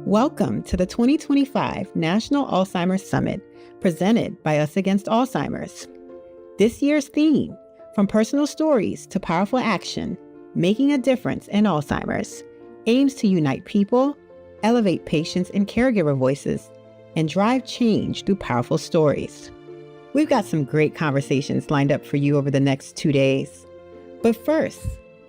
Welcome to the 2025 National Alzheimer's Summit, presented by Us Against Alzheimer's. This year's theme, From Personal Stories to Powerful Action, Making a Difference in Alzheimer's, aims to unite people, elevate patients and caregiver voices, and drive change through powerful stories. We've got some great conversations lined up for you over the next 2 days. But first,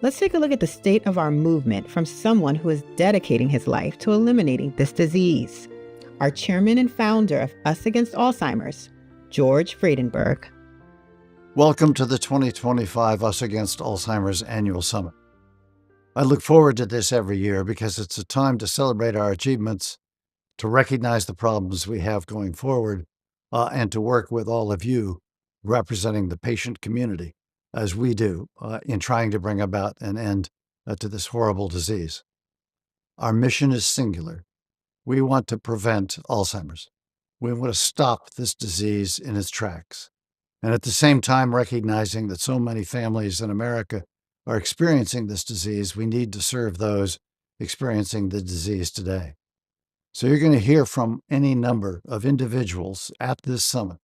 let's take a look at the state of our movement from someone who is dedicating his life to eliminating this disease. Our chairman and founder of Us Against Alzheimer's, George Vredenberg. Welcome to the 2025 Us Against Alzheimer's Annual Summit. I look forward to this every year because it's a time to celebrate our achievements, to recognize the problems we have going forward, and to work with all of you representing the patient community, as we do, in trying to bring about an end to this horrible disease. Our mission is singular. We want to prevent Alzheimer's. We want to stop this disease in its tracks. And at the same time, recognizing that so many families in America are experiencing this disease, we need to serve those experiencing the disease today. So you're going to hear from any number of individuals at this summit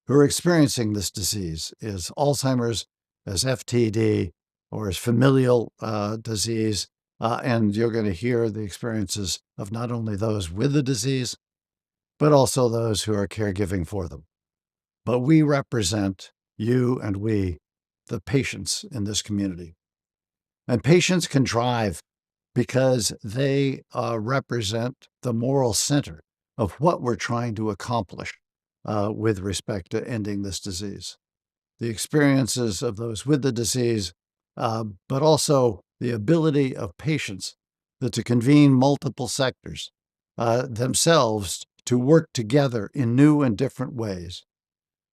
who are experiencing this disease, as Alzheimer's, as FTD, or as familial disease, and you're going to hear the experiences of not only those with the disease, but also those who are caregiving for them. But we represent you and we, the patients in this community. And patients can drive because they represent the moral center of what we're trying to accomplish with respect to ending this disease. The experiences of those with the disease, but also the ability of patients to convene multiple sectors themselves to work together in new and different ways.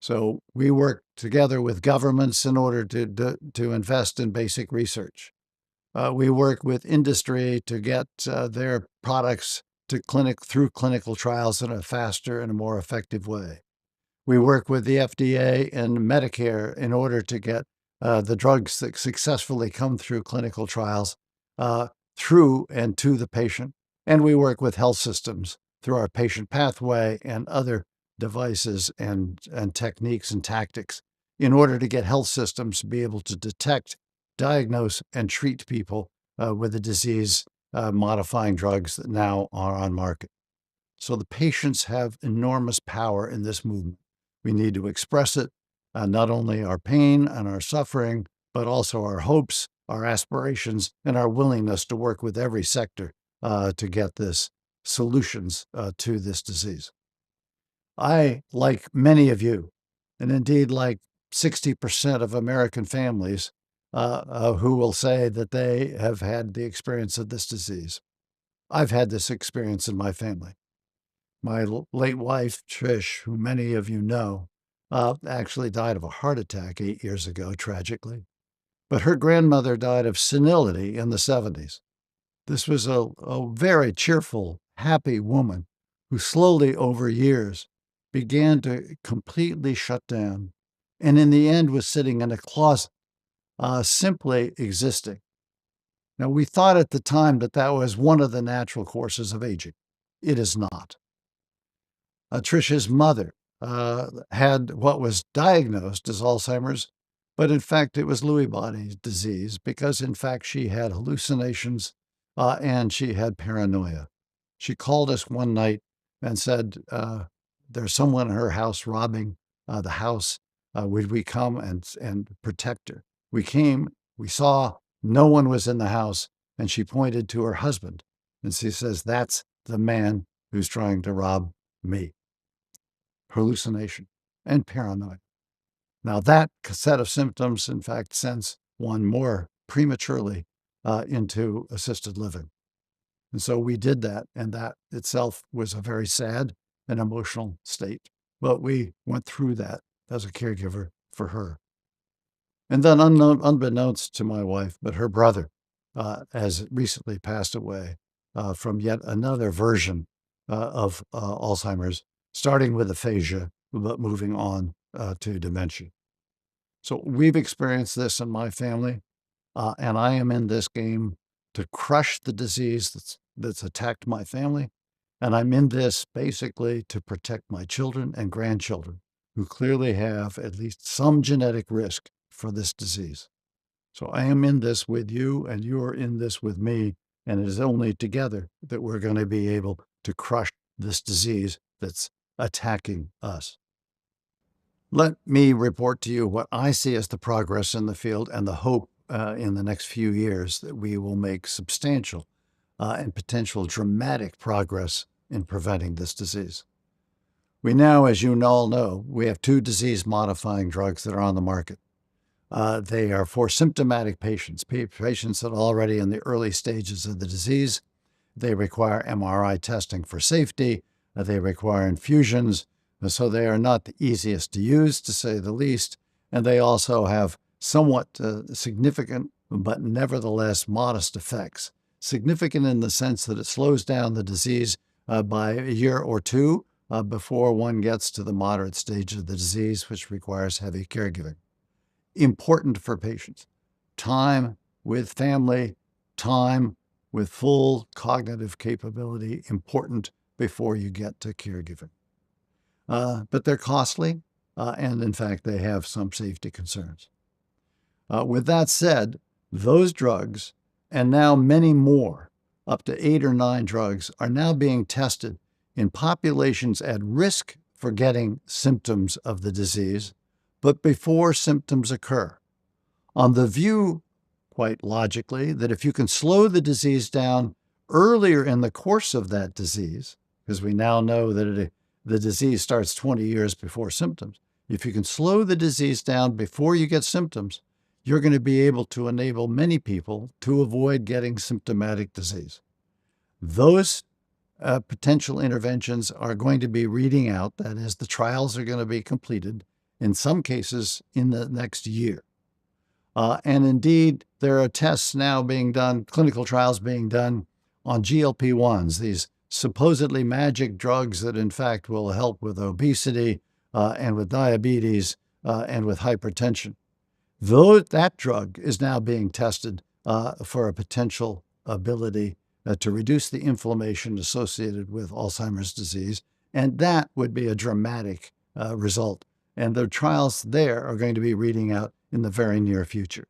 So we work together with governments in order to invest in basic research. We work with industry to get their products to through clinical trials in a faster and a more effective way. We work with the FDA and Medicare in order to get the drugs that successfully come through clinical trials through and to the patient. And we work with health systems through our patient pathway and other devices and techniques and tactics in order to get health systems to be able to detect, diagnose, and treat people with the disease-modifying drugs that now are on market. So the patients have enormous power in this movement. We need to express it, not only our pain and our suffering, but also our hopes, our aspirations, and our willingness to work with every sector to get this solutions to this disease. I, like many of you, and indeed like 60% of American families who will say that they have had the experience of this disease. I've had this experience in my family. My late wife, Trish, who many of you know, actually died of a heart attack 8 years ago, tragically. But her grandmother died of senility in the 70s. This was a very cheerful, happy woman who slowly over years began to completely shut down, and in the end was sitting in a closet, simply existing. Now, we thought at the time that that was one of the natural courses of aging. It is not. Trish's mother had what was diagnosed as Alzheimer's, but in fact it was Lewy body disease because in fact she had hallucinations and she had paranoia. She called us one night and said, there's someone in her house robbing the house. Would we come and protect her? We came, we saw no one was in the house, and she pointed to her husband. And she says, that's the man who's trying to rob me. Hallucination and paranoia. Now that set of symptoms, in fact, sends one more prematurely into assisted living. And so we did that, and that itself was a very sad and emotional state. But we went through that as a caregiver for her. And then unbeknownst to my wife, but her brother has recently passed away from yet another version of Alzheimer's, starting with aphasia, but moving on to dementia. So we've experienced this in my family, and I am in this game to crush the disease that's attacked my family And I'm in this basically to protect my children and grandchildren who clearly have at least some genetic risk for this disease. So I am in this with you, and you're in this with me. And it is only together that we're going to be able to crush this disease that's attacking us. Let me report to you what I see as the progress in the field and the hope in the next few years that we will make substantial and potential dramatic progress in preventing this disease. We now, as you all know, we have 2 disease-modifying drugs that are on the market. They are for symptomatic patients, patients that are already in the early stages of the disease. They require MRI testing for safety. They require infusions, so they are not the easiest to use, to say the least. And they also have somewhat significant, but nevertheless modest effects. Significant in the sense that it slows down the disease by a year or 2 before one gets to the moderate stage of the disease, which requires heavy caregiving. Important for patients. Time with family, time with full cognitive capability, important before you get to caregiving. But they're costly, and in fact, they have some safety concerns. With that said, those drugs, and now many more, up to 8 or 9 drugs, are now being tested in populations at risk for getting symptoms of the disease, but before symptoms occur, on the view, quite logically, that if you can slow the disease down earlier in the course of that disease, because we now know that the disease starts 20 years before symptoms, if you can slow the disease down before you get symptoms, you're going to be able to enable many people to avoid getting symptomatic disease. Those potential interventions are going to be reading out, that is, the trials are going to be completed, in some cases, in the next year. And indeed, there are tests now being done, clinical trials being done on GLP-1s, these supposedly magic drugs that in fact will help with obesity and with diabetes and with hypertension. Though that drug is now being tested for a potential ability to reduce the inflammation associated with Alzheimer's disease, and that would be a dramatic result. And the trials there are going to be reading out in the very near future.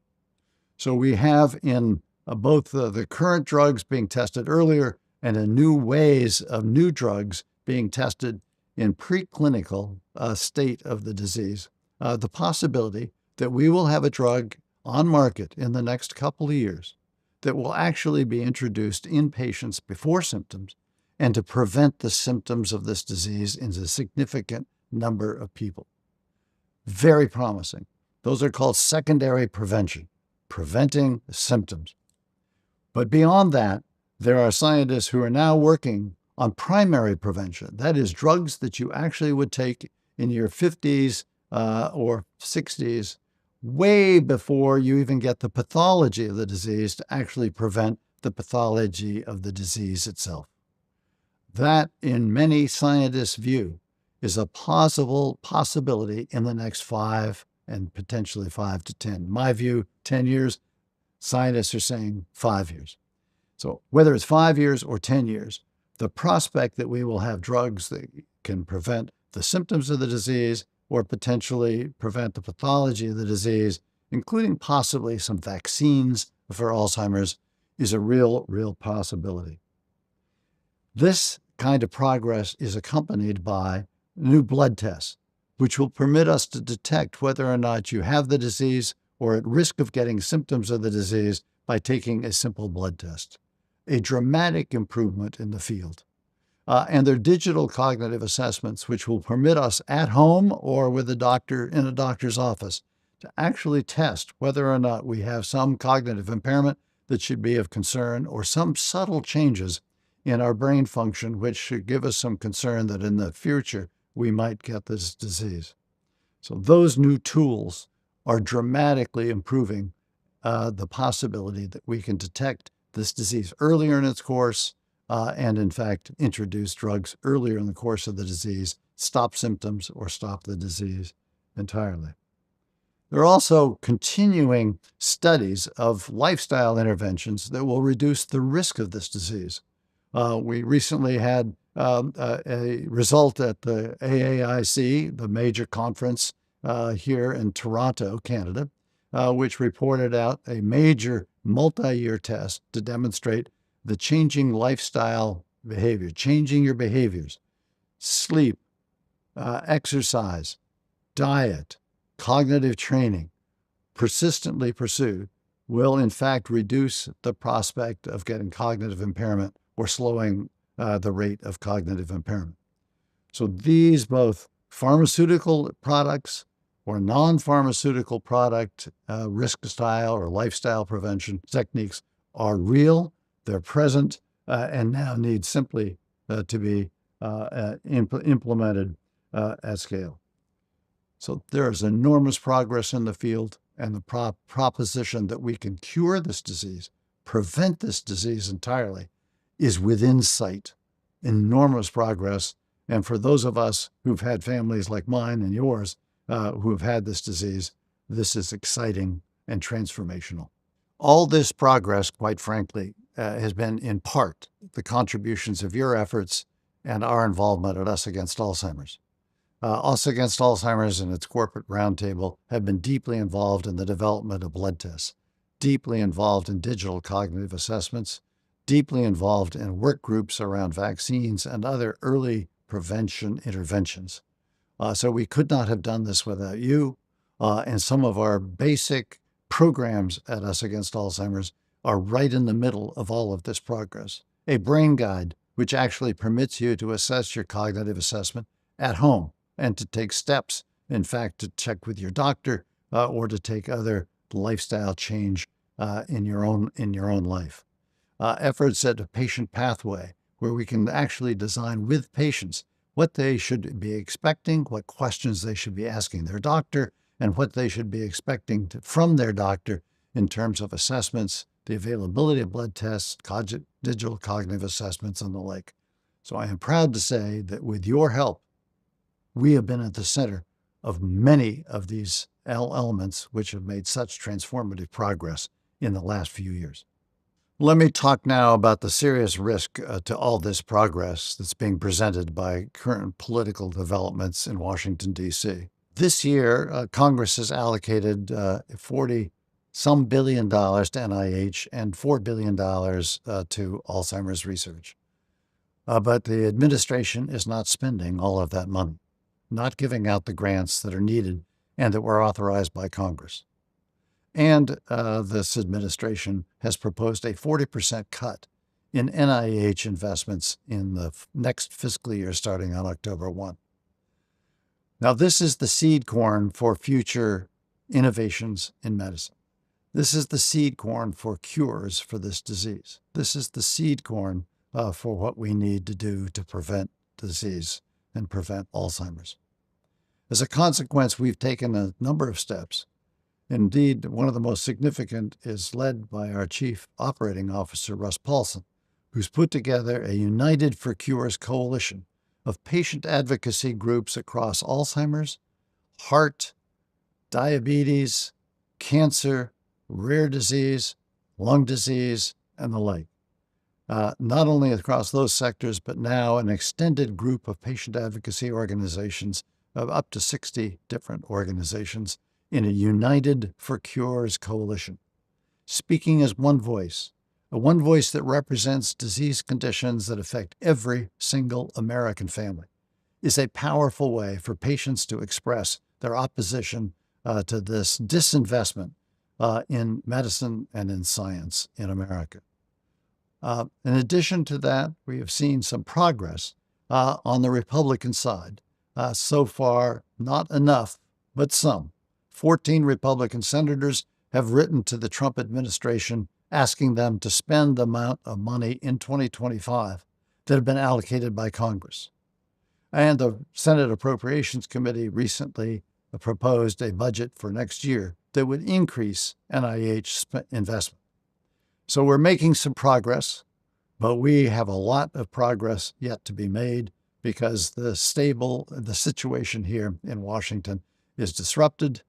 So we have in both the current drugs being tested earlier and in new ways of new drugs being tested in preclinical state of the disease, the possibility that we will have a drug on market in the next couple of years that will actually be introduced in patients before symptoms and to prevent the symptoms of this disease in a significant number of people. Very promising. Those are called secondary prevention, preventing symptoms. But beyond that, there are scientists who are now working on primary prevention. That is, drugs that you actually would take in your 50s or 60s, way before you even get the pathology of the disease, to actually prevent the pathology of the disease itself. That, in many scientists' view, is a possibility in the next 5 and potentially 5 to 10. In my view, 10 years, scientists are saying 5 years. So whether it's 5 years or 10 years, the prospect that we will have drugs that can prevent the symptoms of the disease or potentially prevent the pathology of the disease, including possibly some vaccines for Alzheimer's, is a real possibility. This kind of progress is accompanied by new blood tests, which will permit us to detect whether or not you have the disease or at risk of getting symptoms of the disease by taking a simple blood test. A dramatic improvement in the field. And they're digital cognitive assessments, which will permit us at home or with a doctor in a doctor's office to actually test whether or not we have some cognitive impairment that should be of concern or some subtle changes in our brain function, which should give us some concern that in the future we might get this disease. So those new tools are dramatically improving the possibility that we can detect this disease earlier in its course and, in fact, introduce drugs earlier in the course of the disease, stop symptoms or stop the disease entirely. There are also continuing studies of lifestyle interventions that will reduce the risk of this disease. We recently had a result at the AAIC, the major conference here in Toronto, Canada, which reported out a major multi-year test to demonstrate the changing lifestyle behavior, changing your behaviors, sleep, exercise, diet, cognitive training, persistently pursued, will in fact reduce the prospect of getting cognitive impairment or slowing the rate of cognitive impairment. So these both pharmaceutical products or non-pharmaceutical product risk style or lifestyle prevention techniques are real, they're present, and now need simply to be implemented at scale. So there is enormous progress in the field, and the proposition that we can cure this disease, prevent this disease entirely, is within sight. Enormous progress. And for those of us who've had families like mine and yours who have had this disease, this is exciting and transformational. All this progress, quite frankly, has been in part the contributions of your efforts and our involvement at Us Against Alzheimer's. Us Against Alzheimer's and its corporate roundtable have been deeply involved in the development of blood tests, deeply involved in digital cognitive assessments, deeply involved in work groups around vaccines and other early prevention interventions. So we could not have done this without you. And some of our basic programs at Us Against Alzheimer's are right in the middle of all of this progress. A brain guide, which actually permits you to assess your cognitive assessment at home and to take steps, in fact, to check with your doctor or to take other lifestyle change in your own life. Efforts at a patient pathway, where we can actually design with patients what they should be expecting, what questions they should be asking their doctor, and what they should be expecting from their doctor in terms of assessments, the availability of blood tests, digital cognitive assessments, and the like. So I am proud to say that with your help, we have been at the center of many of these elements which have made such transformative progress in the last few years. Let me talk now about the serious risk to all this progress that's being presented by current political developments in Washington, D.C. This year, Congress has allocated $40-some billion to NIH and $4 billion to Alzheimer's research. But the administration is not spending all of that money, not giving out the grants that are needed and that were authorized by Congress. And this administration has proposed a 40% cut in NIH investments in the next fiscal year starting on October 1. Now, this is the seed corn for future innovations in medicine. This is the seed corn for cures for this disease. This is the seed corn for what we need to do to prevent disease and prevent Alzheimer's. As a consequence, we've taken a number of steps. Indeed, one of the most significant is led by our Chief Operating Officer, Russ Paulson, who's put together a United for Cures coalition of patient advocacy groups across Alzheimer's, heart, diabetes, cancer, rare disease, lung disease, and the like. Not only across those sectors, but now an extended group of patient advocacy organizations of up to 60 different organizations in a United for Cures coalition, speaking as one voice that represents disease conditions that affect every single American family, is a powerful way for patients to express their opposition to this disinvestment in medicine and in science in America. In addition to that, we have seen some progress on the Republican side. So far, not enough, but some. 14 Republican senators have written to the Trump administration asking them to spend the amount of money in 2025 that have been allocated by Congress. And the Senate Appropriations Committee recently proposed a budget for next year that would increase NIH investment. So we're making some progress, but we have a lot of progress yet to be made because the situation here in Washington is disruptive,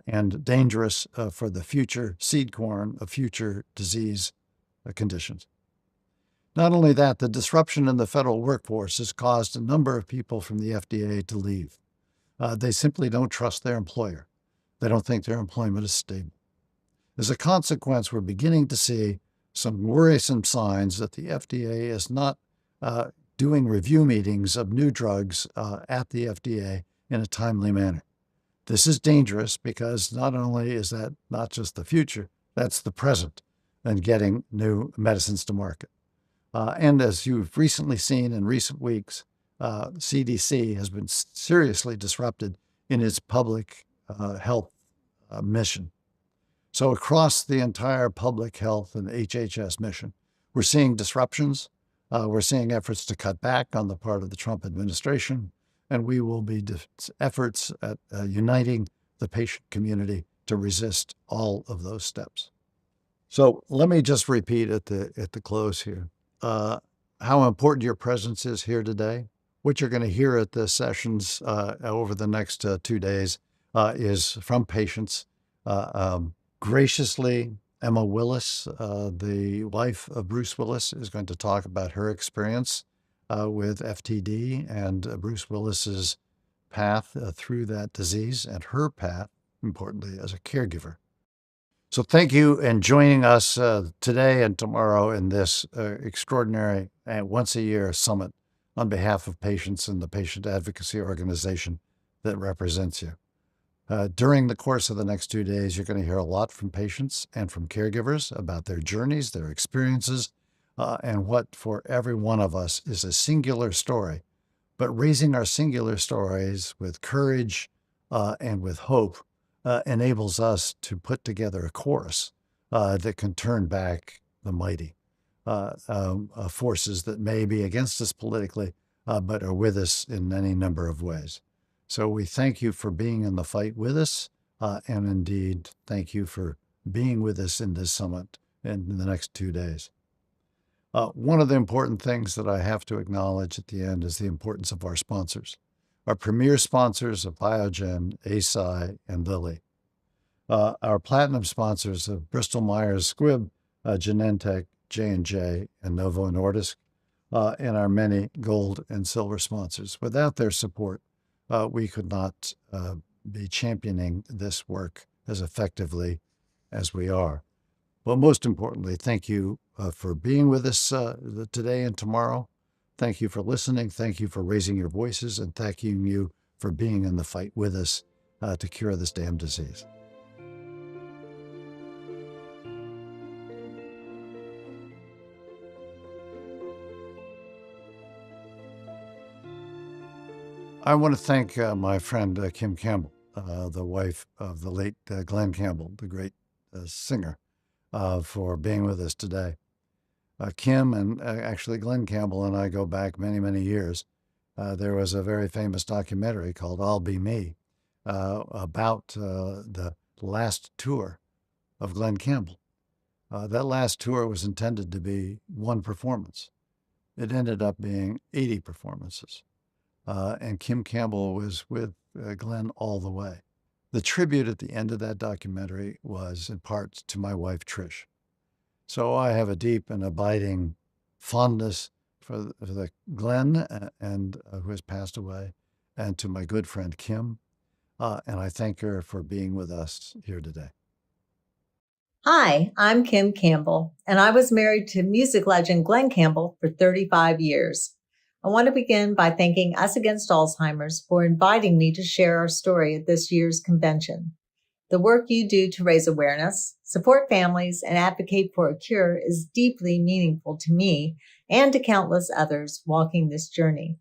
and dangerous for the future seed corn of future disease conditions. Not only that, the disruption in the federal workforce has caused a number of people from the FDA to leave. They simply don't trust their employer. They don't think their employment is stable. As a consequence, we're beginning to see some worrisome signs that the FDA is not doing review meetings of new drugs at the FDA in a timely manner. This is dangerous because not only is that not just the future, that's the present and getting new medicines to market. And as you've recently seen in recent weeks, CDC has been seriously disrupted in its public health mission. So across the entire public health and HHS mission, we're seeing disruptions. We're seeing efforts to cut back on the part of the Trump administration, and we will be efforts at uniting the patient community to resist all of those steps. So let me just repeat at the close here how important your presence is here today. What you're going to hear at the sessions over the next 2 days is from patients. Graciously, Emma Willis, the wife of Bruce Willis, is going to talk about her experience with FTD and Bruce Willis's path through that disease and her path, importantly, as a caregiver. So thank you and joining us today and tomorrow in this extraordinary once-a-year summit on behalf of patients and the patient advocacy organization that represents you. During the course of the next 2 days, you're going to hear a lot from patients and from caregivers about their journeys, their experiences, and what for every one of us is a singular story. But raising our singular stories with courage and with hope enables us to put together a chorus that can turn back the mighty forces that may be against us politically, but are with us in any number of ways. So we thank you for being in the fight with us, and indeed, thank you for being with us in this summit in the next 2 days. One of the important things that I have to acknowledge at the end is the importance of our sponsors. Our premier sponsors of Biogen, Eisai, and Lilly. Our platinum sponsors of Bristol Myers Squibb, Genentech, J&J, and Novo Nordisk, and our many gold and silver sponsors. Without their support, we could not be championing this work as effectively as we are. But most importantly, thank you for being with us today and tomorrow. Thank you for listening. Thank you for raising your voices, and thanking you for being in the fight with us to cure this damn disease. I want to thank my friend Kim Campbell, the wife of the late Glenn Campbell, the great singer, for being with us today. Kim and actually Glenn Campbell and I go back many, many years. There was a very famous documentary called I'll Be Me about the last tour of Glenn Campbell. That last tour was intended to be one performance. It ended up being 80 performances. And Kim Campbell was with Glenn all the way. The tribute at the end of that documentary was in part to my wife, Trish. So I have a deep and abiding fondness for the Glenn and who has passed away, and to my good friend Kim. And I thank her for being with us here today. Hi, I'm Kim Campbell, and I was married to music legend Glenn Campbell for 35 years. I want to begin by thanking Us Against Alzheimer's for inviting me to share our story at this year's convention. The work you do to raise awareness, support families, and advocate for a cure is deeply meaningful to me and to countless others walking this journey.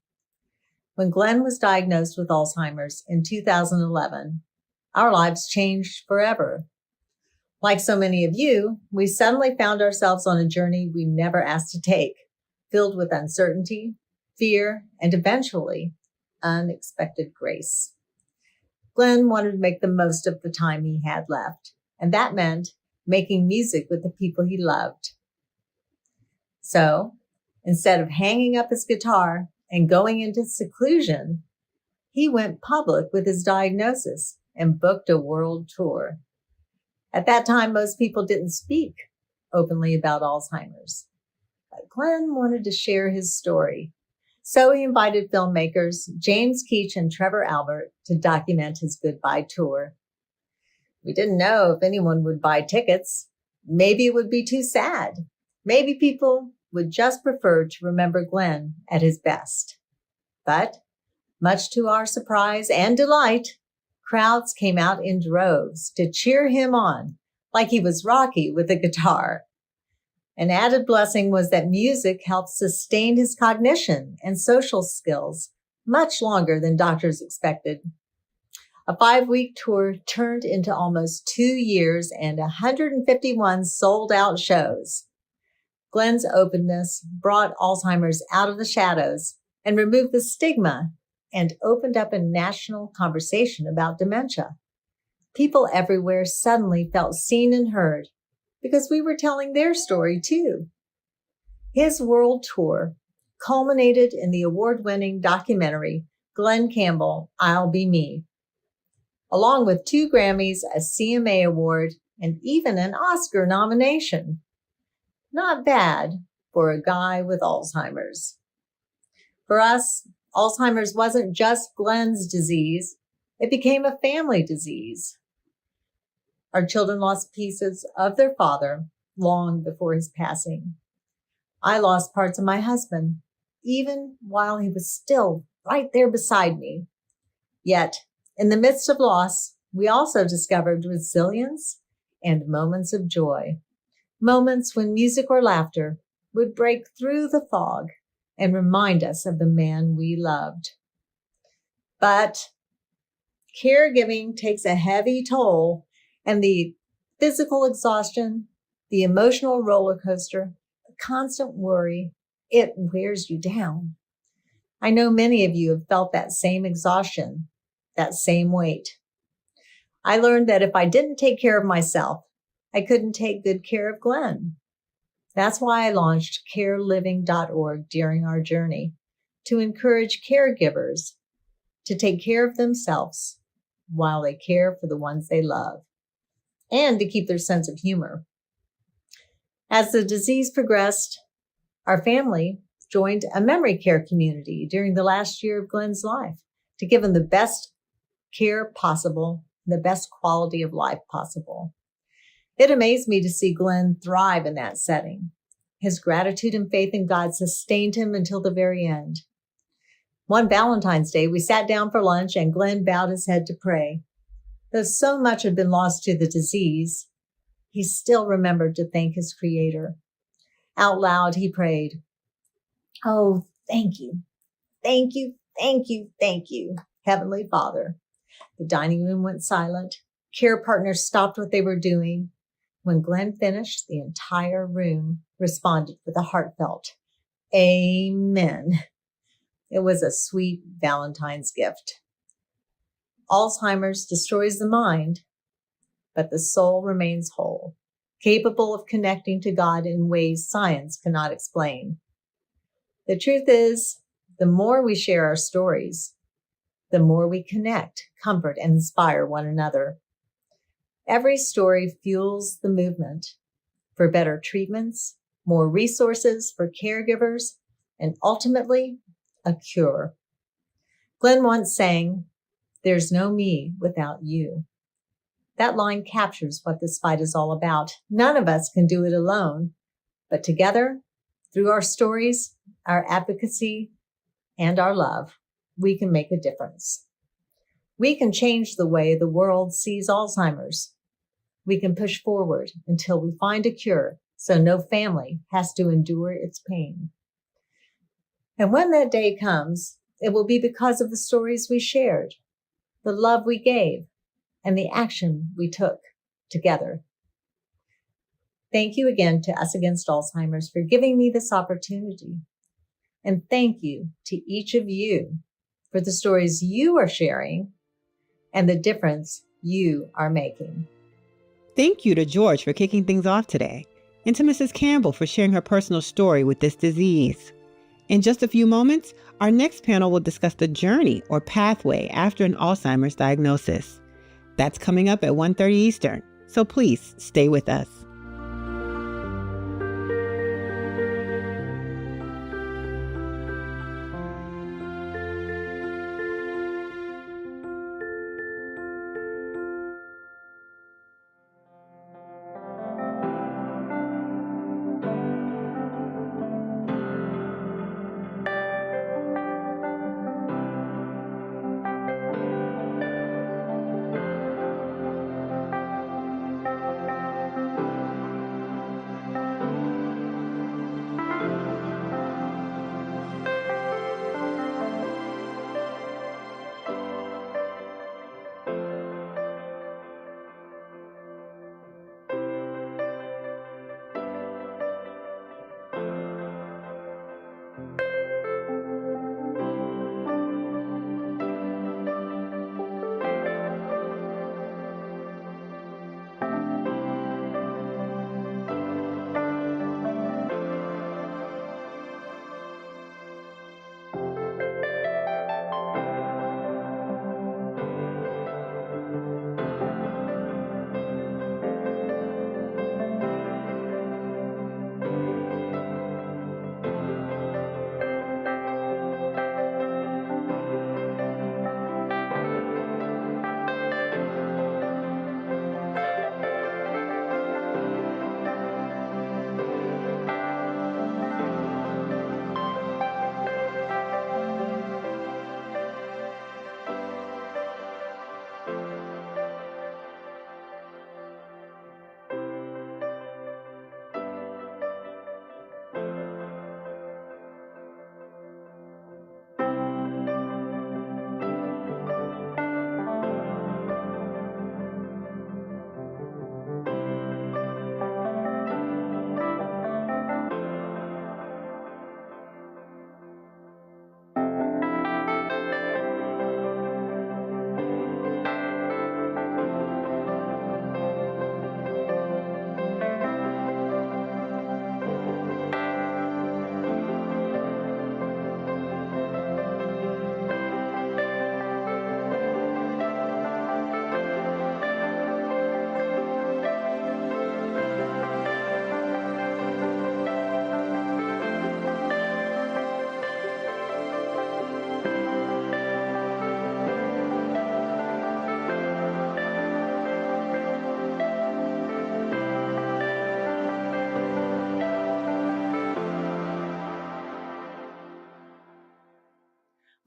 When Glenn was diagnosed with Alzheimer's in 2011, our lives changed forever. Like so many of you, we suddenly found ourselves on a journey we never asked to take, filled with uncertainty, fear, and eventually, unexpected grace. Glenn wanted to make the most of the time he had left, and that meant making music with the people he loved. So, instead of hanging up his guitar and going into seclusion, he went public with his diagnosis and booked a world tour. At that time, most people didn't speak openly about Alzheimer's. But Glenn wanted to share his story. So he invited filmmakers James Keach and Trevor Albert to document his goodbye tour. We didn't know if anyone would buy tickets. Maybe it would be too sad. Maybe people would just prefer to remember Glenn at his best. But, much to our surprise and delight, crowds came out in droves to cheer him on, like he was Rocky with a guitar. An added blessing was that music helped sustain his cognition and social skills much longer than doctors expected. A 5-week tour turned into almost 2 years and 151 sold-out shows. Glenn's openness brought Alzheimer's out of the shadows and removed the stigma and opened up a national conversation about dementia. People everywhere suddenly felt seen and heard because we were telling their story too. His world tour culminated in the award-winning documentary, Glenn Campbell, I'll Be Me, along with 2 Grammys, a CMA award, and even an Oscar nomination. Not bad for a guy with Alzheimer's. For us, Alzheimer's wasn't just Glenn's disease. It became a family disease. Our children lost pieces of their father long before his passing. I lost parts of my husband, even while he was still right there beside me. Yet, in the midst of loss, we also discovered resilience and moments of joy. Moments when music or laughter would break through the fog and remind us of the man we loved. But caregiving takes a heavy toll, and the physical exhaustion, the emotional roller coaster, the constant worry, it wears you down. I know many of you have felt that same exhaustion, that same weight. I learned that if I didn't take care of myself, I couldn't take good care of Glenn. That's why I launched careliving.org during our journey, to encourage caregivers to take care of themselves while they care for the ones they love, and to keep their sense of humor. As the disease progressed, our family joined a memory care community during the last year of Glenn's life to give him the best care possible, the best quality of life possible. It amazed me to see Glenn thrive in that setting. His gratitude and faith in God sustained him until the very end. One Valentine's Day, we sat down for lunch and Glenn bowed his head to pray. Though so much had been lost to the disease, he still remembered to thank his Creator. Out loud, he prayed, "Oh, thank you, thank you, thank you, thank you, Heavenly Father." The dining room went silent. Care partners stopped what they were doing. When Glenn finished, the entire room responded with a heartfelt "Amen." It was a sweet Valentine's gift. Alzheimer's destroys the mind, but the soul remains whole, capable of connecting to God in ways science cannot explain. The truth is, the more we share our stories, the more we connect, comfort, and inspire one another. Every story fuels the movement for better treatments, more resources for caregivers, and ultimately, a cure. Glenn once sang, "There's no me without you." That line captures what this fight is all about. None of us can do it alone, but together, through our stories, our advocacy, and our love, we can make a difference. We can change the way the world sees Alzheimer's. We can push forward until we find a cure so no family has to endure its pain. And when that day comes, it will be because of the stories we shared, the love we gave, and the action we took together. Thank you again to Us Against Alzheimer's for giving me this opportunity. And thank you to each of you for the stories you are sharing and the difference you are making. Thank you to George for kicking things off today, and to Mrs. Campbell for sharing her personal story with this disease. In just a few moments, our next panel will discuss the journey or pathway after an Alzheimer's diagnosis. That's coming up at 1:30 Eastern, so please stay with us.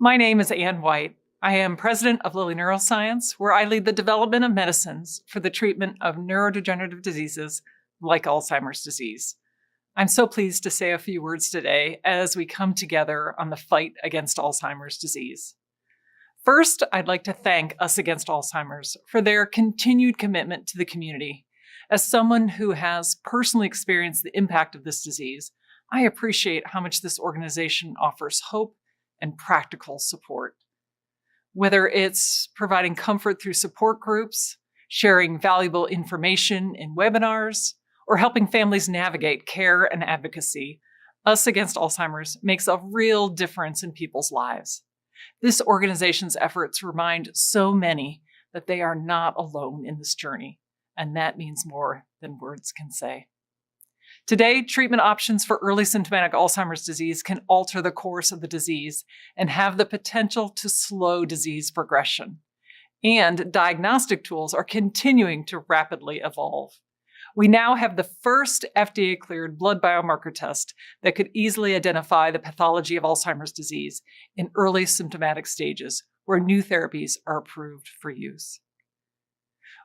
My name is Ann White. I am president of Lilly Neuroscience, where I lead the development of medicines for the treatment of neurodegenerative diseases like Alzheimer's disease. I'm so pleased to say a few words today as we come together on the fight against Alzheimer's disease. First, I'd like to thank Us Against Alzheimer's for their continued commitment to the community. As someone who has personally experienced the impact of this disease, I appreciate how much this organization offers hope and practical support. Whether it's providing comfort through support groups, sharing valuable information in webinars, or helping families navigate care and advocacy, Us Against Alzheimer's makes a real difference in people's lives. This organization's efforts remind so many that they are not alone in this journey, and that means more than words can say. Today, treatment options for early symptomatic Alzheimer's disease can alter the course of the disease and have the potential to slow disease progression. And diagnostic tools are continuing to rapidly evolve. We now have the first FDA-cleared blood biomarker test that could easily identify the pathology of Alzheimer's disease in early symptomatic stages, where new therapies are approved for use.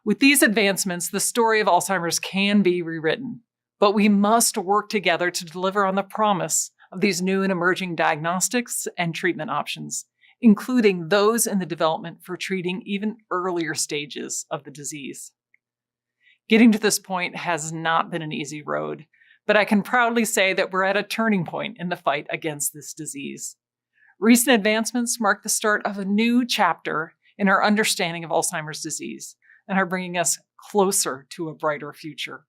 With these advancements, the story of Alzheimer's can be rewritten, but we must work together to deliver on the promise of these new and emerging diagnostics and treatment options, including those in the development for treating even earlier stages of the disease. Getting to this point has not been an easy road, but I can proudly say that we're at a turning point in the fight against this disease. Recent advancements mark the start of a new chapter in our understanding of Alzheimer's disease and are bringing us closer to a brighter future.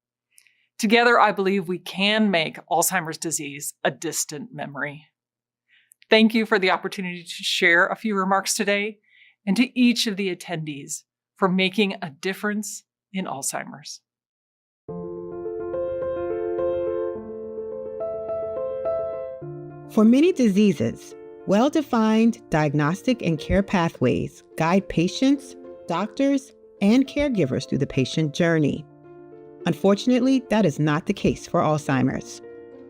Together, I believe we can make Alzheimer's disease a distant memory. Thank you for the opportunity to share a few remarks today, and to each of the attendees for making a difference in Alzheimer's. For many diseases, well-defined diagnostic and care pathways guide patients, doctors, and caregivers through the patient journey. Unfortunately, that is not the case for Alzheimer's.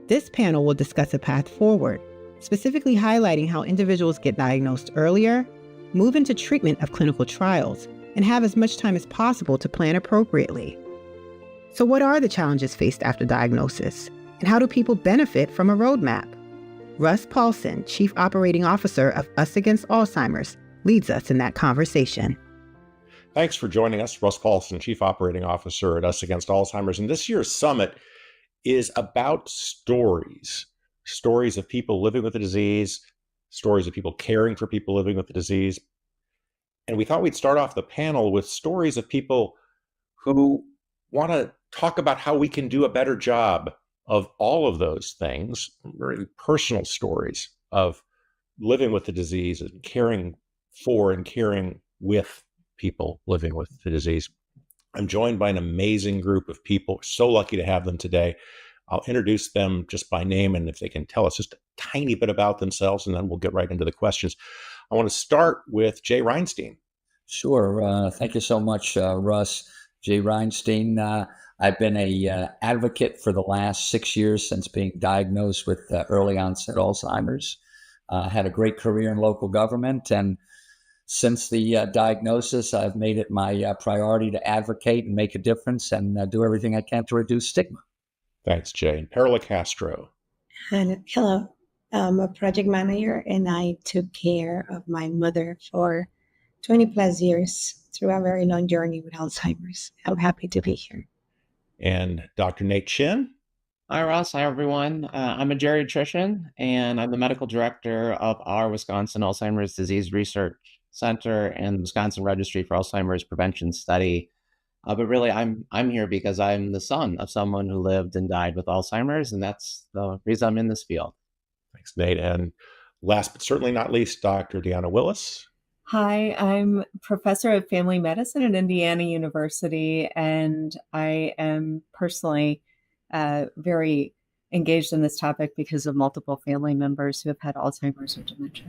This panel will discuss a path forward, specifically highlighting how individuals get diagnosed earlier, move into treatment of clinical trials, and have as much time as possible to plan appropriately. So what are the challenges faced after diagnosis, and how do people benefit from a roadmap? Russ Paulson, Chief Operating Officer of Us Against Alzheimer's, leads us in that conversation. Thanks for joining us. Russ Paulson, Chief Operating Officer at Us Against Alzheimer's. And this year's summit is about stories of people living with the disease, stories of people caring for people living with the disease. And we thought we'd start off the panel with stories of people who want to talk about how we can do a better job of all of those things, very personal stories of living with the disease and caring for and caring with people living with the disease. I'm joined by an amazing group of people. So lucky to have them today. I'll introduce them just by name, and if they can tell us just a tiny bit about themselves, and then we'll get right into the questions. I want to start with Jay Reinstein. Sure. Thank you so much, Russ. Jay Reinstein. I've been a advocate for the last 6 years since being diagnosed with early onset Alzheimer's. Had a great career in local government, and since the diagnosis, I've made it my priority to advocate and make a difference and do everything I can to reduce stigma. Thanks, Jay. And Perla Castro. Hello, I'm a project manager, and I took care of my mother for 20 plus years through a very long journey with Alzheimer's. I'm happy to be here. And Dr. Nate Chin. Hi, Ross. Hi, everyone. I'm a geriatrician, and I'm the medical director of our Wisconsin Alzheimer's Disease Research Center and the Wisconsin Registry for Alzheimer's Prevention Study. But really, I'm here because I'm the son of someone who lived and died with Alzheimer's, and that's the reason I'm in this field. Thanks, Nate. And last but certainly not least, Dr. Deanna Willis. Hi, I'm professor of family medicine at Indiana University, and I am personally very engaged in this topic because of multiple family members who have had Alzheimer's or dementia.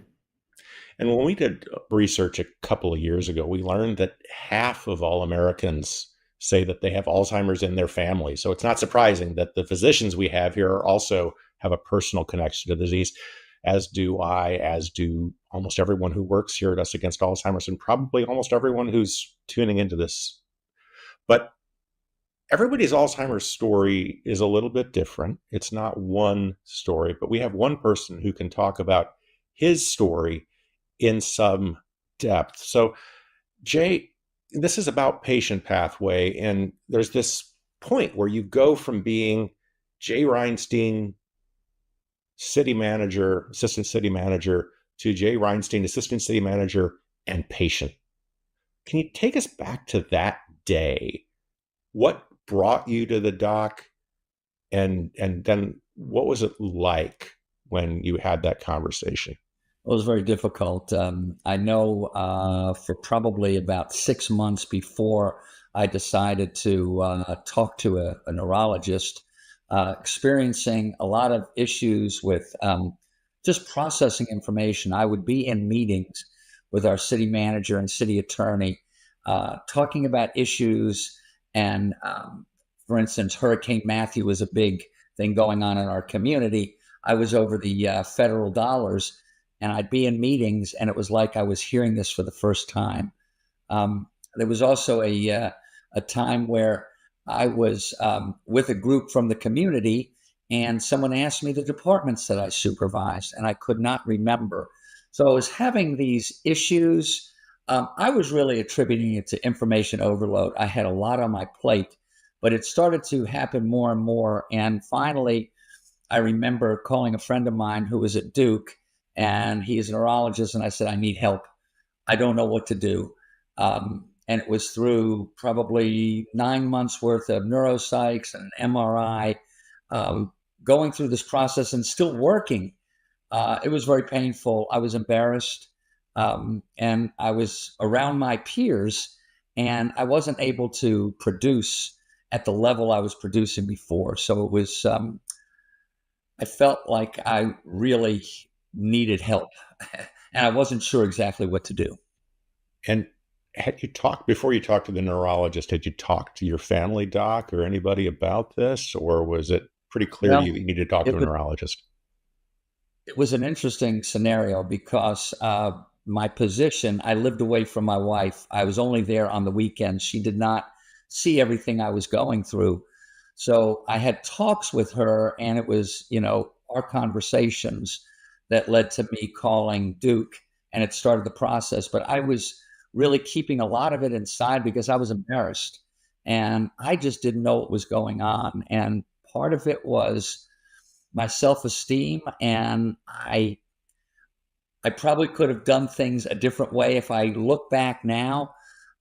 And when we did research a couple of years ago, we learned that half of all Americans say that they have Alzheimer's in their family. So it's not surprising that the physicians we have here also have a personal connection to the disease. as do I, as do almost everyone who works here at Us Against Alzheimer's, and probably almost everyone who's tuning into this. But everybody's Alzheimer's story is a little bit different. It's not one story, but we have one person who can talk about his story in some depth. So, Jay, this is about patient pathway, and there's this point where you go from being Jay Reinstein, city manager, assistant city manager, to Jay Reinstein, assistant city manager and patient. Can you take us back to that day? What brought you to the doc, and then what was it like when you had that conversation? It was very difficult. I know for probably about 6 months before I decided to talk to a neurologist, experiencing a lot of issues with just processing information. I would be in meetings with our city manager and city attorney, talking about issues. And for instance, Hurricane Matthew was a big thing going on in our community. I was over the federal dollars, and I'd be in meetings, and it was like I was hearing this for the first time. There was also a time where I was with a group from the community, and someone asked me the departments that I supervised, and I could not remember. So I was having these issues. I was really attributing it to information overload. I had a lot on my plate, but it started to happen more and more. And finally, I remember calling a friend of mine who was at Duke, and he's a neurologist, and I said, I need help. I don't know what to do. And it was through probably 9 months worth of neuropsychs and MRI, going through this process and still working. It was very painful. I was embarrassed, and I was around my peers, and I wasn't able to produce at the level I was producing before. So it was, I felt like I really needed help, and I wasn't sure exactly what to do. And had you talked, before you talked to the neurologist, had you talked to your family doc or anybody about this, or was it pretty clear Well, you needed to talk to a neurologist? It was an interesting scenario because my position, I lived away from my wife. I was only there on the weekends. She did not see everything I was going through. So I had talks with her, and it was, our conversations that led to me calling Duke, and it started the process. But I was really keeping a lot of it inside because I was embarrassed, and I just didn't know what was going on. And part of it was my self-esteem, and I probably could have done things a different way if I look back now,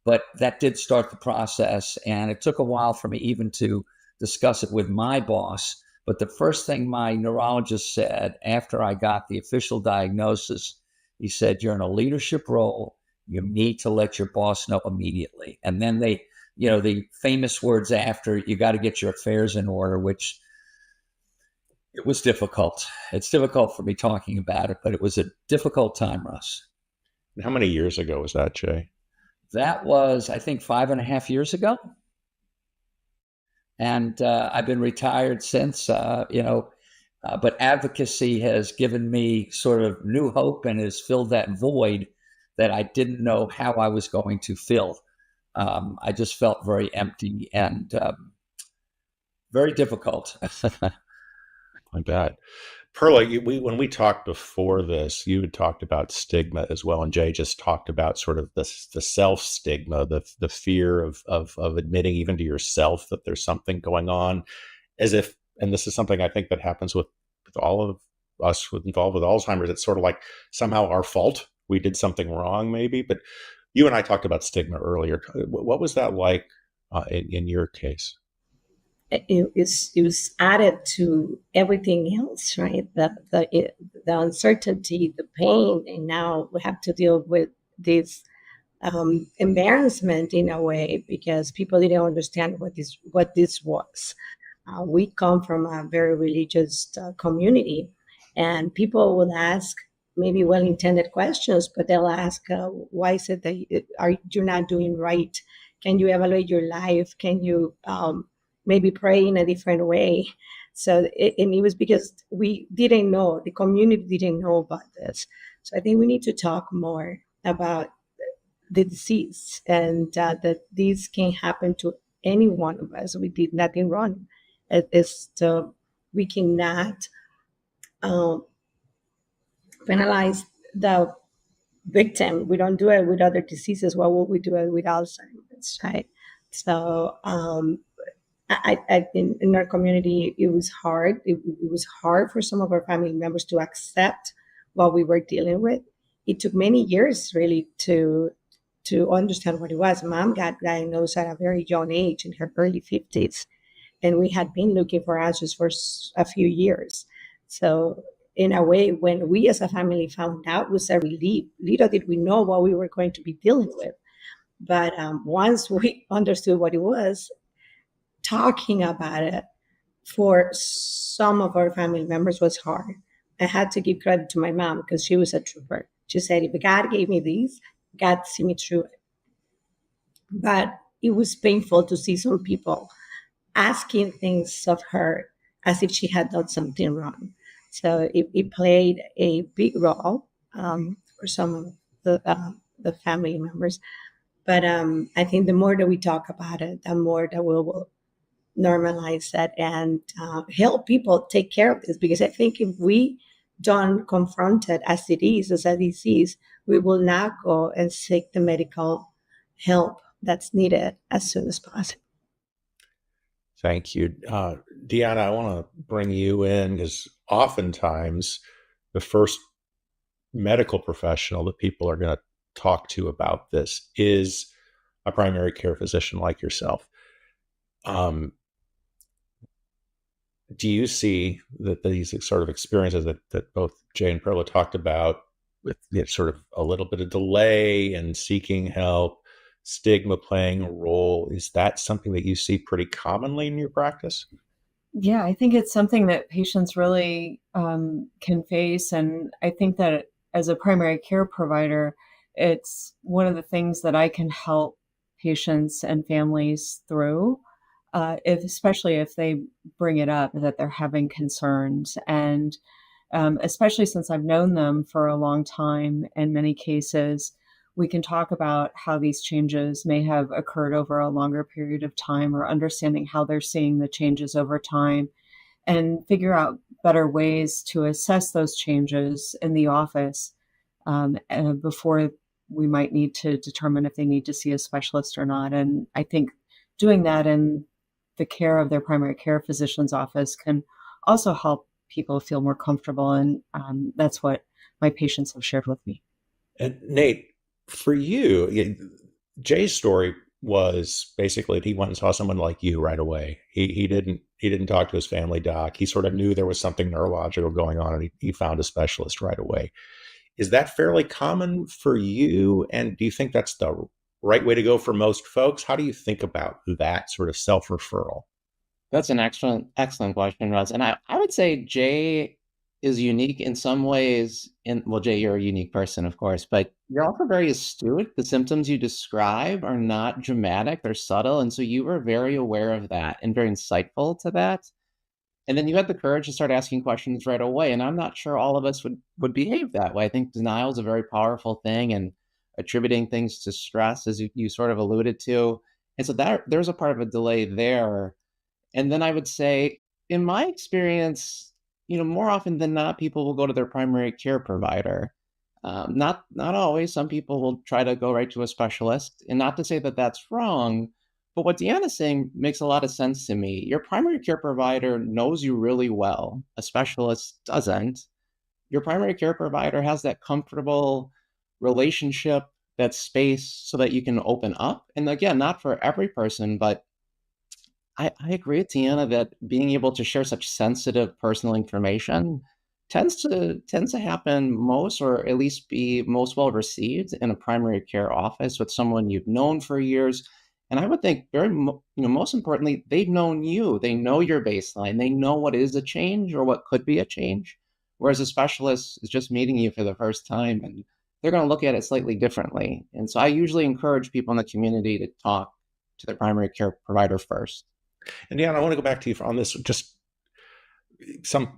but that did start the process, and it took a while for me even to discuss it with my boss. But the first thing my neurologist said after I got the official diagnosis, he said, you're in a leadership role. You need to let your boss know immediately. And then they, the famous words after, you got to get your affairs in order, which it was difficult. It's difficult for me talking about it, but it was a difficult time, Russ. And how many years ago was that, Jay? That was, I think, 5.5 years ago. And I've been retired since, but advocacy has given me sort of new hope and has filled that void that I didn't know how I was going to fill. I just felt very empty and very difficult. I bet. Perla, when we talked before this, you had talked about stigma as well, and Jay just talked about sort of the self-stigma, the fear of admitting even to yourself that there's something going on, as if, and this is something I think that happens with all of us involved with Alzheimer's, it's sort of like somehow our fault. We did something wrong, maybe. But you and I talked about stigma earlier. What was that like in your case? It was added to everything else, right? The uncertainty, the pain, and now we have to deal with this embarrassment in a way because people didn't understand what this was. We come from a very religious community, and people will ask maybe well-intended questions, but they'll ask, "Why is it that you're not doing right? Can you evaluate your life? Can you maybe pray in a different way?" And it was because we didn't know, the community didn't know about this. So I think we need to talk more about the disease, and that this can happen to any one of us. We did nothing wrong. We cannot um, penalize the victim. We don't do it with other diseases. Why would we do it with Alzheimer's, right? So in our community, it was hard. It was hard for some of our family members to accept what we were dealing with. It took many years really to understand what it was. Mom got diagnosed at a very young age, in her early 50s, and we had been looking for answers for a few years. So in a way, when we as a family found out, it was a relief. Little did we know what we were going to be dealing with. But once we understood what it was, talking about it for some of our family members was hard. I had to give credit to my mom because she was a trooper. She said, if God gave me these, God see me through it. But it was painful to see some people asking things of her as if she had done something wrong. So it played a big role for some of the family members. But I think the more that we talk about it, the more that we will normalize that and help people take care of this. Because I think if we don't confront it as it is, as a disease, we will not go and seek the medical help that's needed as soon as possible. Thank you. Deanna, I want to bring you in because oftentimes the first medical professional that people are going to talk to about this is a primary care physician like yourself. Do you see that these sort of experiences that both Jay and Perla talked about, with sort of a little bit of delay and seeking help, stigma playing a role, is that something that you see pretty commonly in your practice? Yeah, I think it's something that patients really can face. And I think that as a primary care provider, it's one of the things that I can help patients and families through, especially if they bring it up that they're having concerns. And especially since I've known them for a long time, in many cases, we can talk about how these changes may have occurred over a longer period of time, or understanding how they're seeing the changes over time, and figure out better ways to assess those changes in the office before we might need to determine if they need to see a specialist or not. And I think doing that in the care of their primary care physician's office can also help people feel more comfortable. And that's what my patients have shared with me. And Nate, for you, Jay's story was basically he went and saw someone like you right away. He didn't talk to his family doc. He sort of knew there was something neurological going on, and he found a specialist right away. Is that fairly common for you? And do you think that's the right way to go for most folks? How do you think about that sort of self-referral? That's an excellent question, Russ. And I would say Jay is unique in some ways. Well, Jay, you're a unique person, of course, but you're also very astute. The symptoms you describe are not dramatic, they're subtle. And so you were very aware of that and very insightful to that. And then you had the courage to start asking questions right away. And I'm not sure all of us would behave that way. I think denial is a very powerful thing, and attributing things to stress, as you sort of alluded to. And so there's a part of a delay there. And then I would say, in my experience, more often than not, people will go to their primary care provider. Not always. Some people will try to go right to a specialist, and not to say that that's wrong. But what Deanna's saying makes a lot of sense to me. Your primary care provider knows you really well. A specialist doesn't. Your primary care provider has that comfortable relationship, that space, so that you can open up. And again, not for every person, but I agree with Tiana that being able to share such sensitive personal information tends to happen most, or at least be most well received, in a primary care office with someone you've known for years. And I would think most importantly, they've known you. They know your baseline. They know what is a change or what could be a change. Whereas a specialist is just meeting you for the first time, and they're going to look at it slightly differently. And so I usually encourage people in the community to talk to their primary care provider first. And Deanna, I want to go back to you on this. Just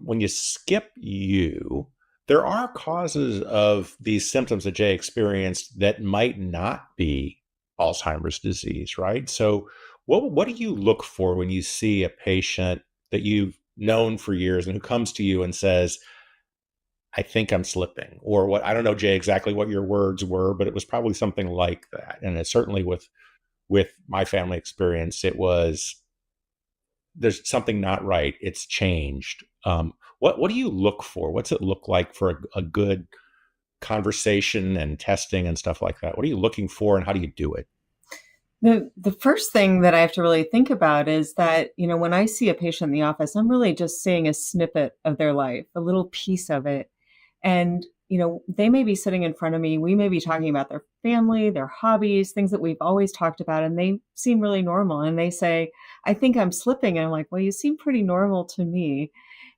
when you skip you, there are causes of these symptoms that Jay experienced that might not be Alzheimer's disease, right? So what do you look for when you see a patient that you've known for years and who comes to you and says, I think I'm slipping, or what? I don't know, Jay, exactly what your words were, but it was probably something like that. And it's certainly with my family experience, it was, there's something not right. It's changed. What do you look for? What's it look like for a good conversation and testing and stuff like that? What are you looking for, and how do you do it? The first thing that I have to really think about is that, when I see a patient in the office, I'm really just seeing a snippet of their life, a little piece of it. And, they may be sitting in front of me. We may be talking about their family, their hobbies, things that we've always talked about, and they seem really normal. And they say, I think I'm slipping. And I'm like, well, you seem pretty normal to me.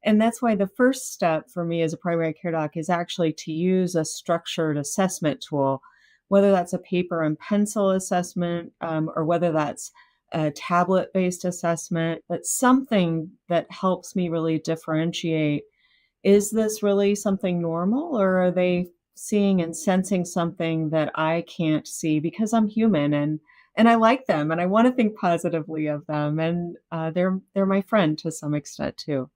And that's why the first step for me as a primary care doc is actually to use a structured assessment tool, whether that's a paper and pencil assessment, or whether that's a tablet-based assessment. But something that helps me really differentiate, is this really something normal, or are they seeing and sensing something that I can't see, because I'm human and I like them and I want to think positively of them, and they're my friend to some extent too.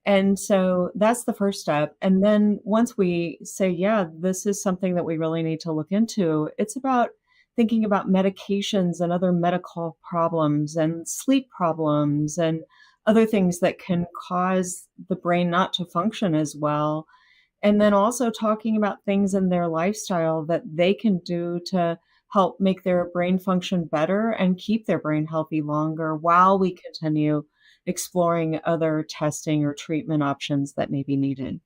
And so that's the first step. And then once we say, yeah, this is something that we really need to look into, it's about thinking about medications and other medical problems and sleep problems and other things that can cause the brain not to function as well. And then also talking about things in their lifestyle that they can do to help make their brain function better and keep their brain healthy longer while we continue exploring other testing or treatment options that may be needed.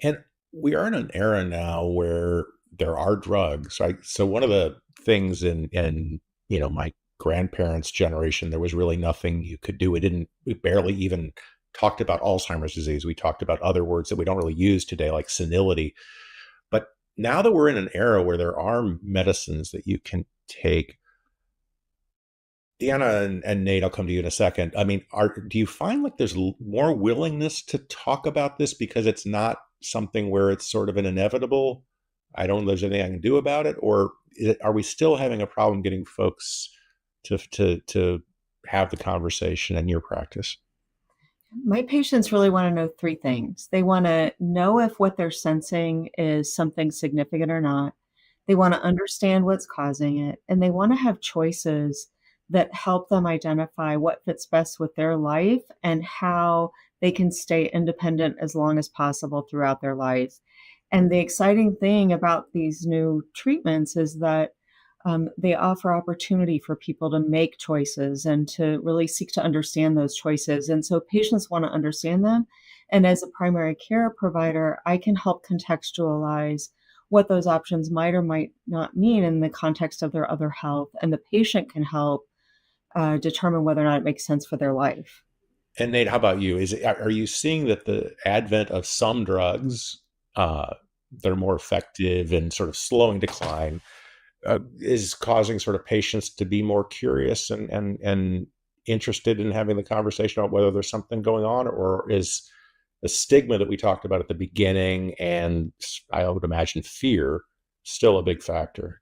And we are in an era now where there are drugs, right? So one of the things in my grandparents' generation, there was really nothing you could do. We barely even talked about Alzheimer's disease. We talked about other words that we don't really use today, like senility. But now that we're in an era where there are medicines that you can take, Deanna and Nate, I'll come to you in a second. I mean, do you find like there's more willingness to talk about this because it's not something where it's sort of an inevitable, I don't know if there's anything I can do about it, or are we still having a problem getting folks to have the conversation in your practice? My patients really want to know three things. They want to know if what they're sensing is something significant or not. They want to understand what's causing it, and they want to have choices that help them identify what fits best with their life and how they can stay independent as long as possible throughout their life. And the exciting thing about these new treatments is that they offer opportunity for people to make choices and to really seek to understand those choices. And so patients want to understand them. And as a primary care provider, I can help contextualize what those options might or might not mean in the context of their other health. And the patient can help determine whether or not it makes sense for their life. And Nate, how about you? Are you seeing that the advent of some drugs that are more effective and sort of slowing decline is causing sort of patients to be more curious and interested in having the conversation about whether there's something going on, or is the stigma that we talked about at the beginning, and I would imagine fear, still a big factor?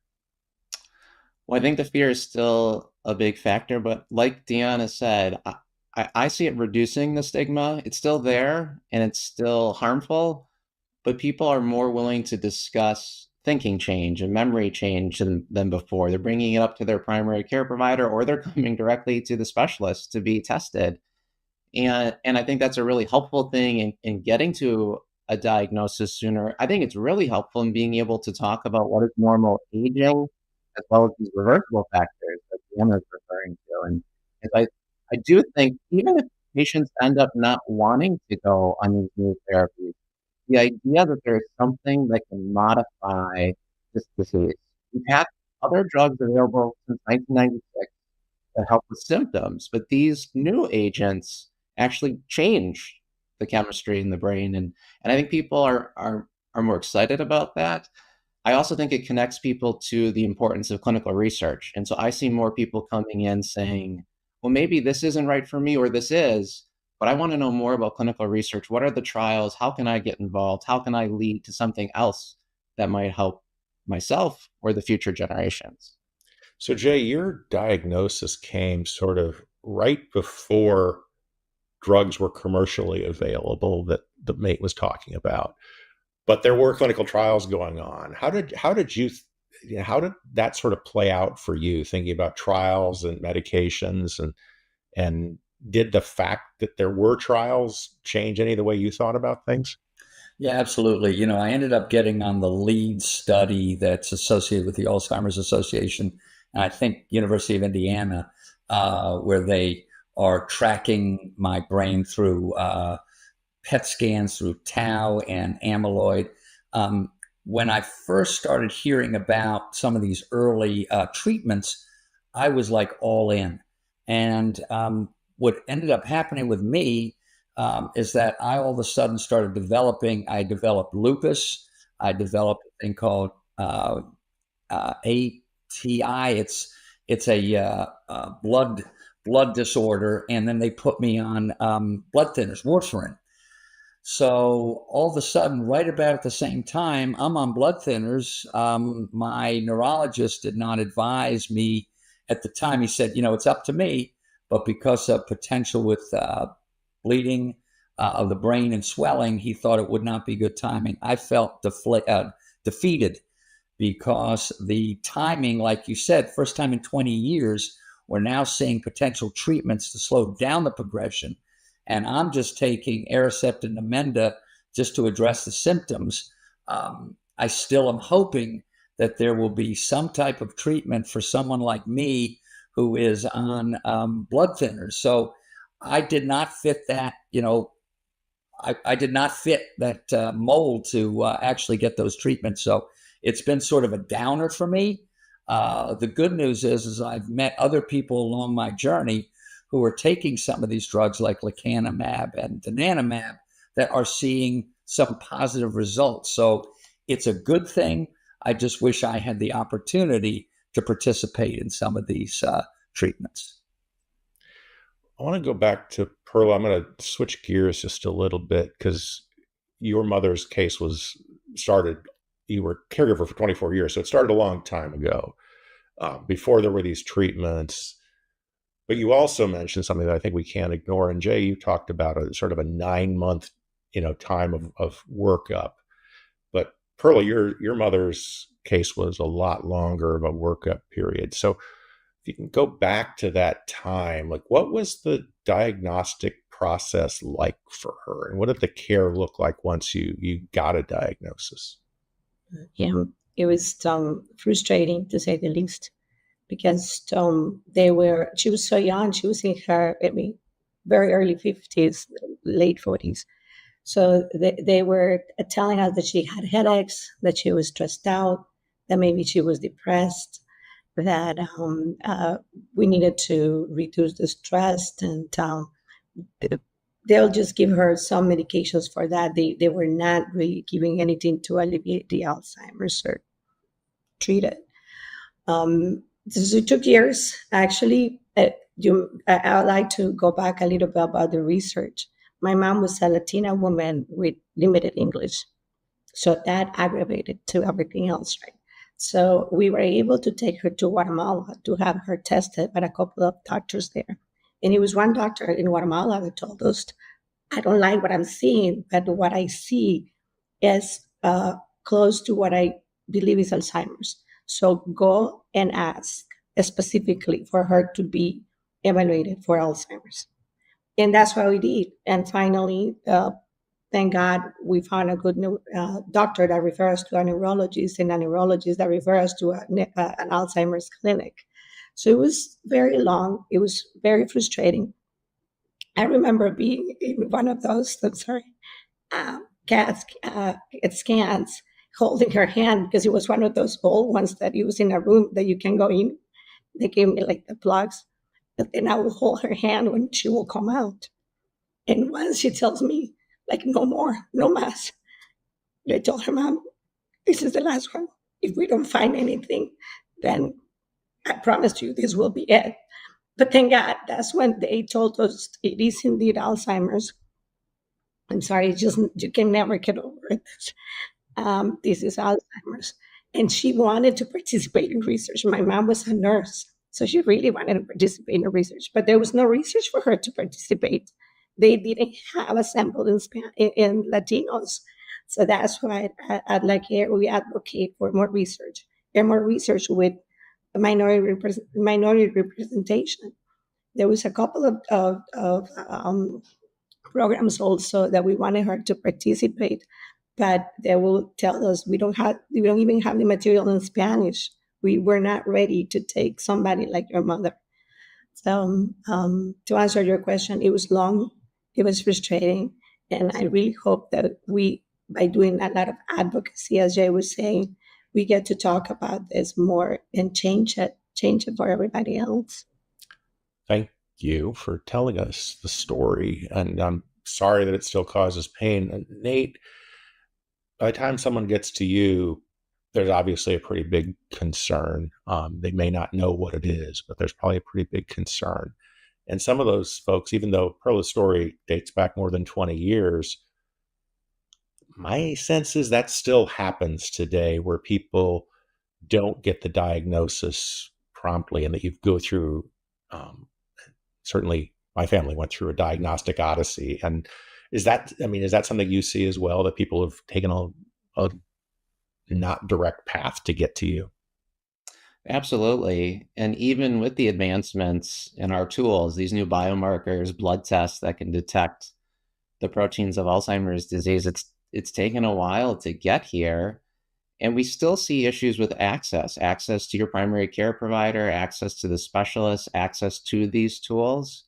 Well, I think the fear is still a big factor, but like Deanna said, I see it reducing the stigma. It's still there and it's still harmful, but people are more willing to discuss thinking change and memory change than before. They're bringing it up to their primary care provider, or they're coming directly to the specialist to be tested. And I think that's a really helpful thing in getting to a diagnosis sooner. I think it's really helpful in being able to talk about what is normal aging, as well as these reversible factors that Deanna is referring to. And I do think even if patients end up not wanting to go on these new therapies, the idea that there's something that can modify this disease. We've had other drugs available since 1996 that help with symptoms, but these new agents actually change the chemistry in the brain. And I think people are more excited about that. I also think it connects people to the importance of clinical research. And so I see more people coming in saying, well, maybe this isn't right for me, or this is, but I want to know more about clinical research. What are the trials? How can I get involved? How can I lead to something else that might help myself or the future generations? So, Jay, your diagnosis came sort of right before drugs were commercially available that the mate was talking about, but there were clinical trials going on. How did that sort of play out for you, thinking about trials and medications, and did the fact that there were trials change any of the way you thought about things? Yeah, absolutely. I ended up getting on the lead study that's associated with the Alzheimer's Association, and I think University of Indiana, where they are tracking my brain through PET scans, through tau and amyloid. When I first started hearing about some of these early treatments, I was like all in. And what ended up happening with me is that I all of a sudden I developed lupus. I developed a thing called ATI. It's a blood disorder, and then they put me on blood thinners, warfarin. So all of a sudden, right about at the same time, I'm on blood thinners. My neurologist did not advise me at the time. He said, it's up to me, but because of potential with bleeding of the brain and swelling, he thought it would not be good timing. I felt defeated because the timing, like you said, first time in 20 years, we're now seeing potential treatments to slow down the progression. And I'm just taking Aricept and Namenda just to address the symptoms. I still am hoping that there will be some type of treatment for someone like me who is on blood thinners. So I did not fit that, I did not fit that mold to actually get those treatments. So it's been sort of a downer for me. The good news is I've met other people along my journey who are taking some of these drugs like lecanemab and donanemab that are seeing some positive results. So it's a good thing. I just wish I had the opportunity to participate in some of these treatments. I want to go back to Pearl. I'm going to switch gears just a little bit because your mother's case you were caregiver for 24 years. So it started a long time ago, before there were these treatments. But you also mentioned something that I think we can't ignore. And Jay, you talked about a sort of a 9-month, time of workup. But Pearl, your mother's case was a lot longer of a workup period. So if you can go back to that time, like what was the diagnostic process like for her? And what did the care look like once you got a diagnosis? Yeah, it was frustrating to say the least, because she was so young. She was in her, very early 50s, late 40s. So they were telling us that she had headaches, that she was stressed out, that maybe she was depressed, that we needed to reduce the stress, and they'll just give her some medications for that. They were not really giving anything to alleviate the Alzheimer's or treat it. So it took years, actually. I would like to go back a little bit about the research. My mom was a Latina woman with limited English, so that aggravated to everything else, right? So we were able to take her to Guatemala to have her tested by a couple of doctors there. And it was one doctor in Guatemala that told us, I don't like what I'm seeing, but what I see is close to what I believe is Alzheimer's. So go and ask specifically for her to be evaluated for Alzheimer's. And that's what we did. And finally, thank God, we found a good doctor that refers to a neurologist, and a neurologist that refers to an Alzheimer's clinic. So it was very long. It was very frustrating. I remember being in one of those, scans, holding her hand, because it was one of those old ones that you was in a room that you can go in. They gave me like the plugs, but then I would hold her hand when she will come out. And once she tells me, like, no more, no más, I told her, Mom, this is the last one. If we don't find anything, then I promise you this will be it. But thank God, that's when they told us it is indeed Alzheimer's. I'm sorry, just you can never get over it. This is Alzheimer's. And she wanted to participate in research. My mom was a nurse, so she really wanted to participate in research, but there was no research for her to participate. They didn't have a sample in Latinos. So that's why at like here we advocate for more research and more research with minority representation. There was a couple of programs also that we wanted her to participate, but they will tell us we don't even have the material in Spanish. We were not ready to take somebody like your mother. So to answer your question, it was long, it was frustrating, and I really hope that we, by doing a lot of advocacy, as Jay was saying, we get to talk about this more and change it for everybody else. Thank you for telling us the story, and I'm sorry that it still causes pain. And Nate, by the time someone gets to you, there's obviously a pretty big concern. They may not know what it is, but there's probably a pretty big concern. And some of those folks, even though Perla's story dates back more than 20 years, my sense is that still happens today, where people don't get the diagnosis promptly, and that you go through, certainly my family went through a diagnostic odyssey. And is that something you see as well, that people have taken a not direct path to get to you? Absolutely. And even with the advancements in our tools, these new biomarkers, blood tests that can detect the proteins of Alzheimer's disease, it's taken a while to get here. And we still see issues with access to your primary care provider, access to the specialist, access to these tools.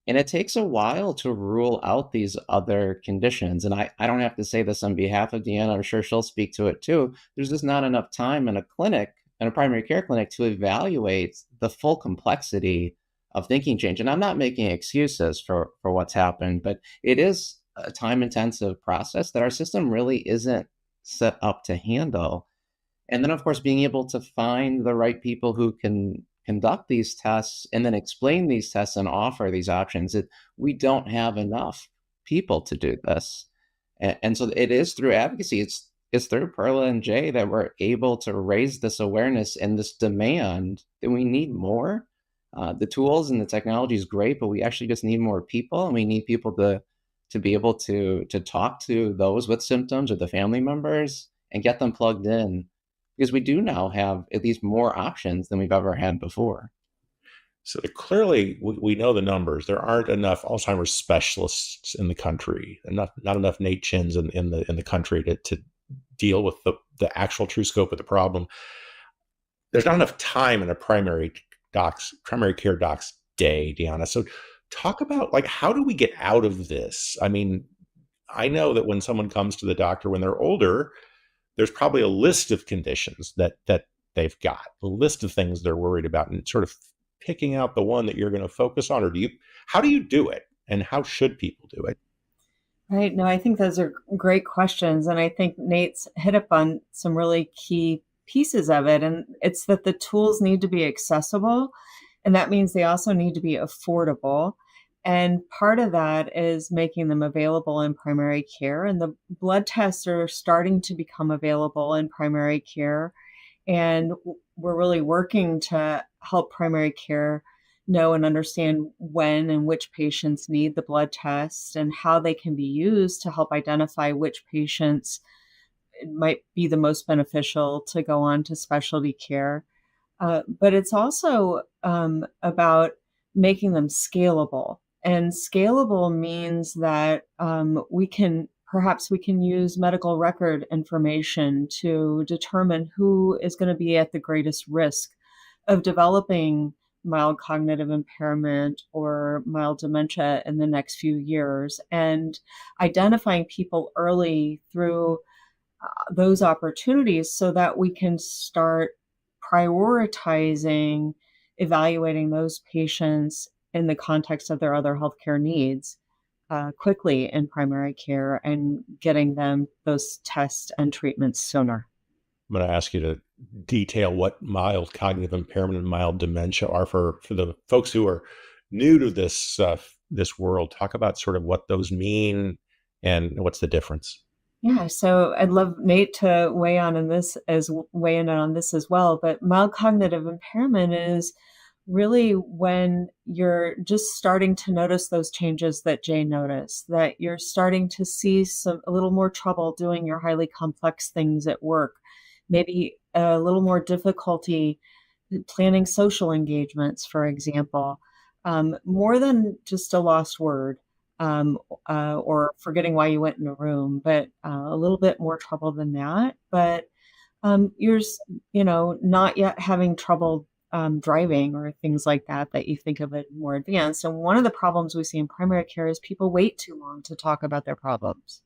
And it takes a while to rule out these other conditions. And I don't have to say this on behalf of Deanna. I'm sure she'll speak to it too. There's just not enough time in a clinic, in a primary care clinic, to evaluate the full complexity of thinking change. And I'm not making excuses for what's happened, but it is a time-intensive process that our system really isn't set up to handle. And then, of course, being able to find the right people who can conduct these tests and then explain these tests and offer these options. We don't have enough people to do this. And so it is through advocacy. It's through Perla and Jay that we're able to raise this awareness and this demand that we need more. The tools and the technology is great, but we actually just need more people, and we need people to be able to talk to those with symptoms or the family members and get them plugged in, because we do now have at least more options than we've ever had before. So clearly, we know the numbers. There aren't enough Alzheimer's specialists in the country, not enough Nate Chins in the country to deal with the actual true scope of the problem. There's not enough time in a primary care doc's day, Deanna. So talk about, like, how do we get out of this? I mean, I know that when someone comes to the doctor when they're older, there's probably a list of conditions that they've got, a list of things they're worried about, and sort of picking out the one that you're going to focus on. Or how do you do it, and how should people do it? Right. No, I think those are great questions. And I think Nate's hit up on some really key pieces of it. And it's that the tools need to be accessible. And that means they also need to be affordable. And part of that is making them available in primary care. And the blood tests are starting to become available in primary care. And we're really working to help primary care know and understand when and which patients need the blood test and how they can be used to help identify which patients it might be the most beneficial to go on to specialty care. But it's also about making them scalable. And scalable means that we can use medical record information to determine who is going to be at the greatest risk of developing mild cognitive impairment or mild dementia in the next few years, and identifying people early through those opportunities so that we can start prioritizing evaluating those patients in the context of their other healthcare needs quickly in primary care and getting them those tests and treatments sooner. I'm going to ask you to detail what mild cognitive impairment and mild dementia are for the folks who are new to this world? Talk about sort of what those mean and what's the difference. Yeah, so I'd love Nate to weigh in on this as well. But mild cognitive impairment is really when you're just starting to notice those changes that Jay noticed, that you're starting to see a little more trouble doing your highly complex things at work, maybe a little more difficulty planning social engagements, for example, more than just a lost word, or forgetting why you went in a room, but a little bit more trouble than that. But not yet having trouble driving or things like that you think of it more advanced. And one of the problems we see in primary care is people wait too long to talk about their problems.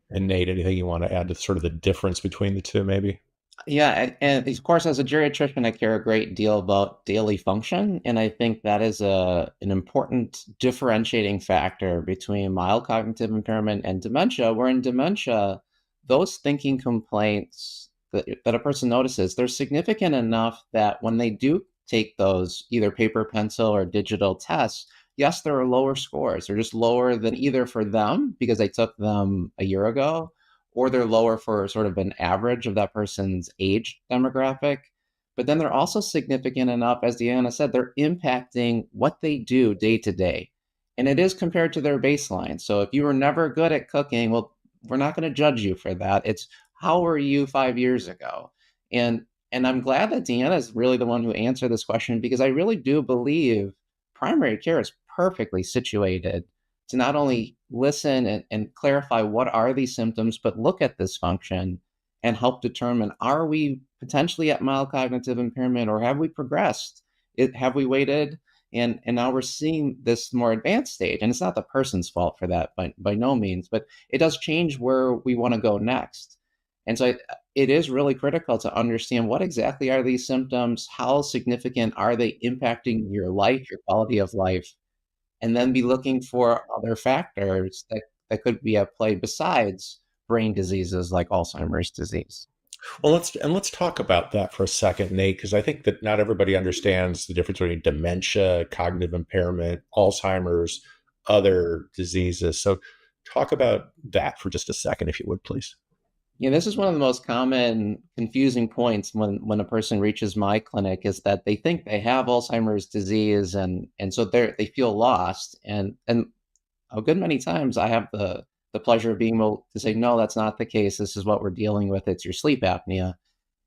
And Nate, anything you want to add to sort of the difference between the two, maybe? Yeah, and of course, as a geriatrician, I care a great deal about daily function, and I think that is an important differentiating factor between mild cognitive impairment and dementia. Where in dementia, those thinking complaints that a person notices, they're significant enough that when they do take those either paper, pencil, or digital tests, yes, there are lower scores. They're just lower than either for them because they took them a year ago, or they're lower for sort of an average of that person's age demographic. But then they're also significant enough, as Deanna said, they're impacting what they do day to day. And it is compared to their baseline. So if you were never good at cooking, well, we're not going to judge you for that. It's how were you 5 years ago? And I'm glad that Deanna is really the one who answered this question, because I really do believe primary care is perfectly situated to not only listen and clarify what are these symptoms, but look at this function and help determine, are we potentially at mild cognitive impairment, or have we progressed? Have we waited? And now we're seeing this more advanced stage. And it's not the person's fault for that by no means, but it does change where we want to go next. And so it is really critical to understand what exactly are these symptoms, how significant are they impacting your life, your quality of life, and then be looking for other factors that could be at play besides brain diseases like Alzheimer's disease. Well, let's talk about that for a second, Nate, because I think that not everybody understands the difference between dementia, cognitive impairment, Alzheimer's, other diseases. So talk about that for just a second, if you would, please. Yeah, this is one of the most common confusing points when a person reaches my clinic, is that they think they have Alzheimer's disease, and so they feel lost. And a good many times I have the pleasure of being able to say, no, that's not the case. This is what we're dealing with. It's your sleep apnea.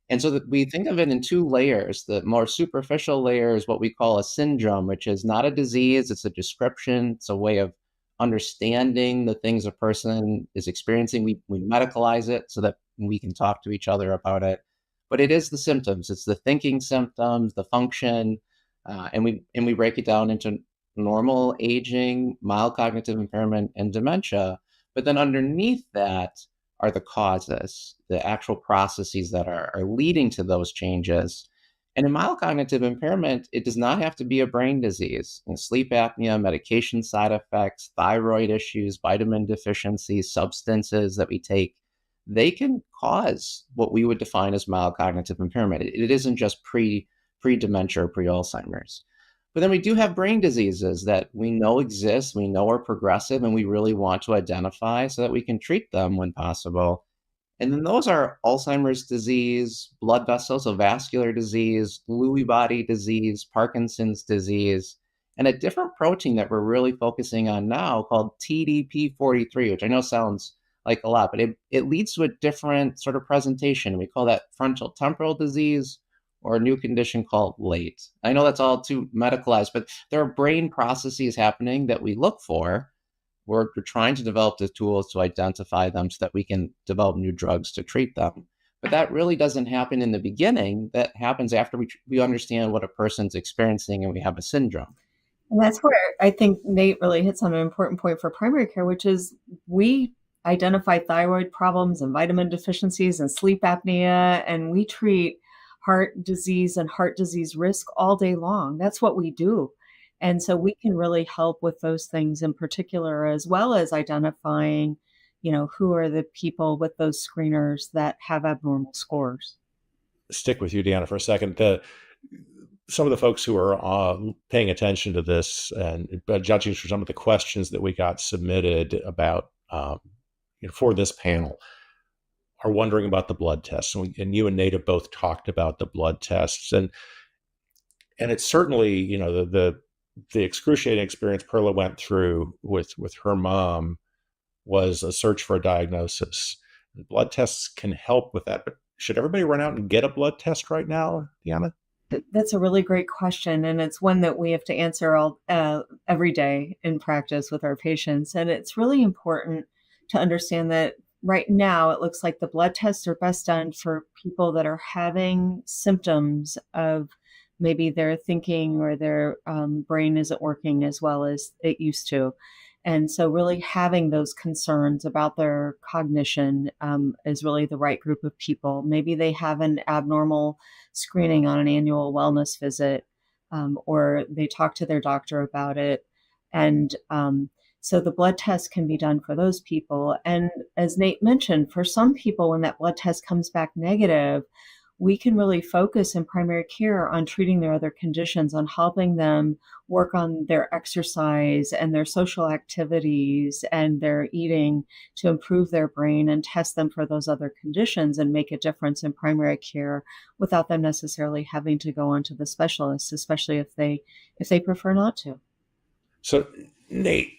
And so that we think of it in two layers. The more superficial layer is what we call a syndrome, which is not a disease, it's a description, it's a way of understanding the things a person is experiencing. We medicalize it so that we can talk to each other about it. But it is the symptoms, it's the thinking symptoms, the function, and we break it down into normal aging, mild cognitive impairment, and dementia. But then underneath that are the causes, the actual processes that are leading to those changes. And in mild cognitive impairment, it does not have to be a brain disease. In sleep apnea, medication side effects, thyroid issues, vitamin deficiencies, substances that we take, they can cause what we would define as mild cognitive impairment. It isn't just pre-dementia or pre-Alzheimer's. But then we do have brain diseases that we know exist, we know are progressive, and we really want to identify so that we can treat them when possible. And then those are Alzheimer's disease, blood vessels, so vascular disease, Lewy body disease, Parkinson's disease, and a different protein that we're really focusing on now called TDP43, which I know sounds like a lot, but it leads to a different sort of presentation. We call that frontal temporal disease, or a new condition called late. I know that's all too medicalized, but there are brain processes happening that we look for. We're trying to develop the tools to identify them so that we can develop new drugs to treat them. But that really doesn't happen in the beginning. That happens after we understand what a person's experiencing and we have a syndrome. And that's where I think Nate really hits on an important point for primary care, which is we identify thyroid problems and vitamin deficiencies and sleep apnea, and we treat heart disease and heart disease risk all day long. That's what we do. And so we can really help with those things in particular, as well as identifying, who are the people with those screeners that have abnormal scores. stick with you, Deanna, for a second. Some of the folks who are paying attention to this and judging for some of the questions that we got submitted about for this panel are wondering about the blood tests. And you and Nate have both talked about the blood tests. And it's certainly, the excruciating experience Perla went through with her mom was a search for a diagnosis. Blood tests can help with that, but should everybody run out and get a blood test right now, Deanna? That's a really great question, and it's one that we have to answer every day in practice with our patients. And it's really important to understand that right now it looks like the blood tests are best done for people that are having symptoms of maybe their thinking or their brain isn't working as well as it used to. And so really having those concerns about their cognition is really the right group of people. Maybe they have an abnormal screening on an annual wellness visit, or they talk to their doctor about it. And so the blood test can be done for those people. And as Nate mentioned, for some people, when that blood test comes back negative, we can really focus in primary care on treating their other conditions, on helping them work on their exercise and their social activities and their eating to improve their brain and test them for those other conditions and make a difference in primary care without them necessarily having to go on to the specialist, especially if they prefer not to. So, Nate,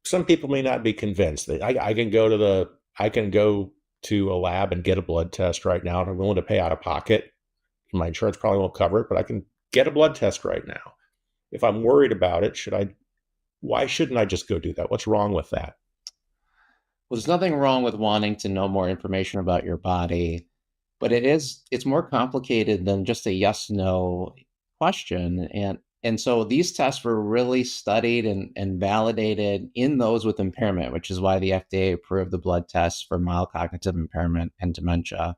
some people may not be convinced that I can go to a lab and get a blood test right now, and I'm willing to pay out of pocket. My insurance probably won't cover it, but I can get a blood test right now. If I'm worried about it, why shouldn't I just go do that? What's wrong with that? Well, there's nothing wrong with wanting to know more information about your body, but it's more complicated than just a yes/no question. And so these tests were really studied and validated in those with impairment, which is why the FDA approved the blood tests for mild cognitive impairment and dementia.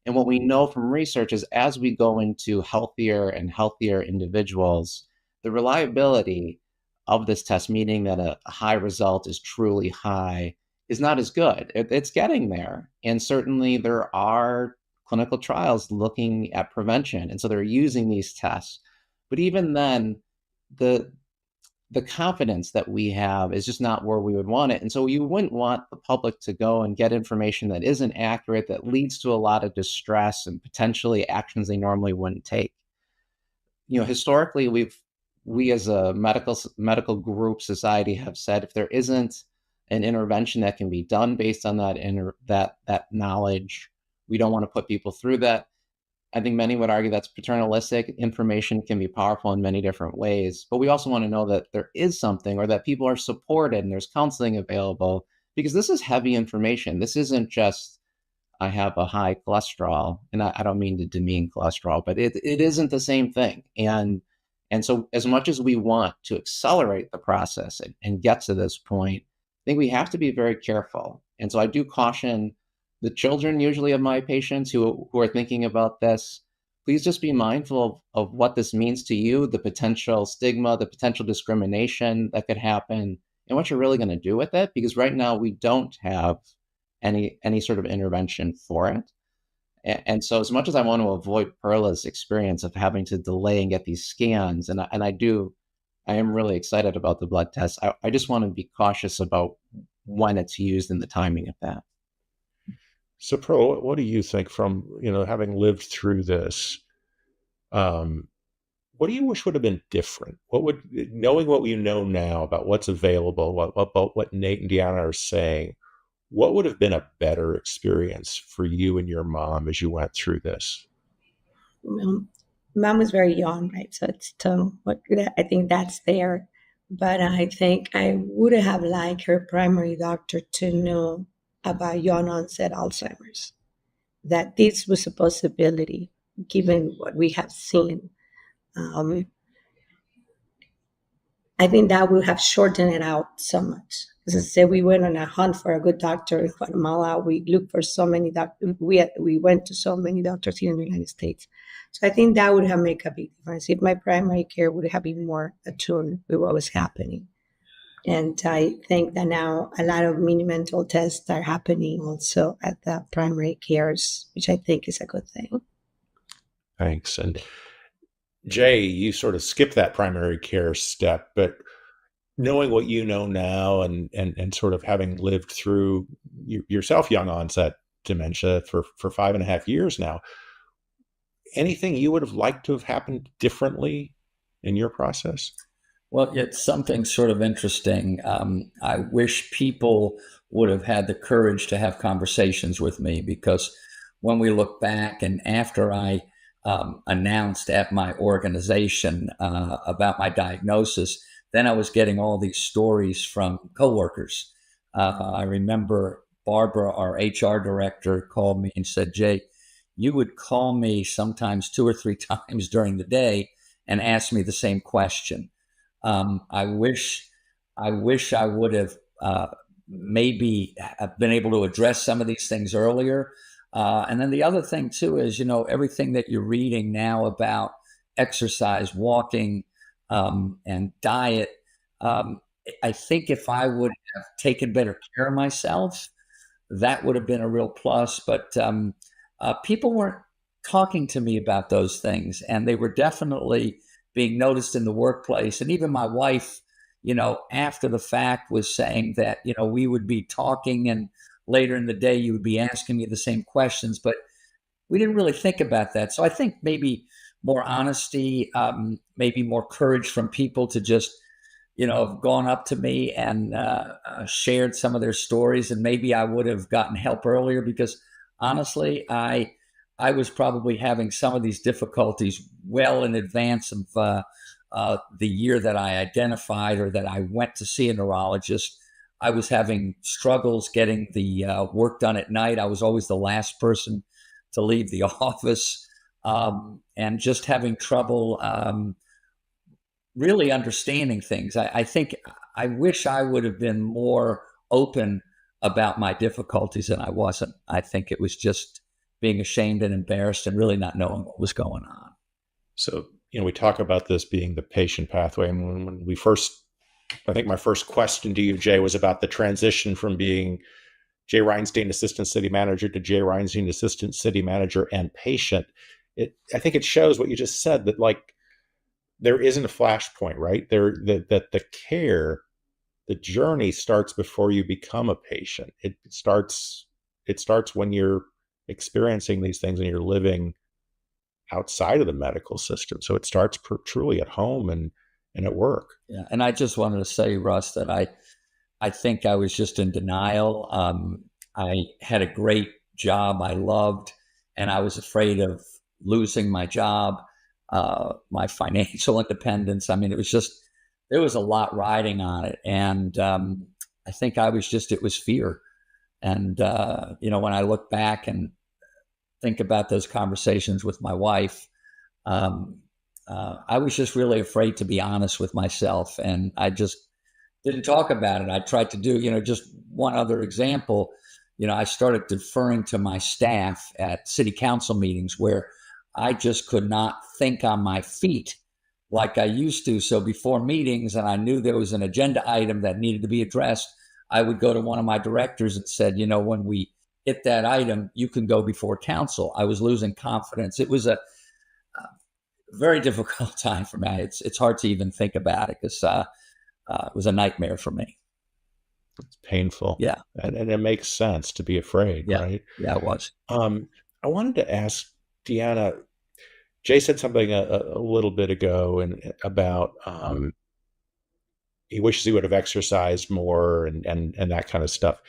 And what we know from research is as we go into healthier and healthier individuals, the reliability of this test, meaning that a high result is truly high, is not as good. It's getting there. And certainly there are clinical trials looking at prevention. And so they're using these tests. But even then, the confidence that we have is just not where we would want it. And so you wouldn't want the public to go and get information that isn't accurate, that leads to a lot of distress and potentially actions they normally wouldn't take. Historically, we as a medical group society have said if there isn't an intervention that can be done based on that knowledge, we don't want to put people through that. I think many would argue that's paternalistic. Information can be powerful in many different ways, but we also want to know that there is something, or that people are supported and there's counseling available, because this is heavy information. This isn't just, I have a high cholesterol, and I don't mean to demean cholesterol, but it isn't the same thing. And so as much as we want to accelerate the process and get to this point, I think we have to be very careful. And so I do caution the children usually of my patients who are thinking about this, please just be mindful of what this means to you, the potential stigma, the potential discrimination that could happen, and what you're really going to do with it. Because right now we don't have any sort of intervention for it. And so as much as I want to avoid Perla's experience of having to delay and get these scans, and I am really excited about the blood test, I just want to be cautious about when it's used and the timing of that. So, Perla, what do you think from, having lived through this? What do you wish would have been different? Knowing what we know now about what's available, what Nate and Deanna are saying, what would have been a better experience for you and your mom as you went through this? Mom was very young, right? So it's still, I think that's there. But I think I would have liked her primary doctor to know about young onset Alzheimer's, that this was a possibility given what we have seen. I think that would have shortened it out so much. As I said, we went on a hunt for a good doctor in Guatemala. We looked for so many doctors. We went to so many doctors here in the United States. So I think that would have made a big difference if my primary care would have been more attuned with what was happening. And I think that now a lot of mini mental tests are happening also at the primary cares, which I think is a good thing. Thanks. And Jay, you sort of skipped that primary care step, but knowing what you know now and sort of having lived through yourself young onset dementia for 5.5 years now, anything you would have liked to have happened differently in your process? Well, it's something sort of interesting. I wish people would have had the courage to have conversations with me, because when we look back and after I announced at my organization about my diagnosis, then I was getting all these stories from coworkers. I remember Barbara, our HR director, called me and said, "Jay, you would call me sometimes 2 or 3 times during the day and ask me the same question." I wish I would have maybe have been able to address some of these things earlier. And then the other thing too is, everything that you're reading now about exercise, walking, and diet. Um, I think if I would have taken better care of myself, that would have been a real plus. But people weren't talking to me about those things, and they were definitely being noticed in the workplace. And even my wife, after the fact, was saying that, we would be talking and later in the day you would be asking me the same questions, but we didn't really think about that. So I think maybe more honesty, maybe more courage from people to just, have gone up to me and shared some of their stories, and maybe I would have gotten help earlier, because honestly, I was probably having some of these difficulties well in advance of the year that I identified or that I went to see a neurologist. I was having struggles getting the work done at night. I was always the last person to leave the office, and just having trouble really understanding things. I think I wish I would have been more open about my difficulties, and I wasn't. I think it was just being ashamed and embarrassed and really not knowing what was going on. So, we talk about this being the patient pathway. And when we first, I think my first question to you, Jay, was about the transition from being Jay Reinstein, Assistant City Manager, to Jay Reinstein, Assistant City Manager and patient. I think it shows what you just said, that there isn't a flashpoint, right? That the care, the journey starts before you become a patient. It starts when you're experiencing these things and you're living outside of the medical system. So it starts truly at home and at work. Yeah, and I just wanted to say, Russ, that I think I was just in denial. I had a great job I loved, and I was afraid of losing my job, my financial independence. I mean, there was a lot riding on it. And I think it was fear. And, when I look back and think about those conversations with my wife, I was just really afraid to be honest with myself. And I just didn't talk about it. I tried to do, just one other example. I started deferring to my staff at city council meetings, where I just could not think on my feet like I used to. So before meetings, and I knew there was an agenda item that needed to be addressed, I would go to one of my directors and said, when we hit that item, you can go before council. I was losing confidence. It was a very difficult time for me. It's hard to even think about it, because it was a nightmare for me. It's painful. Yeah. And it makes sense to be afraid, Yeah. right? Yeah, it was. I wanted to ask Deanna, Jay said something a little bit ago about he wishes he would have exercised more and that kind of stuff.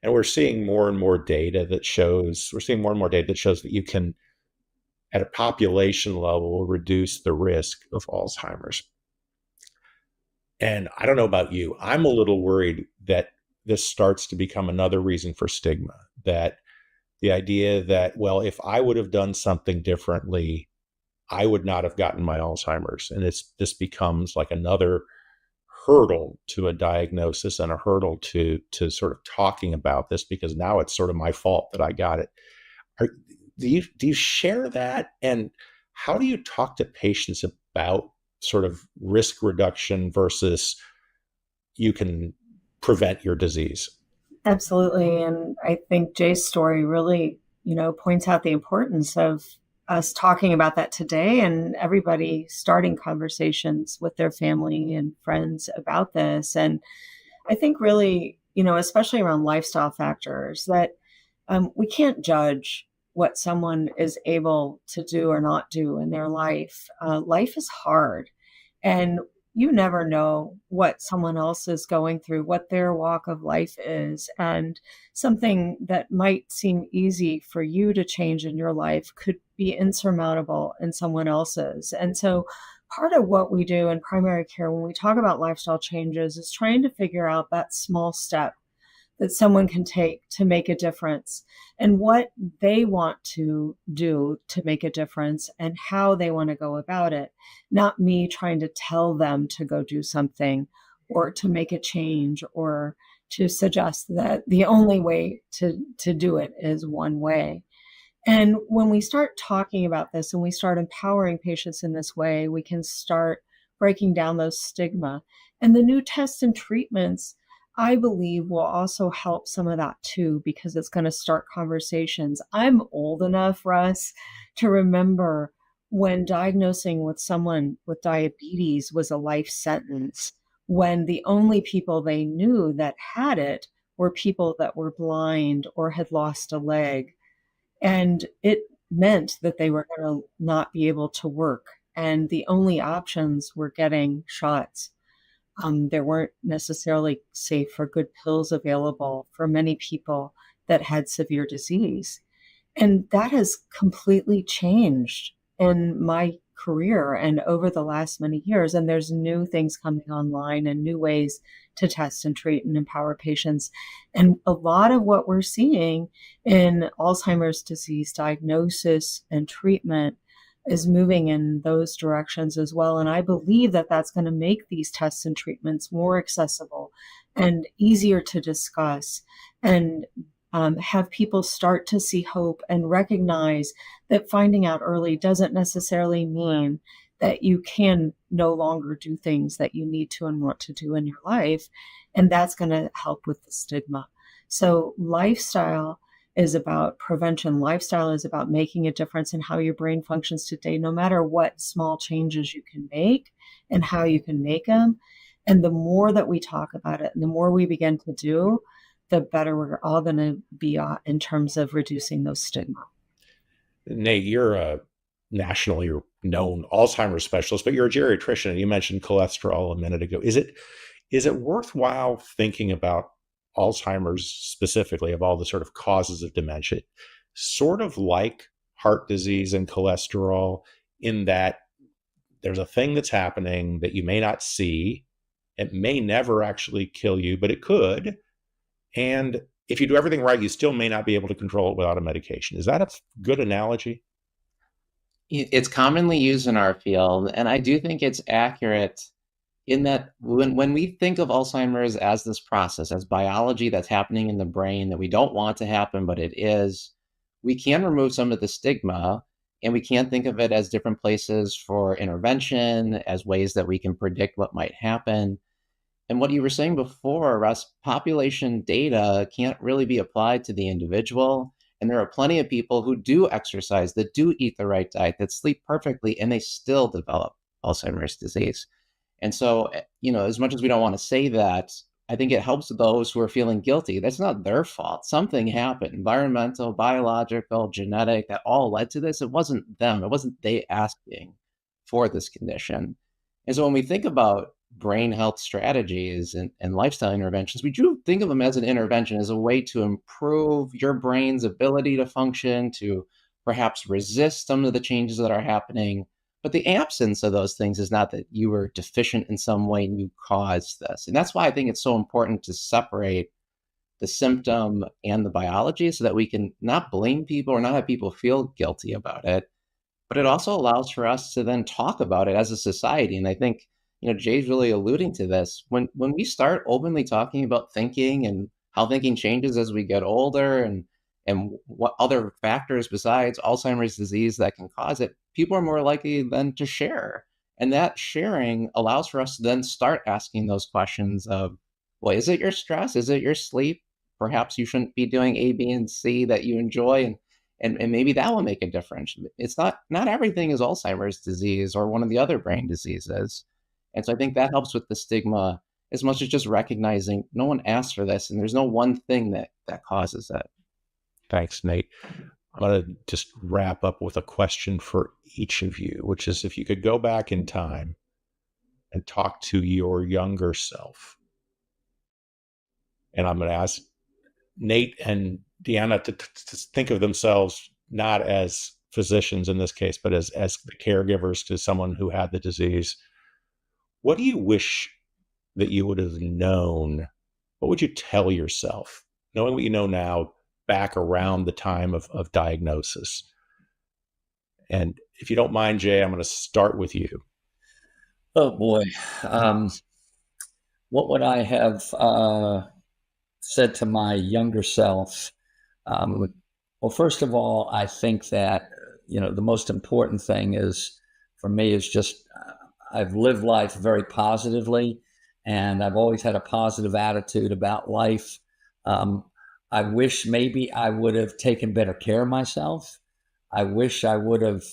And we're seeing more and more data that shows that you can, at a population level, reduce the risk of Alzheimer's. And I don't know about you, I'm a little worried that this starts to become another reason for stigma, that the idea that, well, if I would have done something differently, I would not have gotten my Alzheimer's. And this becomes like another hurdle to a diagnosis and a hurdle to sort of talking about this, because now it's sort of my fault that I got it. Do you share that? And how do you talk to patients about sort of risk reduction versus you can prevent your disease? Absolutely. And I think Jay's story really, points out the importance of us talking about that today and everybody starting conversations with their family and friends about this. And I think really, especially around lifestyle factors, that we can't judge what someone is able to do or not do in their life. Life is hard, and you never know what someone else is going through, what their walk of life is. And something that might seem easy for you to change in your life could be insurmountable in someone else's. And so, part of what we do in primary care when we talk about lifestyle changes is trying to figure out that small step that someone can take to make a difference and what they want to do to make a difference and how they want to go about it. Not me trying to tell them to go do something or to make a change or to suggest that the only way to do it is one way. And when we start talking about this and we start empowering patients in this way, we can start breaking down those stigma. And the new tests and treatments, I believe, will also help some of that too, because it's going to start conversations. I'm old enough, Russ, to remember when diagnosing with someone with diabetes was a life sentence, when the only people they knew that had it were people that were blind or had lost a leg. And it meant that they were going to not be able to work. And the only options were getting shots. There weren't necessarily safe or good pills available for many people that had severe disease. And that has completely changed in my career and over the last many years. And there's new things coming online and new ways to test and treat and empower patients. And a lot of what we're seeing in Alzheimer's disease diagnosis and treatment is moving in those directions as well. And I believe that that's going to make these tests and treatments more accessible and easier to discuss and have people start to see hope and recognize that finding out early doesn't necessarily mean that you can no longer do things that you need to and want to do in your life. And that's going to help with the stigma. So lifestyle is about prevention. Lifestyle is about making a difference in how your brain functions today, no matter what small changes you can make and how you can make them. And the more that we talk about it and the more we begin to do, the better we're all going to be in terms of reducing those stigma. Nate, you're a nationally known Alzheimer's specialist, but you're a geriatrician, and you mentioned cholesterol a minute ago. Is it worthwhile thinking about Alzheimer's specifically, of all the sort of causes of dementia, sort of like heart disease and cholesterol, in that there's a thing that's happening that you may not see? It may never actually kill you, but it could. And if you do everything right, you still may not be able to control it without a medication. Is that a good analogy? It's commonly used in our field, and I do think it's accurate in that when we think of Alzheimer's as this process, as biology that's happening in the brain that we don't want to happen, but it is, we can remove some of the stigma, and we can think of it as different places for intervention, as ways that we can predict what might happen. And what you were saying before, Russ, population data can't really be applied to the individual. And there are plenty of people who do exercise, that do eat the right diet, that sleep perfectly, and they still develop Alzheimer's disease. And so, as much as we don't want to say that, I think it helps those who are feeling guilty. That's not their fault. Something happened, environmental, biological, genetic, that all led to this. It wasn't them. It wasn't they asking for this condition. And so when we think about brain health strategies and lifestyle interventions, we do think of them as an intervention, as a way to improve your brain's ability to function, to perhaps resist some of the changes that are happening. But the absence of those things is not that you were deficient in some way and you caused this. And that's why I think it's so important to separate the symptom and the biology, so that we can not blame people or not have people feel guilty about it. But it also allows for us to then talk about it as a society. And I think, Jay's really alluding to this. When we start openly talking about thinking and how thinking changes as we get older, and what other factors besides Alzheimer's disease that can cause it, people are more likely then to share. And that sharing allows for us to then start asking those questions of, well, is it your stress? Is it your sleep? Perhaps you shouldn't be doing A, B, and C that you enjoy. And maybe that will make a difference. It's not everything is Alzheimer's disease or one of the other brain diseases. And so I think that helps with the stigma as much as just recognizing no one asked for this and there's no one thing that causes it. Thanks, Nate. I'm going to just wrap up with a question for each of you, which is if you could go back in time and talk to your younger self. And I'm going to ask Nate and Deanna to think of themselves not as physicians in this case, but as the caregivers to someone who had the disease. What do you wish that you would have known? What would you tell yourself, knowing what you know now, back around the time of diagnosis? And if you don't mind, Jay, I'm going to start with you. Oh boy. What would I have said to my younger self? Well, first of all, I think that, the most important thing is for me is just I've lived life very positively, and I've always had a positive attitude about life. I wish maybe I would have taken better care of myself. I wish I would have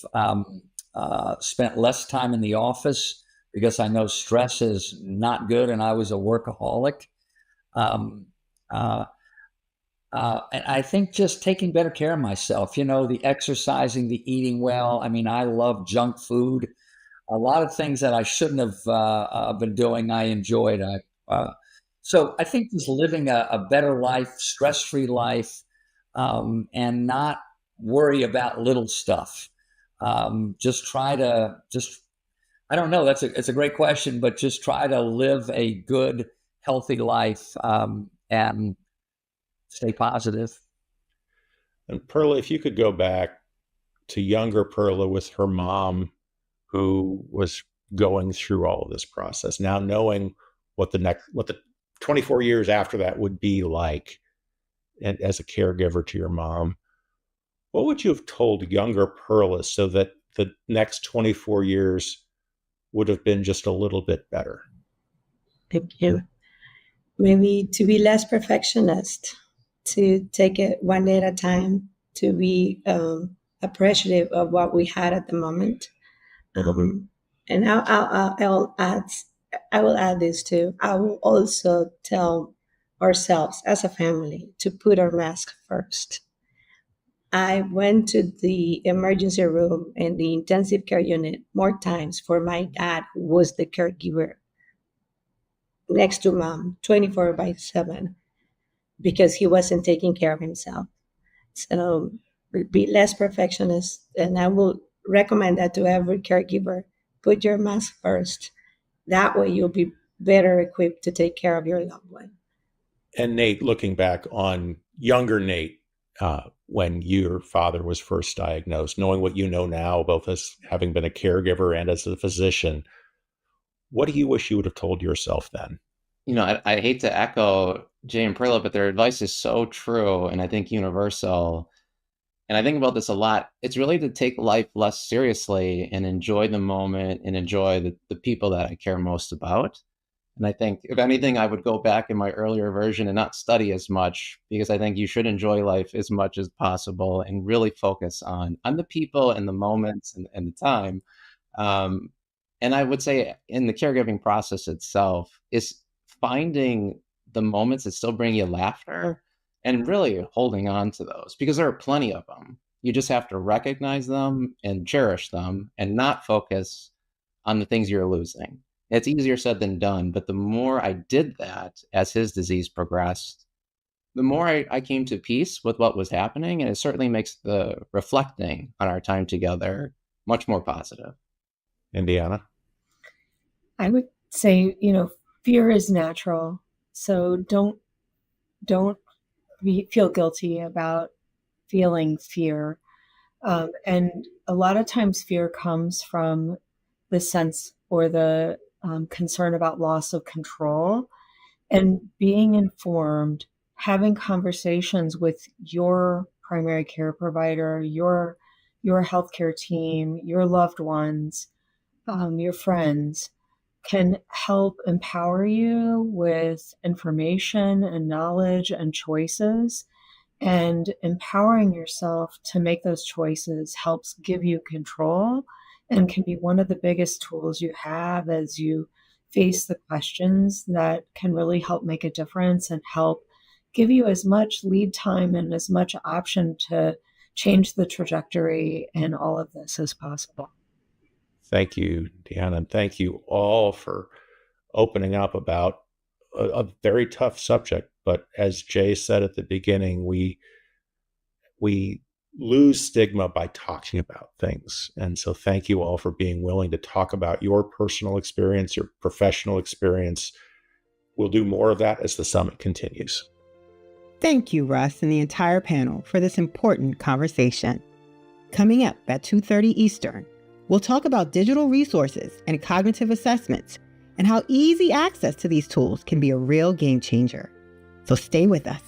spent less time in the office because I know stress is not good, and I was a workaholic. And I think just taking better care of myself, the exercising, the eating well. I mean, I love junk food. A lot of things that I shouldn't have been doing, I enjoyed. So I think just living a better life, stress-free life, and not worry about little stuff. Just try to I don't know. It's a great question, but just try to live a good, healthy life, and stay positive. And Perla, if you could go back to younger Perla with her mom, who was going through all of this process, now knowing what the 24 years after that would be like, and as a caregiver to your mom, what would you have told younger Perla so that the next 24 years would have been just a little bit better? Thank you. Maybe to be less perfectionist, to take it one day at a time, to be appreciative of what we had at the moment. And I will add this too. I will also tell ourselves as a family to put our mask first. I went to the emergency room and the intensive care unit more times for my dad, who was the caregiver next to mom 24/7, because he wasn't taking care of himself. So be less perfectionist. And I will recommend that to every caregiver. Put your mask first. That way you'll be better equipped to take care of your loved one. And Nate, looking back on younger Nate, when your father was first diagnosed, knowing what you know now, both as having been a caregiver and as a physician, what do you wish you would have told yourself then? I hate to echo Jay and Perla, but their advice is so true and I think universal. And I think about this a lot. It's really to take life less seriously and enjoy the moment and enjoy the people that I care most about. And I think, if anything, I would go back in my earlier version and not study as much, because I think you should enjoy life as much as possible and really focus on the people and the moments and the time. And I would say in the caregiving process itself is finding the moments that still bring you laughter and really holding on to those, because there are plenty of them. You just have to recognize them and cherish them and not focus on the things you're losing. It's easier said than done, but the more I did that as his disease progressed, the more I came to peace with what was happening. And it certainly makes the reflecting on our time together much more positive. Indiana? I would say, fear is natural. So don't feel guilty about feeling fear. And a lot of times fear comes from the sense or the concern about loss of control, and being informed, having conversations with your primary care provider, your healthcare team, your loved ones, your friends, can help empower you with information and knowledge and choices And empowering yourself to make those choices helps give you control and can be one of the biggest tools you have as you face the questions that can really help make a difference and help give you as much lead time and as much option to change the trajectory in all of this as possible. Thank you, Deanna, and thank you all for opening up about a very tough subject. But as Jay said at the beginning, we lose stigma by talking about things. And so thank you all for being willing to talk about your personal experience, your professional experience. We'll do more of that as the summit continues. Thank you, Russ, and the entire panel for this important conversation. Coming up at 2:30 Eastern, we'll talk about digital resources and cognitive assessments and how easy access to these tools can be a real game changer. So stay with us.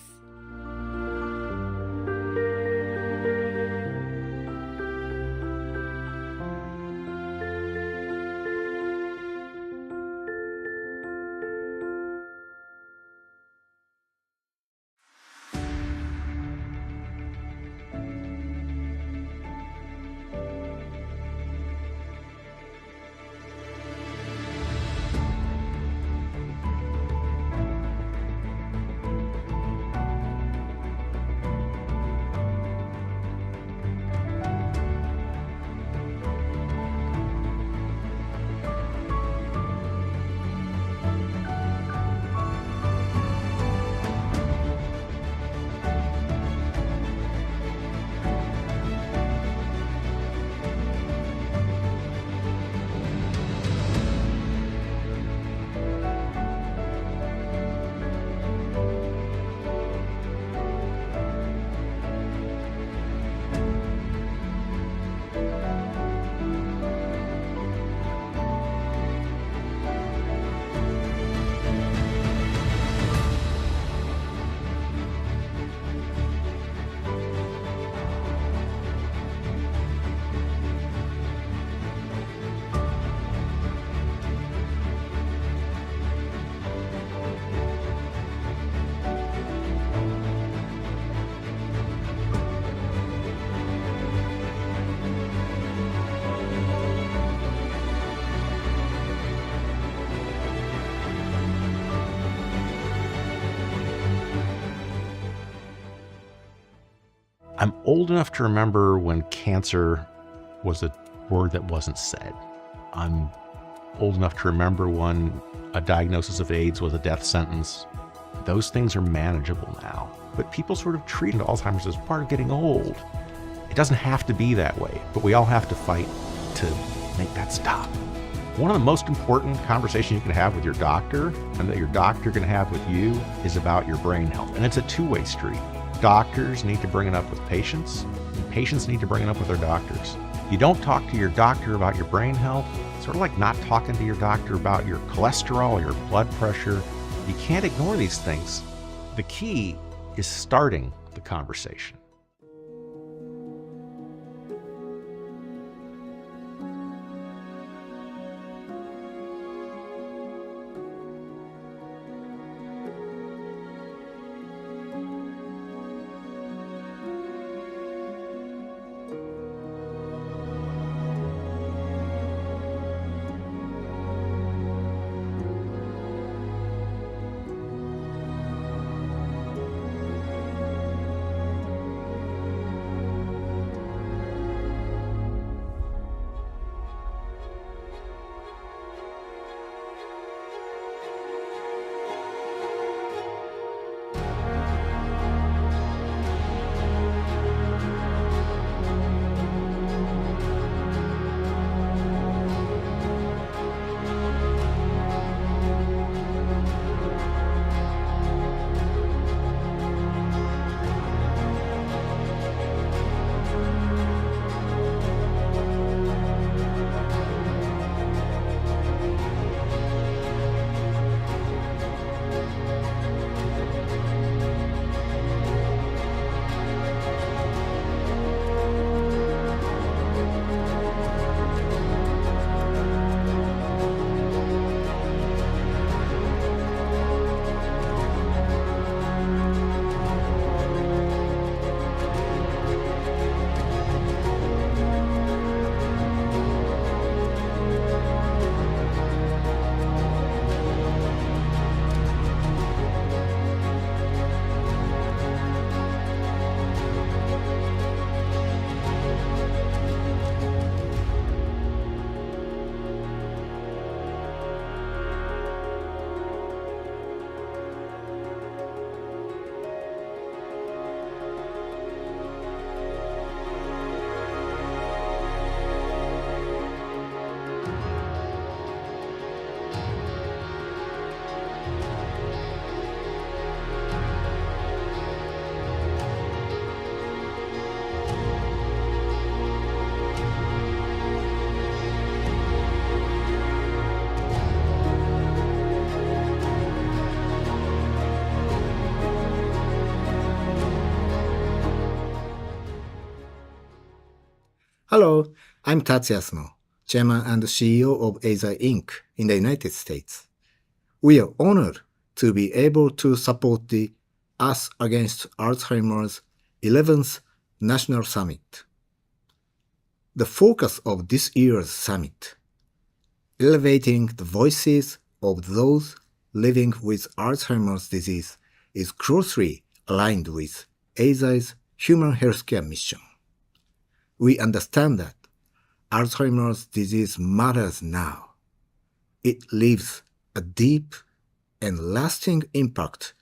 I'm old enough to remember when cancer was a word that wasn't said. I'm old enough to remember when a diagnosis of AIDS was a death sentence. Those things are manageable now. But people sort of treat Alzheimer's as part of getting old. It doesn't have to be that way, but we all have to fight to make that stop. One of the most important conversations you can have with your doctor, and that your doctor can have with you, is about your brain health. And it's a two-way street. Doctors need to bring it up with patients, and patients need to bring it up with their doctors. You don't talk to your doctor about your brain health, it's sort of like not talking to your doctor about your cholesterol or your blood pressure. You can't ignore these things. The key is starting the conversation. Hello, I'm Tatsuya Suno, Chairman and CEO of Eisai Inc. in the United States. We are honored to be able to support the Us Against Alzheimer's 11th National Summit. The focus of this year's summit, elevating the voices of those living with Alzheimer's disease, is closely aligned with Eisai's human healthcare mission. We understand that Alzheimer's disease matters now. It leaves a deep and lasting impact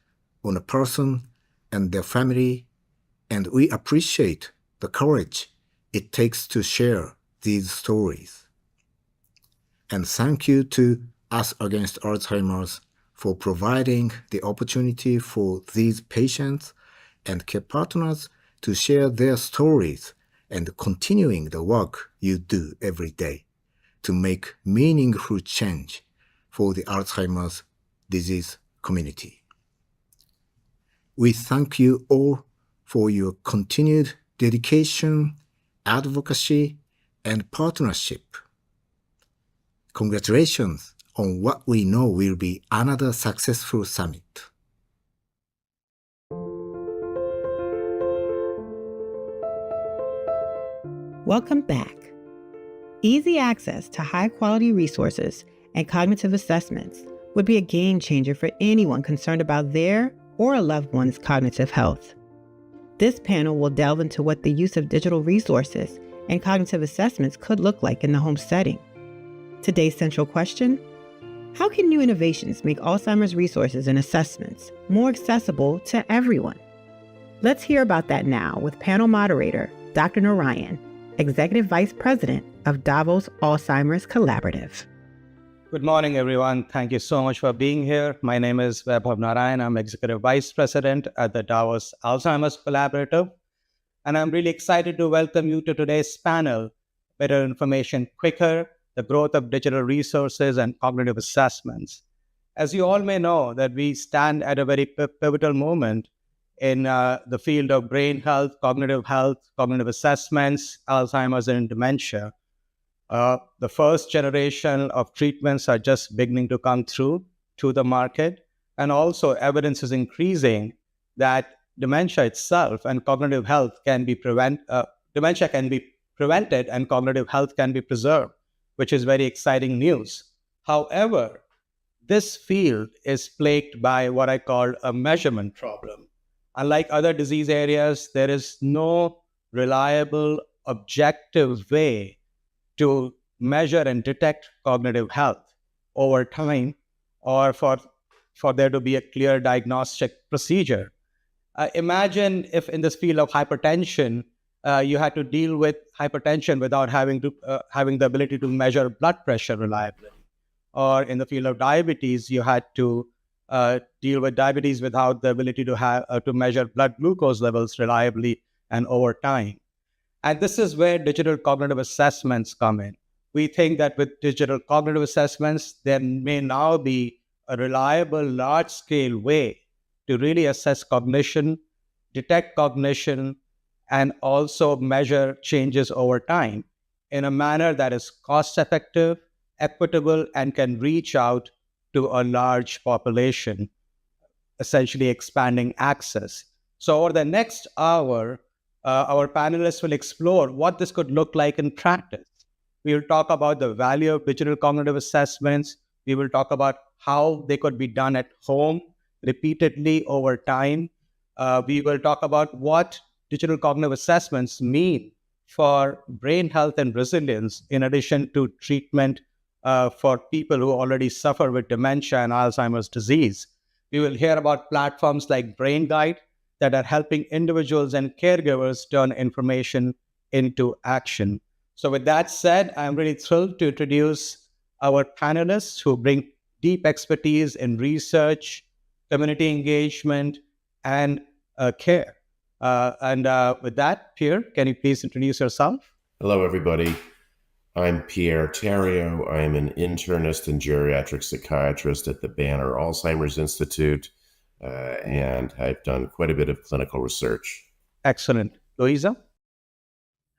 on a person and their family, and we appreciate the courage it takes to share these stories. And thank you to Us Against Alzheimer's for providing the opportunity for these patients and care partners to share their stories and continuing the work you do every day to make meaningful change for the Alzheimer's disease community. We thank you all for your continued dedication, advocacy, and partnership. Congratulations on what we know will be another successful summit. Welcome back. Easy access to high-quality resources and cognitive assessments would be a game changer for anyone concerned about their or a loved one's cognitive health. This panel will delve into what the use of digital resources and cognitive assessments could look like in the home setting. Today's central question: how can new innovations make Alzheimer's resources and assessments more accessible to everyone? Let's hear about that now with panel moderator, Dr. Narayan, Executive Vice President of Davos Alzheimer's Collaborative. Good morning, everyone. Thank you so much for being here. My name is Vaibhav Narayan. I'm Executive Vice President at the Davos Alzheimer's Collaborative. And I'm really excited to welcome you to today's panel, Better Information Quicker, the Growth of Digital Resources and Cognitive Assessments. As you all may know, that we stand at a very pivotal moment in the field of brain health, cognitive assessments, Alzheimer's and dementia. The first generation of treatments are just beginning to come through to the market. And also evidence is increasing that dementia itself and cognitive health can be dementia can be prevented and cognitive health can be preserved, which is very exciting news. However, this field is plagued by what I call a measurement problem. Unlike other disease areas, there is no reliable, objective way to measure and detect cognitive health over time, or for there to be a clear diagnostic procedure. Imagine if in this field of hypertension, you had to deal with hypertension without having the ability to measure blood pressure reliably. Or in the field of diabetes, you had to deal with diabetes without the ability to measure blood glucose levels reliably and over time. And this is where digital cognitive assessments come in. We think that with digital cognitive assessments, there may now be a reliable, large-scale way to really assess cognition, detect cognition, and also measure changes over time in a manner that is cost-effective, equitable, and can reach out to a large population, essentially expanding access. So over the next hour, our panelists will explore what this could look like in practice. We will talk about the value of digital cognitive assessments. We will talk about how they could be done at home repeatedly over time. We will talk about what digital cognitive assessments mean for brain health and resilience, in addition to treatment for people who already suffer with dementia and Alzheimer's disease. We will hear about platforms like Brain Guide that are helping individuals and caregivers turn information into action. So with that said, I'm really thrilled to introduce our panelists who bring deep expertise in research, community engagement, and care. With that, Pierre, can you please introduce yourself? Hello, everybody. I'm Pierre Theriault. I'm an internist and geriatric psychiatrist at the Banner Alzheimer's Institute, and I've done quite a bit of clinical research. Excellent. Louisa?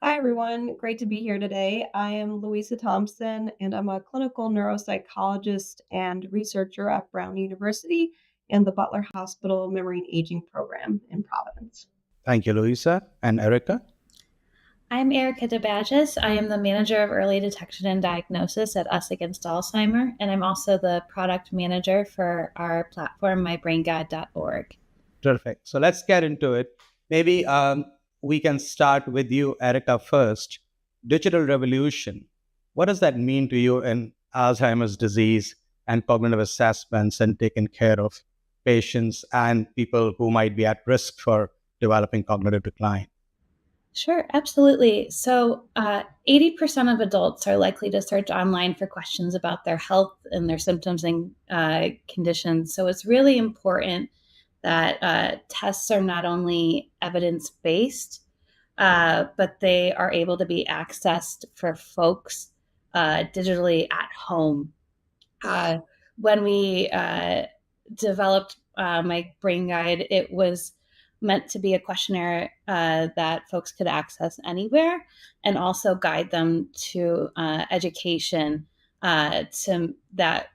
Hi, everyone. Great to be here today. I am Louisa Thompson, and I'm a clinical neuropsychologist and researcher at Brown University and the Butler Hospital Memory and Aging Program in Providence. Thank you, Louisa. And Erica? I'm Erica DeBadges. I am the manager of early detection and diagnosis at Us Against Alzheimer, and I'm also the product manager for our platform, mybrainguide.org. Terrific. So let's get into it. Maybe we can start with you, Erica, first. Digital revolution. What does that mean to you in Alzheimer's disease and cognitive assessments and taking care of patients and people who might be at risk for developing cognitive decline? Sure, absolutely. So, 80% of adults are likely to search online for questions about their health and their symptoms and conditions. So, it's really important that tests are not only evidence based, but they are able to be accessed for folks digitally at home. When we developed my brain guide, it was meant to be a questionnaire that folks could access anywhere and also guide them to education that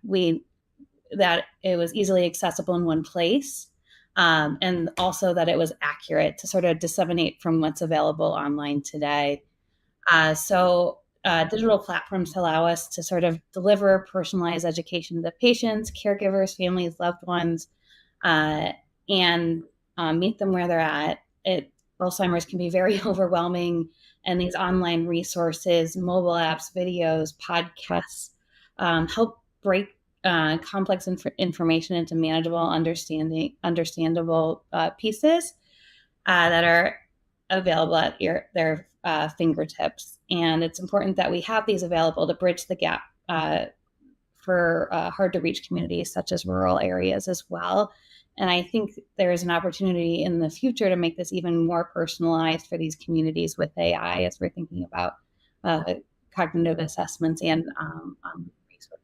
it was easily accessible in one place, and also that it was accurate to sort of disseminate from what's available online today. Digital platforms allow us to sort of deliver personalized education to patients, caregivers, families, loved ones, and meet them where they're at. Alzheimer's can be very overwhelming, and these online resources, mobile apps, videos, podcasts help break complex information into manageable, understandable pieces that are available at their fingertips. And it's important that we have these available to bridge the gap for hard to reach communities such as rural areas as well. And I think there is an opportunity in the future to make this even more personalized for these communities with AI as we're thinking about cognitive assessments and resources.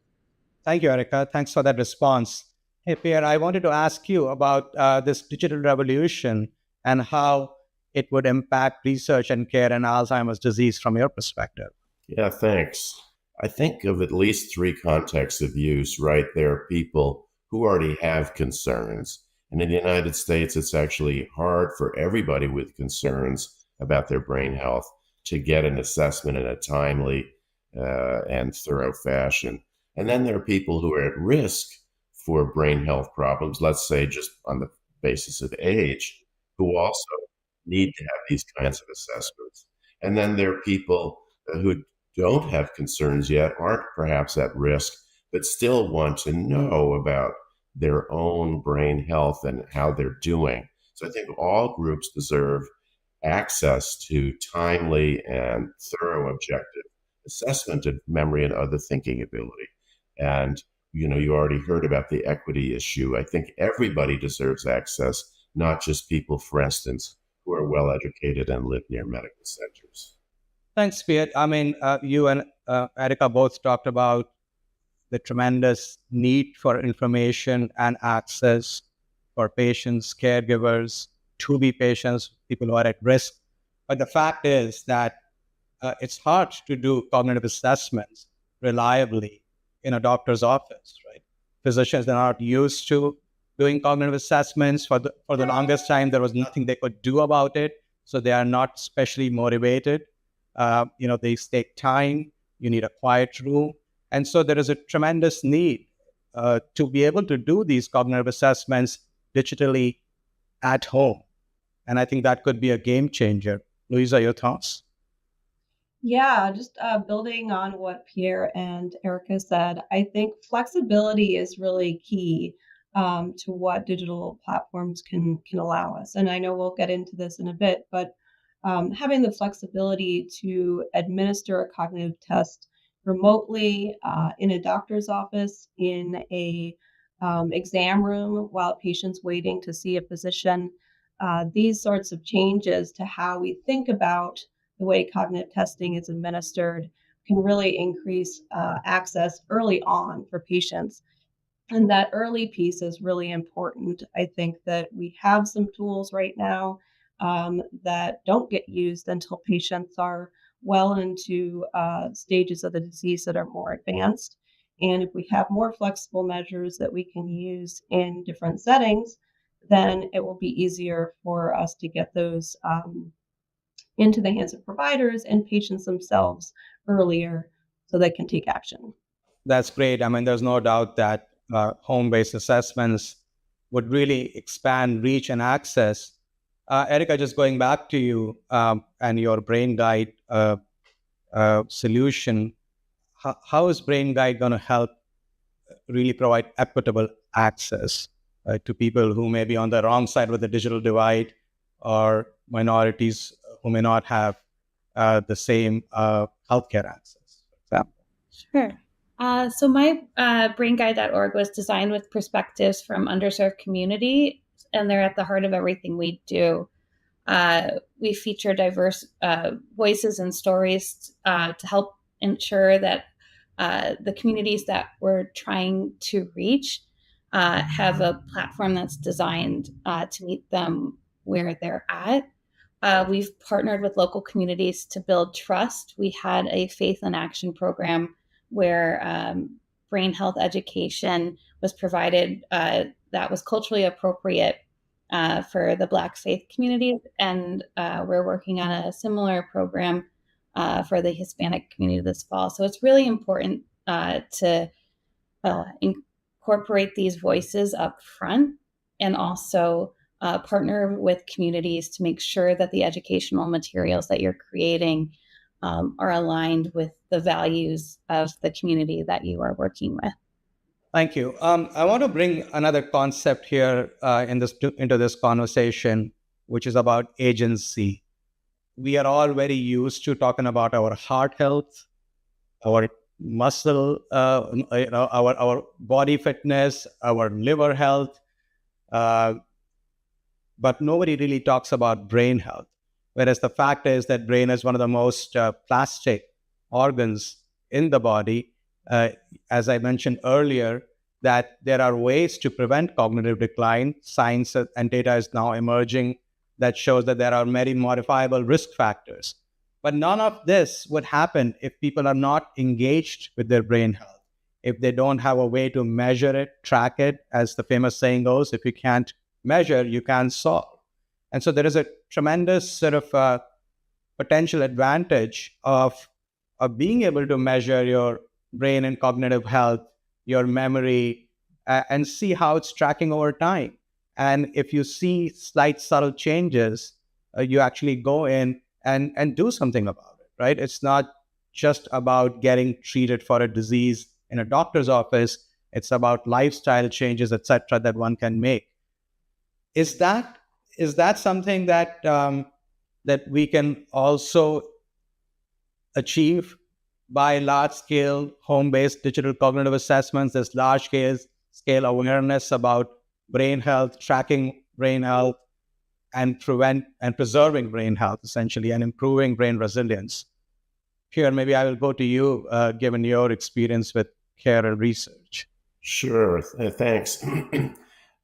Thank you, Erica. Thanks for that response. Hey, Pierre, I wanted to ask you about this digital revolution and how it would impact research and care in Alzheimer's disease from your perspective. Yeah, thanks. I think of at least three contexts of use, right? There are people who already have concerns. And in the United States, it's actually hard for everybody with concerns about their brain health to get an assessment in a timely and thorough fashion. And then there are people who are at risk for brain health problems, let's say just on the basis of age, who also need to have these kinds of assessments. And then there are people who don't have concerns yet, aren't perhaps at risk, but still want to know about their own brain health and how they're doing. So I think all groups deserve access to timely and thorough objective assessment of memory and other thinking ability. And, you already heard about the equity issue. I think everybody deserves access, not just people, for instance, who are well educated and live near medical centers. Thanks, Pierre. I mean, you and Erica both talked about the tremendous need for information and access for patients, caregivers, to be patients, people who are at risk. But the fact is that it's hard to do cognitive assessments reliably in a doctor's office, right? Physicians are not used to doing cognitive assessments. For the longest time, there was nothing they could do about it. So they are not especially motivated. They take time. You need a quiet room. And so there is a tremendous need to be able to do these cognitive assessments digitally at home. And I think that could be a game changer. Louisa, your thoughts? Yeah, just building on what Pierre and Erica said, I think flexibility is really key to what digital platforms can allow us. And I know we'll get into this in a bit, but having the flexibility to administer a cognitive test remotely in a doctor's office, in a exam room while a patient's waiting to see a physician, these sorts of changes to how we think about the way cognitive testing is administered can really increase access early on for patients. And that early piece is really important. I think that we have some tools right now that don't get used until patients are well into stages of the disease that are more advanced. And if we have more flexible measures that we can use in different settings, then it will be easier for us to get those into the hands of providers and patients themselves earlier so they can take action. That's great. I mean, there's no doubt that home-based assessments would really expand reach and access. Erica, just going back to you and your Brain Guide solution, how is Brain Guide going to help really provide equitable access to people who may be on the wrong side with the digital divide, or minorities who may not have the same healthcare access, for example? Sure. So my brainguide.org was designed with perspectives from underserved community, and they're at the heart of everything we do. We feature diverse voices and stories to help ensure that the communities that we're trying to reach have a platform that's designed to meet them where they're at. We've partnered with local communities to build trust. We had a faith and action program where brain health education was provided that was culturally appropriate for the Black faith community. And we're working on a similar program for the Hispanic community this fall. So it's really important to incorporate these voices up front, and also partner with communities to make sure that the educational materials that you're creating are aligned with the values of the community that you are working with. Thank you. I want to bring another concept here into this conversation, which is about agency. We are all very used to talking about our heart health, our muscle, our body fitness, our liver health, but nobody really talks about brain health. Whereas the fact is that brain is one of the most plastic organs in the body. As I mentioned earlier, that there are ways to prevent cognitive decline. Science and data is now emerging that shows that there are many modifiable risk factors. But none of this would happen if people are not engaged with their brain health, if they don't have a way to measure it, track it. As the famous saying goes, if you can't measure, you can't solve. And so there is a tremendous sort of potential advantage of being able to measure your brain and cognitive health, your memory, and see how it's tracking over time. And if you see slight subtle changes, you actually go in and do something about it, right? It's not just about getting treated for a disease in a doctor's office. It's about lifestyle changes, etc., that one can make. Is that something that that we can also achieve by large-scale home-based digital cognitive assessments? There's large-scale awareness about brain health, tracking brain health, and preserving brain health, essentially, and improving brain resilience. Here, maybe I will go to you, given your experience with care and research. Sure, thanks.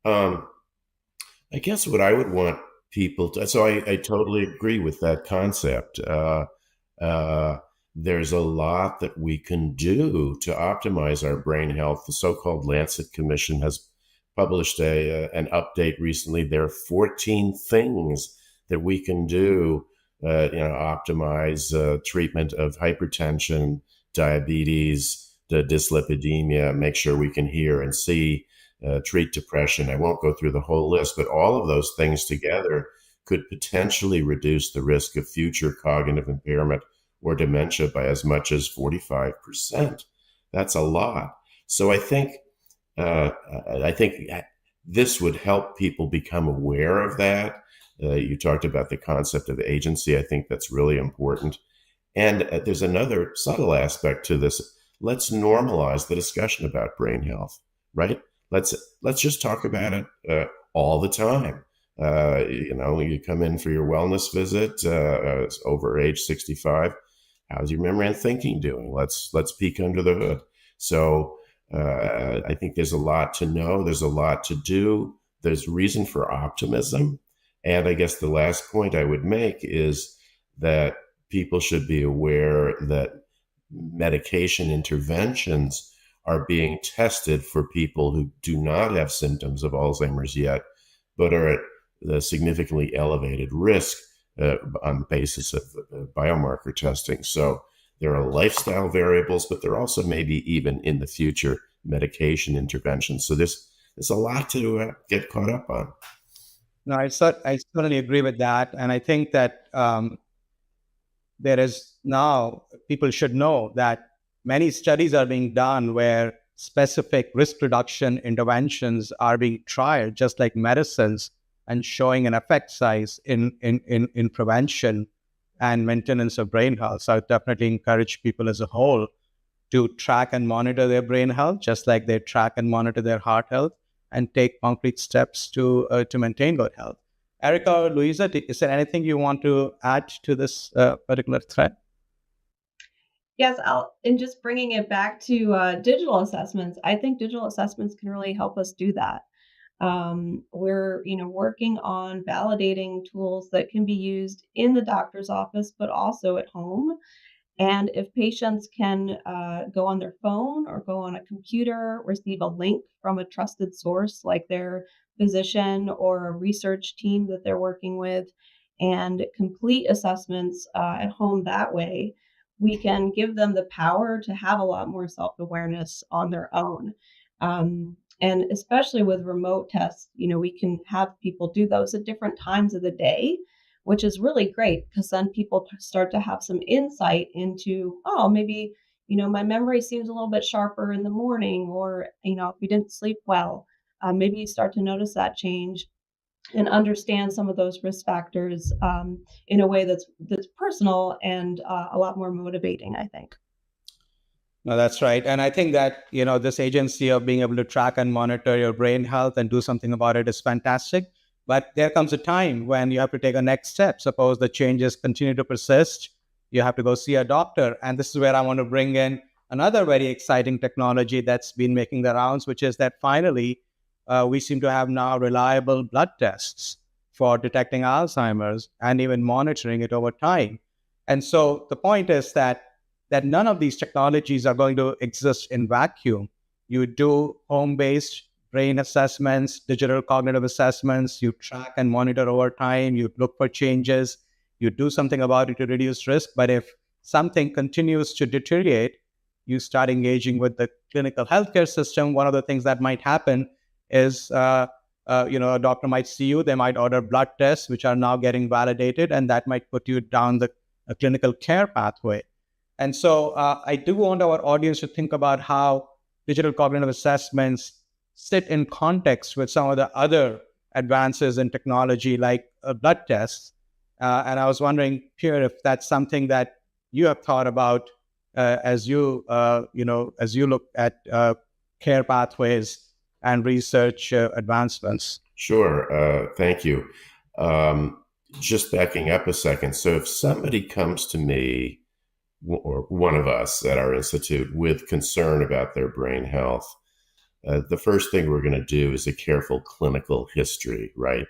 I guess what I would want people to, so I totally agree with that concept. There's a lot that we can do to optimize our brain health. The so-called Lancet Commission has published an update recently. There are 14 things that we can do, optimize treatment of hypertension, diabetes, the dyslipidemia, make sure we can hear and see, treat depression. I won't go through the whole list, but all of those things together could potentially reduce the risk of future cognitive impairment or dementia by as much as 45%. That's a lot. So I think this would help people become aware of that. You talked about the concept of agency. I think that's really important. And there's another subtle aspect to this. Let's normalize the discussion about brain health, right? Let's just talk about it all the time. You come in for your wellness visit over age 65. How's your memory and thinking doing? Let's peek under the hood. So I think there's a lot to know. There's a lot to do. There's reason for optimism. And I guess the last point I would make is that people should be aware that medication interventions are being tested for people who do not have symptoms of Alzheimer's yet, but are at a significantly elevated risk on the basis of biomarker testing. So there are lifestyle variables, but there also maybe even in the future medication interventions. So there's a lot to get caught up on. No, I certainly agree with that. And I think that there is now, people should know that many studies are being done where specific risk reduction interventions are being tried, just like medicines, and showing an effect size in prevention and maintenance of brain health. So I would definitely encourage people as a whole to track and monitor their brain health, just like they track and monitor their heart health, and take concrete steps to maintain good health. Erica or Louisa, is there anything you want to add to this particular thread? Yes, and just bringing it back to digital assessments, I think digital assessments can really help us do that. We're working on validating tools that can be used in the doctor's office, but also at home. And if patients can go on their phone or go on a computer, receive a link from a trusted source like their physician or a research team that they're working with, and complete assessments at home that way, we can give them the power to have a lot more self awareness on their own. And especially with remote tests, we can have people do those at different times of the day, which is really great because then people start to have some insight into, oh, maybe, my memory seems a little bit sharper in the morning, or, if you didn't sleep well, maybe you start to notice that change and understand some of those risk factors in a way that's personal and a lot more motivating, I think. No, that's right. And I think that, this agency of being able to track and monitor your brain health and do something about it is fantastic. But there comes a time when you have to take a next step. Suppose the changes continue to persist, you have to go see a doctor. And this is where I want to bring in another very exciting technology that's been making the rounds, which is that finally we seem to have now reliable blood tests for detecting Alzheimer's and even monitoring it over time. And so the point is that none of these technologies are going to exist in vacuum. You do home-based brain assessments, digital cognitive assessments, you track and monitor over time, you look for changes, you do something about it to reduce risk. But if something continues to deteriorate, you start engaging with the clinical healthcare system. One of the things that might happen is, a doctor might see you, they might order blood tests, which are now getting validated, and that might put you down the clinical care pathway. And so I do want our audience to think about how digital cognitive assessments sit in context with some of the other advances in technology like blood tests. And I was wondering, Pierre, if that's something that you have thought about as you look at care pathways and research advancements. Sure. Thank you. Just backing up a second. So if somebody comes to me or one of us at our institute with concern about their brain health, the first thing we're going to do is a careful clinical history, right?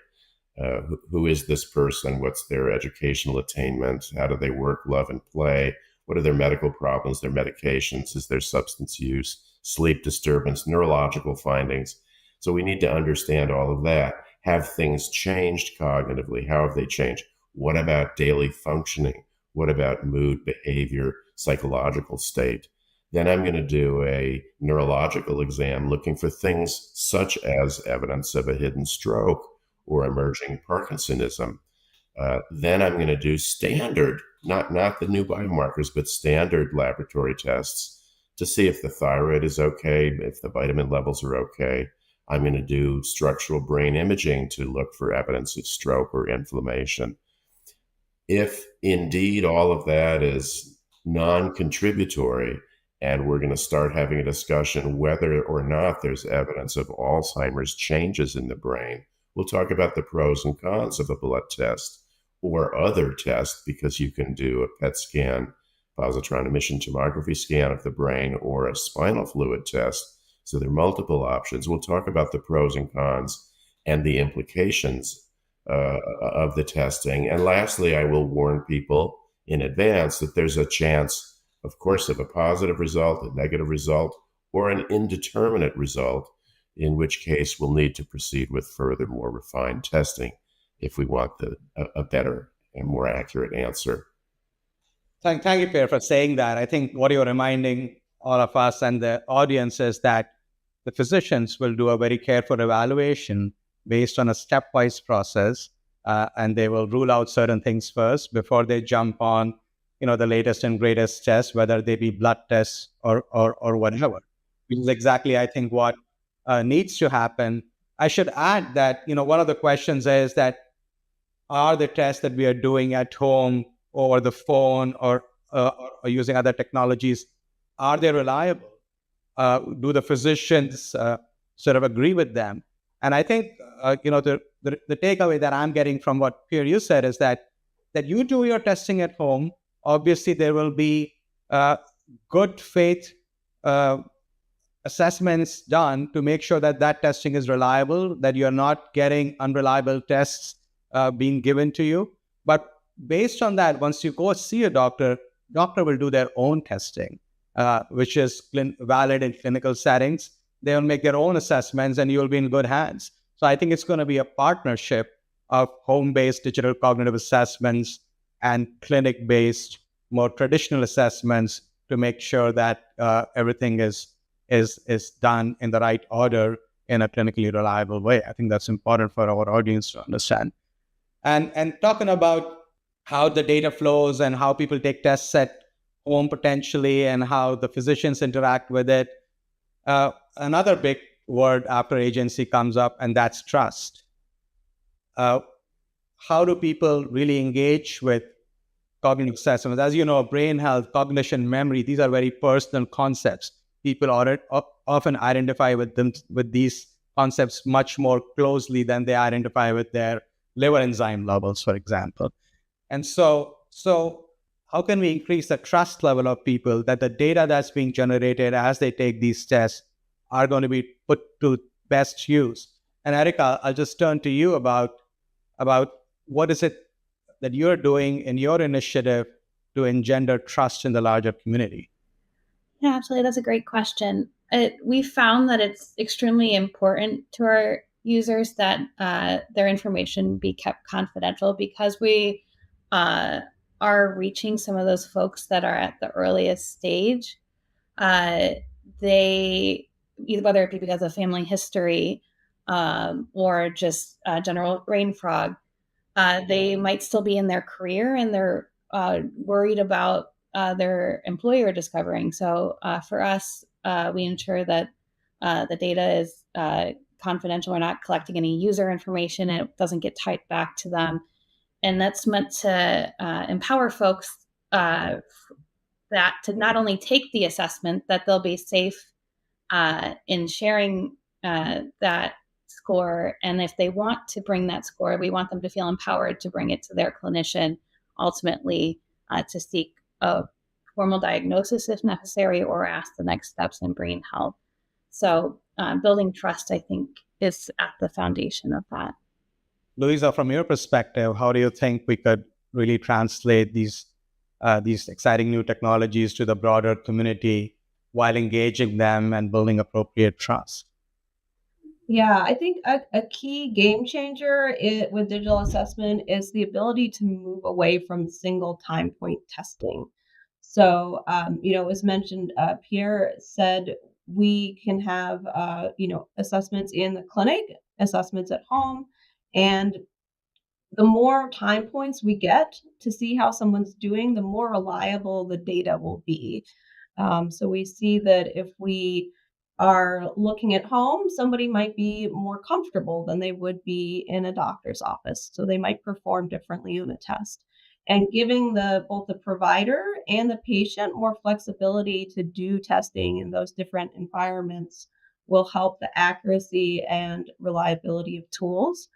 Who is this person? What's their educational attainment? How do they work, love, and play? What are their medical problems, their medications? Is there substance use, sleep disturbance, neurological findings? So we need to understand all of that. Have things changed cognitively? How have they changed? What about daily functioning? What about mood, behavior, psychological state? Then I'm going to do a neurological exam looking for things such as evidence of a hidden stroke or emerging Parkinsonism. Then I'm going to do standard, not the new biomarkers, but standard laboratory tests to see if the thyroid is okay, if the vitamin levels are okay. I'm going to do structural brain imaging to look for evidence of stroke or inflammation. If indeed all of that is non-contributory, and we're going to start having a discussion whether or not there's evidence of Alzheimer's changes in the brain, we'll talk about the pros and cons of a blood test or other tests, because you can do a PET scan, positron emission tomography scan of the brain, or a spinal fluid test. So there are multiple options. We'll talk about the pros and cons and the implications of the testing. And lastly, I will warn people in advance that there's a chance, of course, of a positive result, a negative result, or an indeterminate result, in which case we'll need to proceed with further, more refined testing if we want a better and more accurate answer. Thank you, Pierre, for saying that. I think what you're reminding all of us and the audience is that the physicians will do a very careful evaluation based on a stepwise process, and they will rule out certain things first before they jump on, the latest and greatest tests, whether they be blood tests or whatever. Which is exactly, I think, what needs to happen. I should add that, one of the questions is that are the tests that we are doing at home over the phone or using other technologies, are they reliable? Do the physicians sort of agree with them? And I think, the takeaway that I'm getting from what Pierre you said is that you do your testing at home. Obviously, there will be good faith assessments done to make sure that testing is reliable, that you're not getting unreliable tests being given to you. But based on that, once you go see a doctor will do their own testing, which is valid in clinical settings. They'll make their own assessments and you'll be in good hands. So I think it's going to be a partnership of home-based digital cognitive assessments and clinic-based, more traditional assessments to make sure that everything is done in the right order in a clinically reliable way. I think that's important for our audience to understand. And talking about how the data flows and how people take tests at home potentially and how the physicians interact with it, another big word after agency comes up, and that's trust. How do people really engage with cognitive assessments? As you know, brain health, cognition, memory, these are very personal concepts. People often identify with these concepts much more closely than they identify with their liver enzyme levels, for example. And so how can we increase the trust level of people that the data that's being generated as they take these tests are going to be put to best use? And Erica, I'll just turn to you about what is it that you're doing in your initiative to engender trust in the larger community? Yeah, absolutely. That's a great question. We found that it's extremely important to our users that their information be kept confidential because we are reaching some of those folks that are at the earliest stage. They, whether it be because of family history or just general brain fog, they might still be in their career and they're worried about their employer discovering. So for us, we ensure that the data is confidential. We're not collecting any user information and it doesn't get tied back to them. And that's meant to empower folks that to not only take the assessment, that they'll be safe in sharing that score. And if they want to bring that score, we want them to feel empowered to bring it to their clinician, ultimately to seek a formal diagnosis if necessary, or ask the next steps in brain health. So building trust, I think, is at the foundation of that. Louisa, from your perspective, how do you think we could really translate these exciting new technologies to the broader community while engaging them and building appropriate trust? Yeah, I think a key game changer with digital assessment is the ability to move away from single time point testing. So, as mentioned, Pierre said we can have, assessments in the clinic, assessments at home, and the more time points we get to see how someone's doing, the more reliable the data will be. So we see that if we are looking at home, somebody might be more comfortable than they would be in a doctor's office. So they might perform differently on a test. And giving both the provider and the patient more flexibility to do testing in those different environments will help the accuracy and reliability of tools.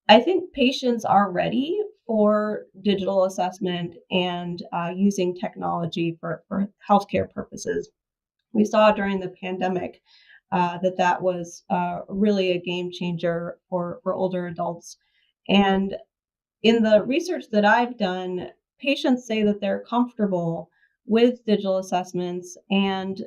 I think patients are ready for digital assessment and using technology for healthcare purposes. We saw during the pandemic that was really a game changer for older adults. And in the research that I've done, patients say that they're comfortable with digital assessments and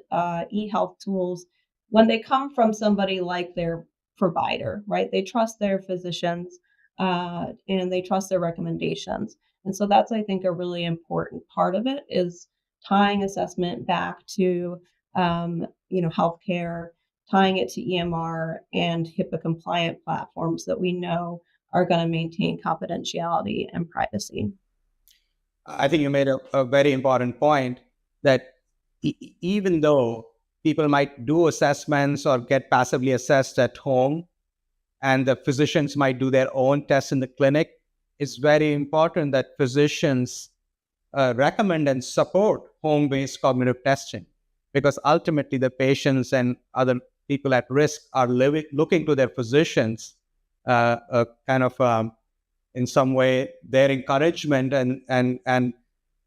e-health tools when they come from somebody like their provider, right? They trust their physicians and they trust their recommendations. And so that's, I think, a really important part of it is tying assessment back to, healthcare, tying it to EMR and HIPAA compliant platforms that we know are going to maintain confidentiality and privacy. I think you made a very important point that even though people might do assessments or get passively assessed at home, and the physicians might do their own tests in the clinic, it's very important that physicians recommend and support home-based cognitive testing, because ultimately the patients and other people at risk are looking to their physicians in some way their encouragement and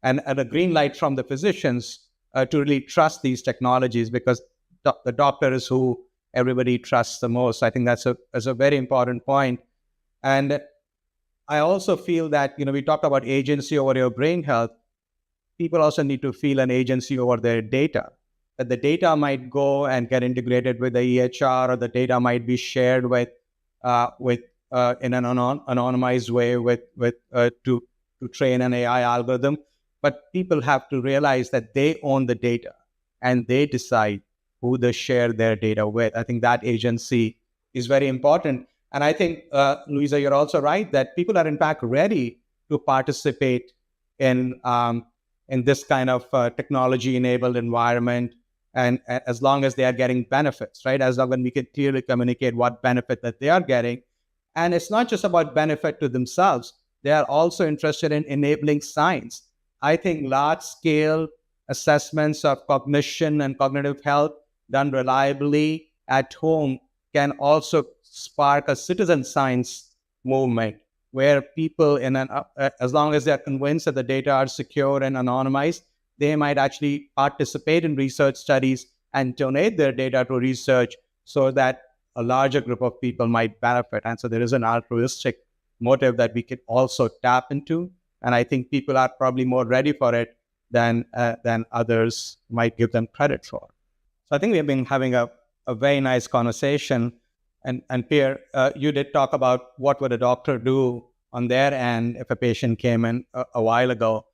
a green light from the physicians to really trust these technologies, because the doctor is who everybody trusts the most. I think that's a very important point. And I also feel that, we talk about agency over your brain health. People also need to feel an agency over their data, that the data might go and get integrated with the EHR, or the data might be shared with in an anonymized way to train an AI algorithm. But people have to realize that they own the data and they decide who they share their data with. I think that agency is very important. And I think, Louisa, you're also right that people are in fact ready to participate in this kind of technology-enabled environment, and as long as they are getting benefits, right? As long as we can clearly communicate what benefit that they are getting. And it's not just about benefit to themselves. They are also interested in enabling science. I think large-scale assessments of cognition and cognitive health done reliably at home can also spark a citizen science movement, where people, as long as they're convinced that the data are secure and anonymized, they might actually participate in research studies and donate their data to research so that a larger group of people might benefit. And so there is an altruistic motive that we could also tap into. And I think people are probably more ready for it than others might give them credit for. So I think we have been having a very nice conversation. And Pierre, you did talk about what would a doctor do on their end if a patient came in a while ago.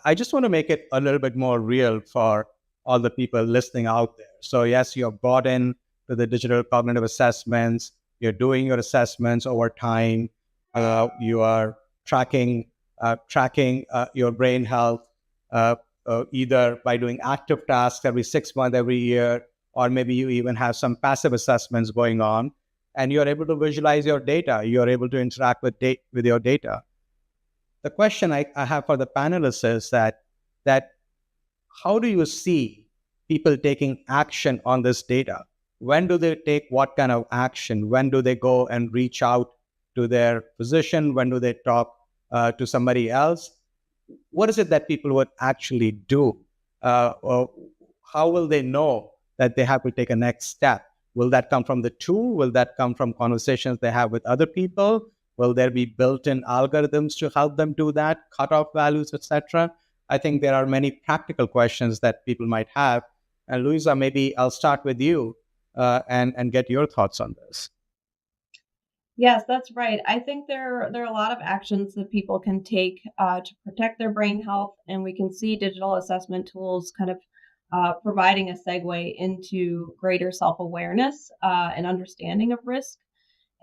I just want to make it a little bit more real for all the people listening out there. So yes, you're bought in to the digital cognitive assessments. You're doing your assessments over time. You are tracking your brain health, either by doing active tasks every 6 months, every year, or maybe you even have some passive assessments going on, and you're able to visualize your data. You're able to interact with your data. The question I have for the panelists is that how do you see people taking action on this data? When do they take what kind of action? When do they go and reach out to their physician? When do they talk to somebody else? What is it that people would actually do? Or how will they know that they have to take a next step? Will that come from the tool? Will that come from conversations they have with other people? Will there be built-in algorithms to help them do that, cutoff values, etc.? I think there are many practical questions that people might have. And Louisa, maybe I'll start with you and get your thoughts on this. Yes, that's right. I think there are a lot of actions that people can take to protect their brain health, and we can see digital assessment tools kind of providing a segue into greater self-awareness and understanding of risk.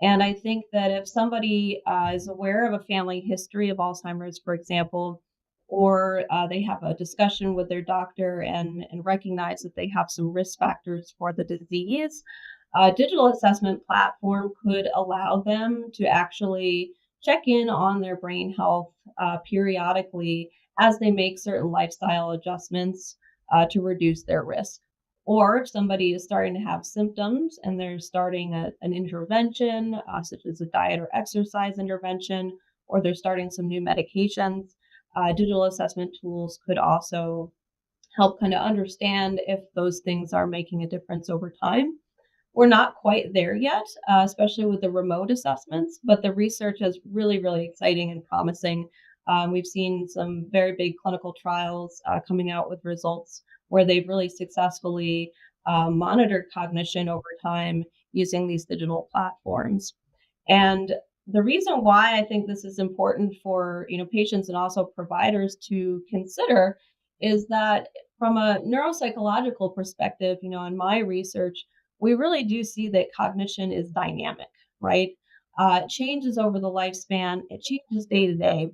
And I think that if somebody is aware of a family history of Alzheimer's, for example, or they have a discussion with their doctor and recognize that they have some risk factors for the disease, a digital assessment platform could allow them to actually check in on their brain health periodically as they make certain lifestyle adjustments to reduce their risk. Or if somebody is starting to have symptoms and they're starting an intervention, such as a diet or exercise intervention, or they're starting some new medications, digital assessment tools could also help kind of understand if those things are making a difference over time. We're not quite there yet, especially with the remote assessments, but the research is really, really exciting and promising. We've seen some very big clinical trials coming out with results where they've really successfully monitored cognition over time using these digital platforms. And the reason why I think this is important for patients and also providers to consider is that from a neuropsychological perspective, in my research, we really do see that cognition is dynamic, right? It changes over the lifespan, it changes day to day.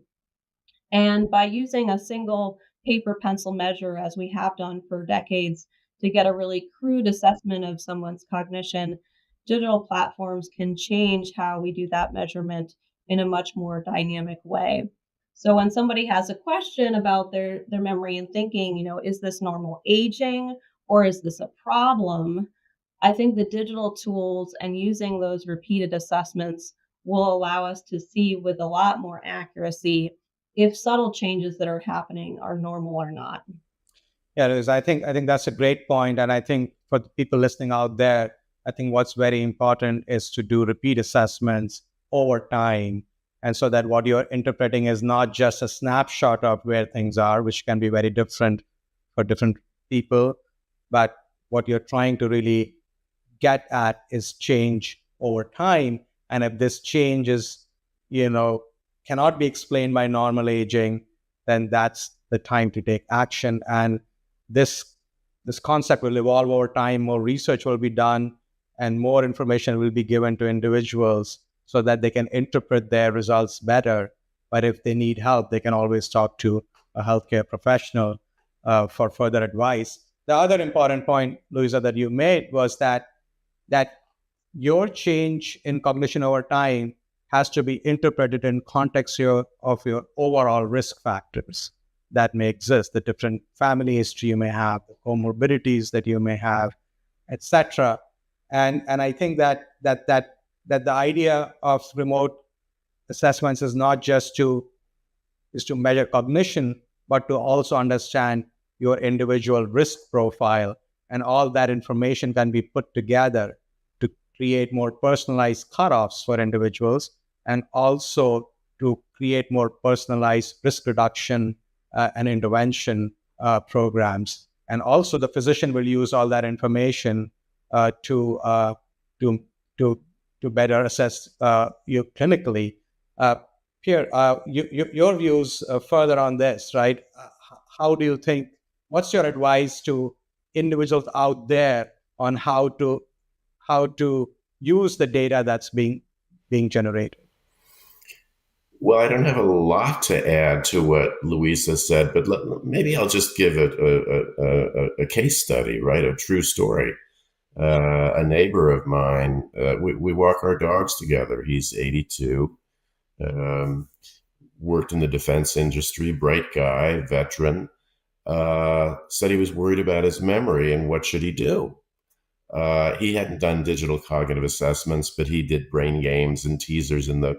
And by using a single paper pencil measure, as we have done for decades, to get a really crude assessment of someone's cognition, digital platforms can change how we do that measurement in a much more dynamic way. So when somebody has a question about their memory and thinking, is this normal aging or is this a problem? I think the digital tools and using those repeated assessments will allow us to see with a lot more accuracy if subtle changes that are happening are normal or not. Yeah, Liz, I think that's a great point, and I think for the people listening out there, I think what's very important is to do repeat assessments over time, and so that what you're interpreting is not just a snapshot of where things are, which can be very different for different people, but what you're trying to really get at is change over time. And if this change is, cannot be explained by normal aging, then that's the time to take action. And this concept will evolve over time. More research will be done, and more information will be given to individuals so that they can interpret their results better. But if they need help, they can always talk to a healthcare professional for further advice. The other important point, Louisa, that you made was that your change in cognition over time has to be interpreted in context of your overall risk factors that may exist, the different family history you may have, the comorbidities that you may have, etc. And I think that the idea of remote assessments is not just to measure cognition, but to also understand your individual risk profile, and all that information can be put together to create more personalized cutoffs for individuals, and also to create more personalized risk reduction and intervention programs. And also the physician will use all that information to better assess you clinically. Pierre, your views further on this, right? How do you think, what's your advice to individuals out there on how to use the data that's being generated? Well, I don't have a lot to add to what Louisa said, but maybe I'll just give it a case study, right? A true story. A neighbor of mine, we walk our dogs together. He's 82, worked in the defense industry, bright guy, veteran, said he was worried about his memory and what should he do? He hadn't done digital cognitive assessments, but he did brain games and teasers in the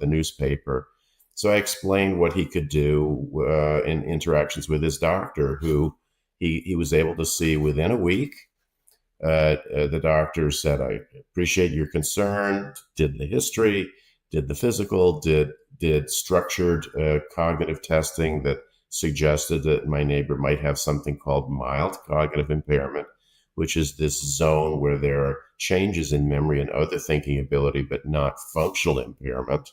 newspaper. So I explained what he could do in interactions with his doctor, who he was able to see within a week. The doctor said, "I appreciate your concern," did the history, did the physical, did structured cognitive testing that suggested that my neighbor might have something called mild cognitive impairment, which is this zone where there are changes in memory and other thinking ability, but not functional impairment.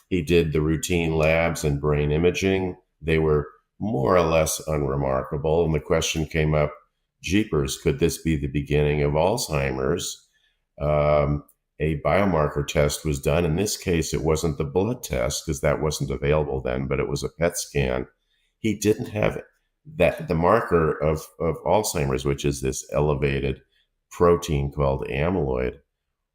He did the routine labs and brain imaging. They were more or less unremarkable. And the question came up, jeepers, could this be the beginning of Alzheimer's? A biomarker test was done. In this case, it wasn't the blood test because that wasn't available then, but it was a PET scan. He didn't have the marker of Alzheimer's, which is this elevated protein called amyloid.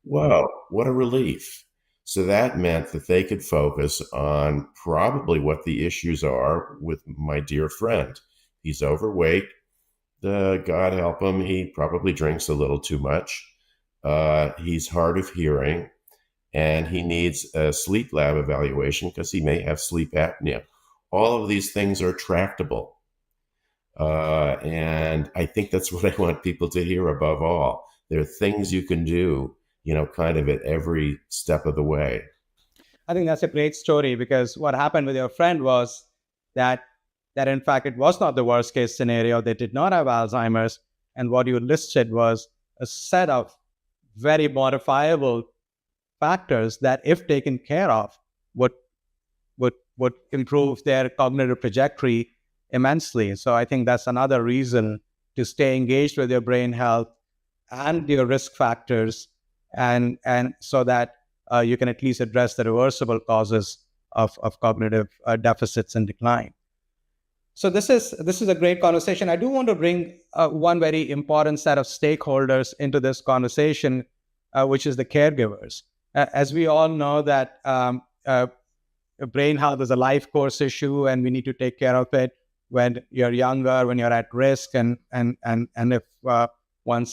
Wow, what a relief. So that meant that they could focus on probably what the issues are with my dear friend. He's overweight. God help him, he probably drinks a little too much. He's hard of hearing, and he needs a sleep lab evaluation because he may have sleep apnea. All of these things are tractable. And I think that's what I want people to hear above all. There are things you can do, kind of at every step of the way. I think that's a great story, because what happened with your friend was that in fact it was not the worst case scenario. They did not have Alzheimer's, and what you listed was a set of very modifiable factors that, if taken care of, would improve their cognitive trajectory immensely. So I think that's another reason to stay engaged with your brain health and your risk factors, and so that you can at least address the reversible causes of cognitive deficits and decline. So this is a great conversation. I do want to bring one very important set of stakeholders into this conversation, which is the caregivers. As we all know that brain health is a life course issue, and we need to take care of it when you're younger, when you're at risk, and if one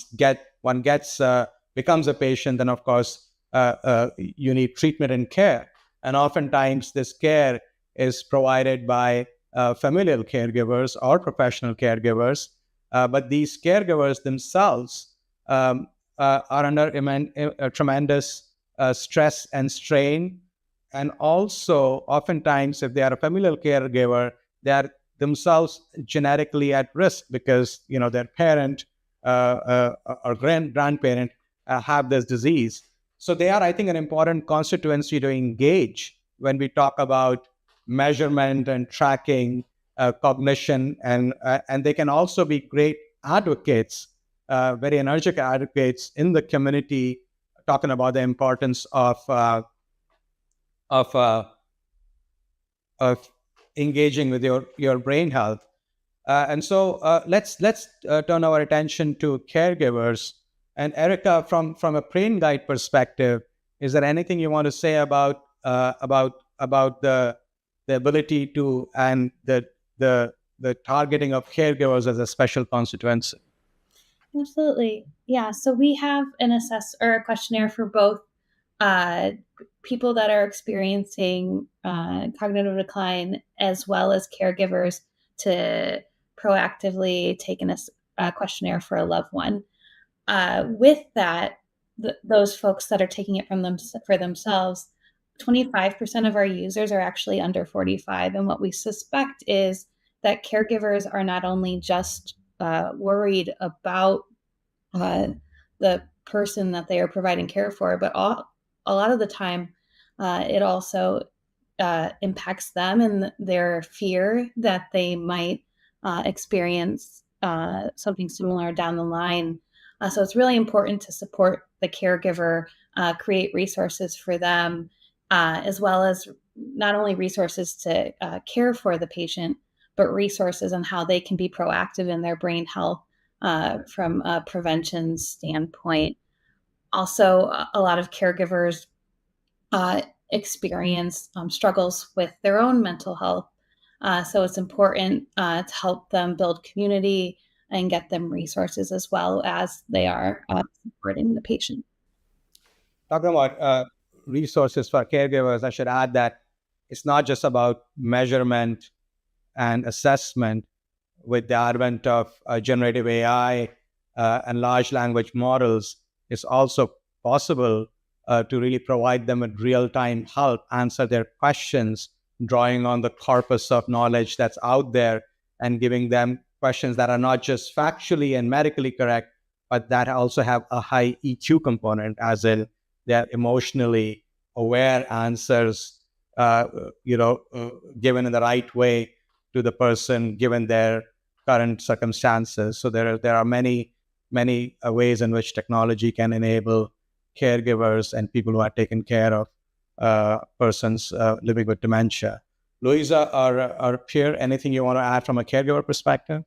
becomes a patient, then of course you need treatment and care. And oftentimes this care is provided by familial caregivers or professional caregivers, but these caregivers themselves are under tremendous stress and strain. And also, oftentimes, if they are a familial caregiver, they are themselves genetically at risk, because their parent or grandparent have this disease. So they are, I think, an important constituency to engage when we talk about measurement and tracking cognition, and they can also be great advocates, very energetic advocates in the community, talking about the importance of engaging with your brain health. And so let's turn our attention to caregivers. And Erica, from a brain guide perspective, is there anything you want to say about the ability to, and the targeting of caregivers as a special constituency? Absolutely. Yeah. So we have a questionnaire for both people that are experiencing cognitive decline, as well as caregivers, to proactively take a questionnaire for a loved one. With that, those folks that are taking it for themselves, 25% of our users are actually under 45. And what we suspect is that caregivers are not only just worried about the person that they are providing care for, but a lot of the time it also impacts them and their fear that they might experience something similar down the line. So it's really important to support the caregiver, create resources for them, as well as not only resources to care for the patient, but resources on how they can be proactive in their brain health from a prevention standpoint. Also, a lot of caregivers experience struggles with their own mental health. So it's important to help them build community and get them resources, as well as they are supporting the patient. Talking about resources for caregivers, I should add that it's not just about measurement and assessment. With the advent of generative AI and large language models, it's also possible to really provide them with real-time help, answer their questions, drawing on the corpus of knowledge that's out there, and giving them questions that are not just factually and medically correct, but that also have a high EQ component, as in they're emotionally aware answers, given in the right way to the person, given their current circumstances. So there are many ways in which technology can enable caregivers and people who are taking care of persons living with dementia. Louisa, our peer, anything you want to add from a caregiver perspective?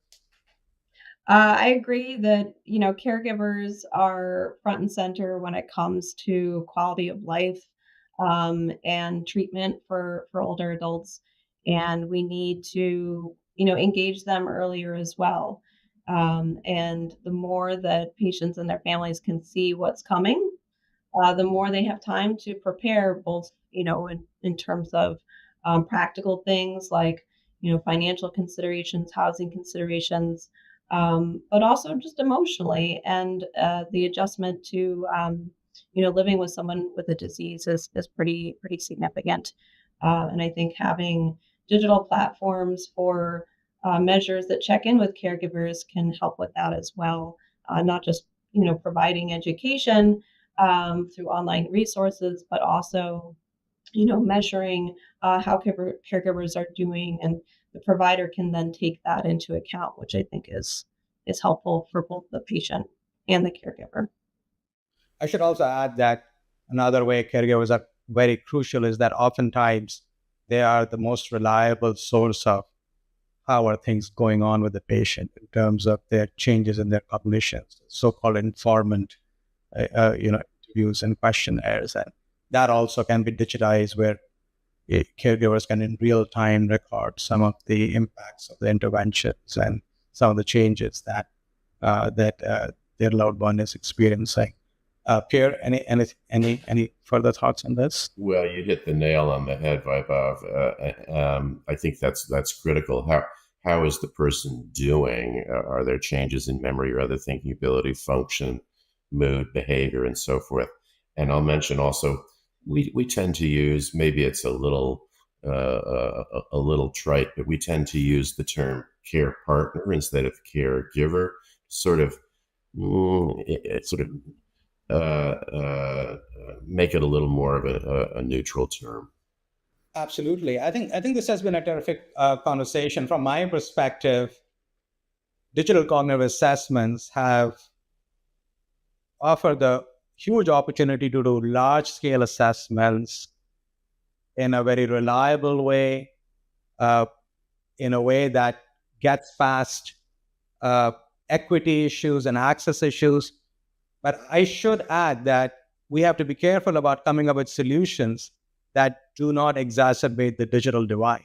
I agree that, caregivers are front and center when it comes to quality of life and treatment for older adults. And we need to, engage them earlier as well. And the more that patients and their families can see what's coming, the more they have time to prepare, both, in terms of practical things like, financial considerations, housing considerations, but also just emotionally. And the adjustment to, living with someone with a disease is pretty significant. And I think having digital platforms for measures that check in with caregivers can help with that as well. Not just providing education through online resources, but also measuring how caregivers are doing, and the provider can then take that into account, which I think is helpful for both the patient and the caregiver. I should also add that another way caregivers are very crucial is that oftentimes they are the most reliable source of how are things going on with the patient in terms of their changes in their cognitions, so-called informant, interviews and questionnaires, and that also can be digitized where caregivers can in real time record some of the impacts of the interventions and some of the changes that their loved one is experiencing. Pierre, any further thoughts on this? Well, you hit the nail on the head, Vaibhav. I think that's critical. How is the person doing? Are there changes in memory or other thinking ability, function, mood, behavior, and so forth? And I'll mention also, we tend to use, maybe it's a little trite, but we tend to use the term care partner instead of caregiver, sort of make it a little more of a neutral term. Absolutely. I think this has been a terrific conversation. From my perspective, digital cognitive assessments have offered the huge opportunity to do large-scale assessments in a very reliable way, in a way that gets past equity issues and access issues. But I should add that we have to be careful about coming up with solutions that do not exacerbate the digital divide,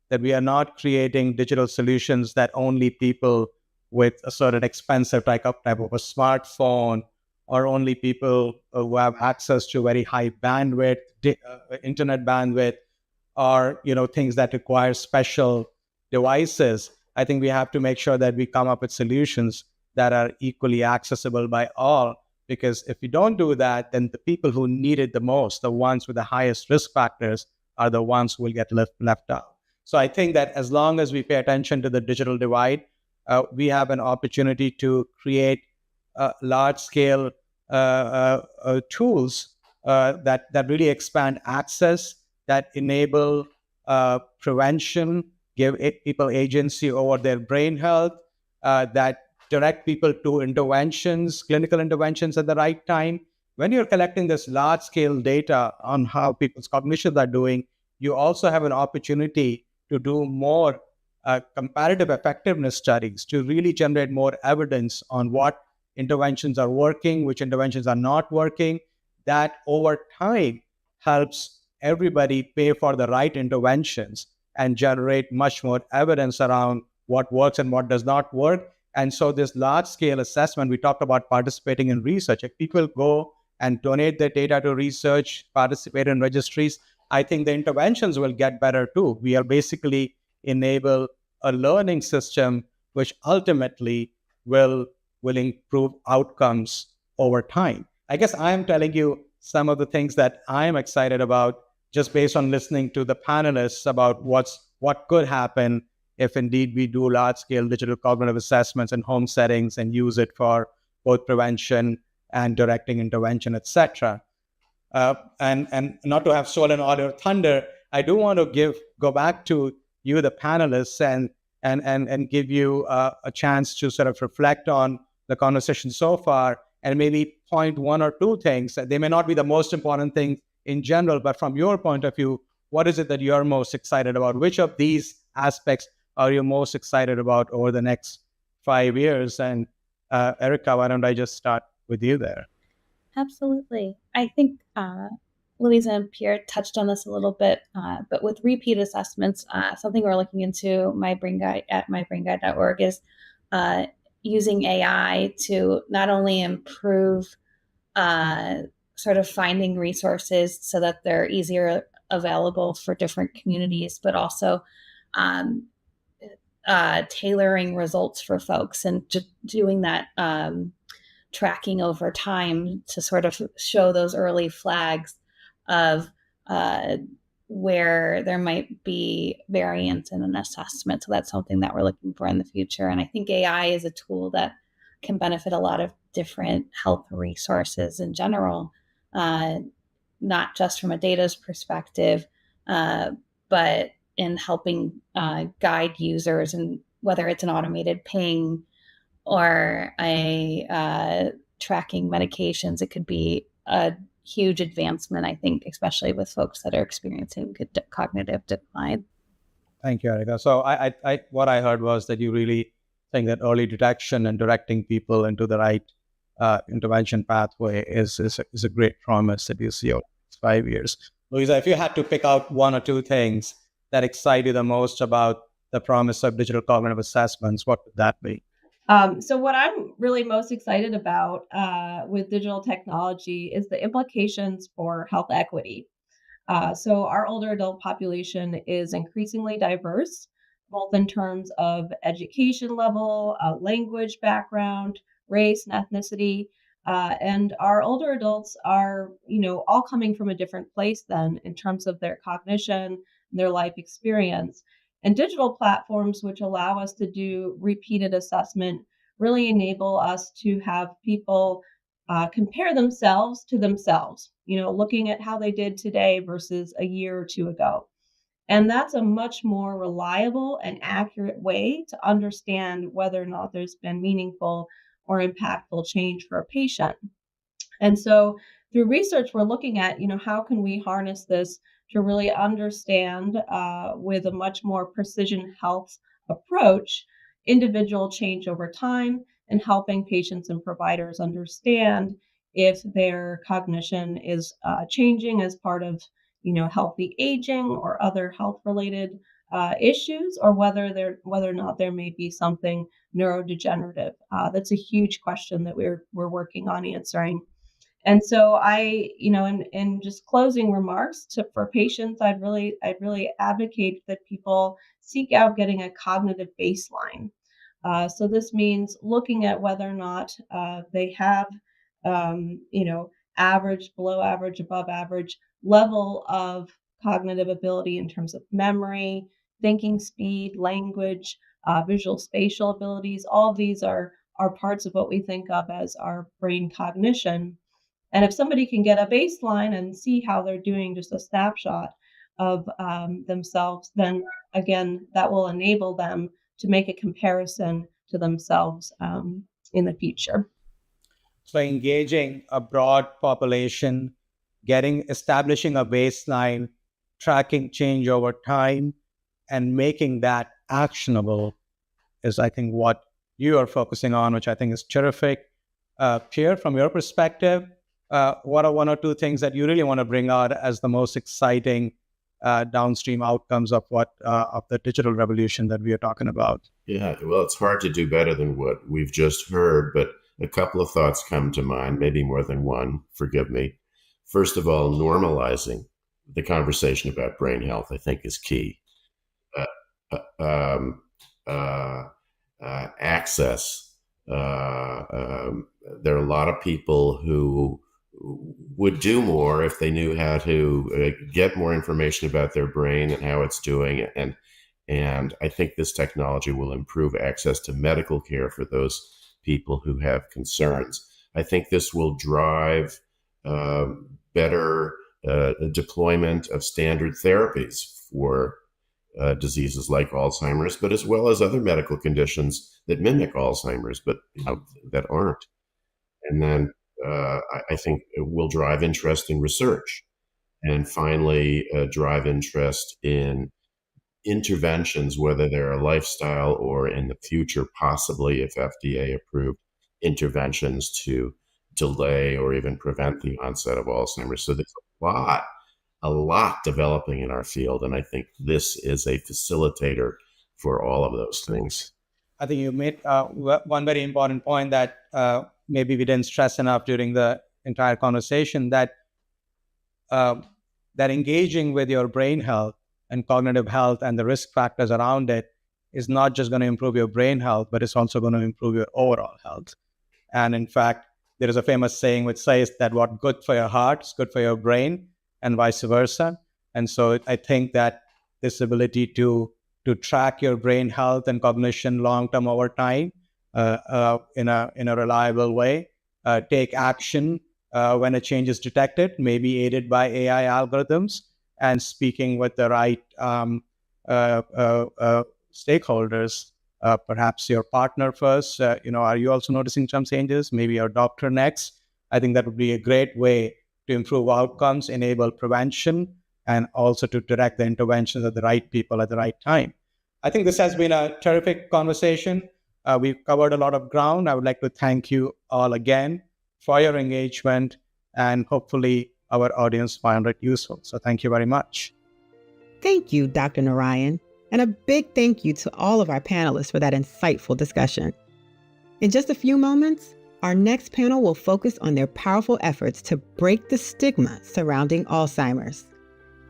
that we are not creating digital solutions that only people with a certain expensive type of a smartphone, or only people who have access to very high bandwidth, internet bandwidth, or things that require special devices. I think we have to make sure that we come up with solutions that are equally accessible by all, because if we don't do that, then the people who need it the most, the ones with the highest risk factors, are the ones who will get left out. So I think that as long as we pay attention to the digital divide, we have an opportunity to create large-scale tools that really expand access, that enable prevention, give people agency over their brain health, that direct people to interventions, clinical interventions at the right time. When you're collecting this large-scale data on how people's cognitions are doing, you also have an opportunity to do more comparative effectiveness studies to really generate more evidence on what interventions are working, which interventions are not working. That over time helps everybody pay for the right interventions and generate much more evidence around what works and what does not work. And so this large-scale assessment, we talked about participating in research. If people go and donate their data to research, participate in registries, I think the interventions will get better too. We are basically enable a learning system which ultimately will improve outcomes over time. I guess I'm telling you some of the things that I'm excited about just based on listening to the panelists about what could happen if indeed we do large-scale digital cognitive assessments in home settings and use it for both prevention and directing intervention, etc. And not to have stolen all your thunder, I do want to go back to you, the panelists, and give you a chance to sort of reflect on the conversation so far, and maybe point one or two things. They may not be the most important thing in general, but from your point of view, what is it that you're most excited about? Which of these aspects are you most excited about over the next 5 years? And Erica, why don't I just start with you there? Absolutely. I think Louisa and Pierre touched on this a little bit, but with repeat assessments, something we're looking into at mybrainguide.org is using AI to not only improve sort of finding resources so that they're easier available for different communities, but also tailoring results for folks and just doing that tracking over time to sort of show those early flags of where there might be variance in an assessment. So that's something that we're looking for in the future. And I think AI is a tool that can benefit a lot of different health resources in general, not just from a data's perspective, but in helping guide users, and whether it's an automated ping or a tracking medications, it could be a huge advancement, I think, especially with folks that are experiencing cognitive decline. Thank you, Erica. So what I heard was that you really think that early detection and directing people into the right intervention pathway is a great promise that you see over the next 5 years. Louisa, if you had to pick out one or two things that excite you the most about the promise of digital cognitive assessments, what would that be? So what I'm really most excited about with digital technology is the implications for health equity. So our older adult population is increasingly diverse, both in terms of education level, language background, race, and ethnicity. And our older adults are, all coming from a different place then in terms of their cognition, their life experience. And digital platforms, which allow us to do repeated assessment, really enable us to have people compare themselves to themselves, looking at how they did today versus a year or two ago. And that's a much more reliable and accurate way to understand whether or not there's been meaningful or impactful change for a patient. And so through research, we're looking at, how can we harness this to really understand with a much more precision health approach, individual change over time, and helping patients and providers understand if their cognition is changing as part of, healthy aging or other health related issues, or whether or not there may be something neurodegenerative. That's a huge question that we're working on answering. And so in just closing remarks for patients, I'd really advocate that people seek out getting a cognitive baseline. So this means looking at whether or not they have, average, below average, above average level of cognitive ability in terms of memory, thinking speed, language, visual spatial abilities. All of these are parts of what we think of as our brain cognition. And if somebody can get a baseline and see how they're doing, just a snapshot of themselves, then again, that will enable them to make a comparison to themselves in the future. So engaging a broad population, establishing a baseline, tracking change over time, and making that actionable is, I think, what you are focusing on, which I think is terrific. Pierre, from your perspective, what are one or two things that you really want to bring out as the most exciting downstream outcomes of the digital revolution that we are talking about? Yeah, well, it's hard to do better than what we've just heard, but a couple of thoughts come to mind, maybe more than one, forgive me. First of all, normalizing the conversation about brain health, I think, is key. Access. There are a lot of people who would do more if they knew how to get more information about their brain and how it's doing. And I think this technology will improve access to medical care for those people who have concerns. I think this will drive better deployment of standard therapies for diseases like Alzheimer's, but as well as other medical conditions that mimic Alzheimer's, but that aren't. And then I think it will drive interest in research, and finally drive interest in interventions, whether they're a lifestyle or in the future, possibly if FDA approved interventions to delay or even prevent the onset of Alzheimer's. So there's a lot developing in our field. And I think this is a facilitator for all of those things. I think you made one very important point that maybe we didn't stress enough during the entire conversation, that engaging with your brain health and cognitive health and the risk factors around it is not just going to improve your brain health, but it's also going to improve your overall health. And in fact, there is a famous saying which says that what good for your heart is good for your brain, and vice versa. And so I think that this ability to track your brain health and cognition long-term over time in a reliable way, take action when a change is detected, maybe aided by AI algorithms, and speaking with the right stakeholders, perhaps your partner first. Are you also noticing some changes? Maybe your doctor next. I think that would be a great way to improve outcomes, enable prevention, and also to direct the interventions at the right people at the right time. I think this has been a terrific conversation. We've covered a lot of ground. I would like to thank you all again for your engagement, and hopefully our audience found it useful. So thank you very much. Thank you, Dr. Narayan. And a big thank you to all of our panelists for that insightful discussion. In just a few moments, our next panel will focus on their powerful efforts to break the stigma surrounding Alzheimer's.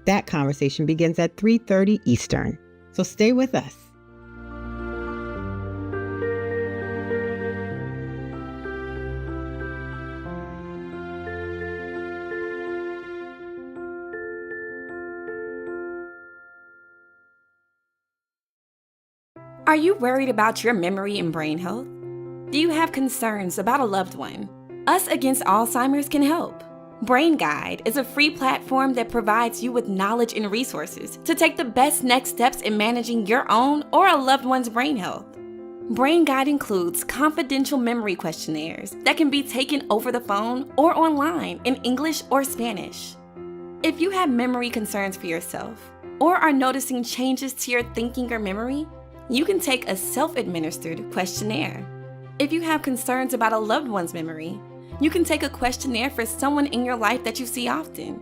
That conversation begins at 3:30 Eastern, so stay with us. Are you worried about your memory and brain health? Do you have concerns about a loved one? Us Against Alzheimer's can help. Brain Guide is a free platform that provides you with knowledge and resources to take the best next steps in managing your own or a loved one's brain health. Brain Guide includes confidential memory questionnaires that can be taken over the phone or online in English or Spanish. If you have memory concerns for yourself or are noticing changes to your thinking or memory, you can take a self-administered questionnaire. If you have concerns about a loved one's memory, you can take a questionnaire for someone in your life that you see often.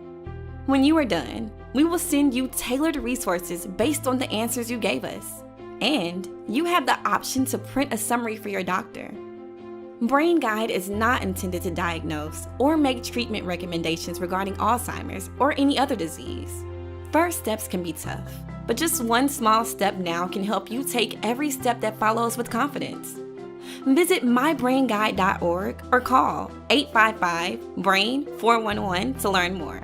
When you are done, we will send you tailored resources based on the answers you gave us. And you have the option to print a summary for your doctor. Brain Guide is not intended to diagnose or make treatment recommendations regarding Alzheimer's or any other disease. First steps can be tough, but just one small step now can help you take every step that follows with confidence. Visit mybrainguide.org or call 855-BRAIN-411 to learn more.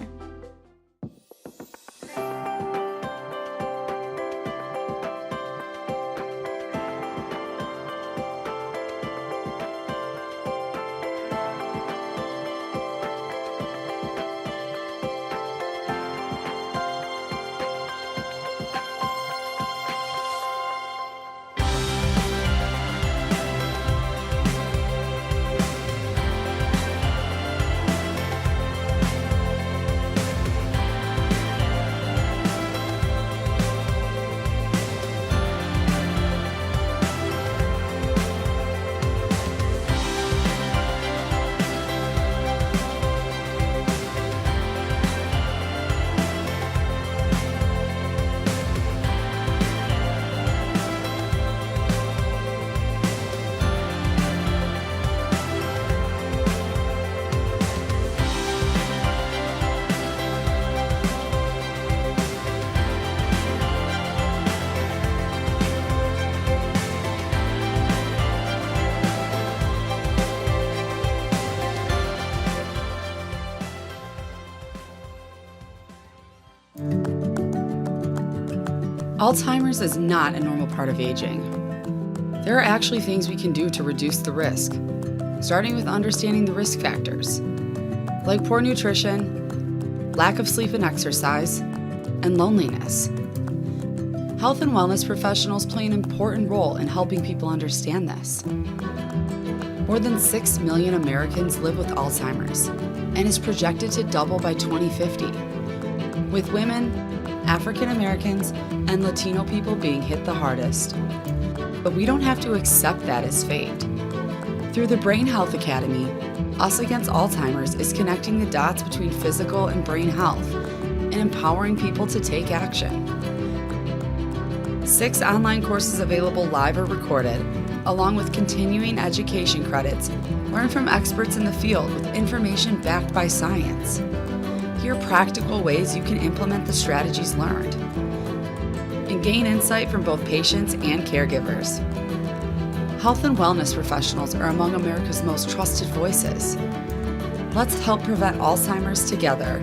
Alzheimer's is not a normal part of aging. There are actually things we can do to reduce the risk, starting with understanding the risk factors, like poor nutrition, lack of sleep and exercise, and loneliness. Health and wellness professionals play an important role in helping people understand this. More than 6 million Americans live with Alzheimer's, and is projected to double by 2050, with women, African Americans, and Latino people being hit the hardest. But we don't have to accept that as fate. Through the Brain Health Academy, Us Against Alzheimer's is connecting the dots between physical and brain health and empowering people to take action. 6 online courses available live or recorded, along with continuing education credits, learn from experts in the field with information backed by science. Here are practical ways you can implement the strategies learned. and gain insight from both patients and caregivers. Health and wellness professionals are among America's most trusted voices. Let's help prevent Alzheimer's together.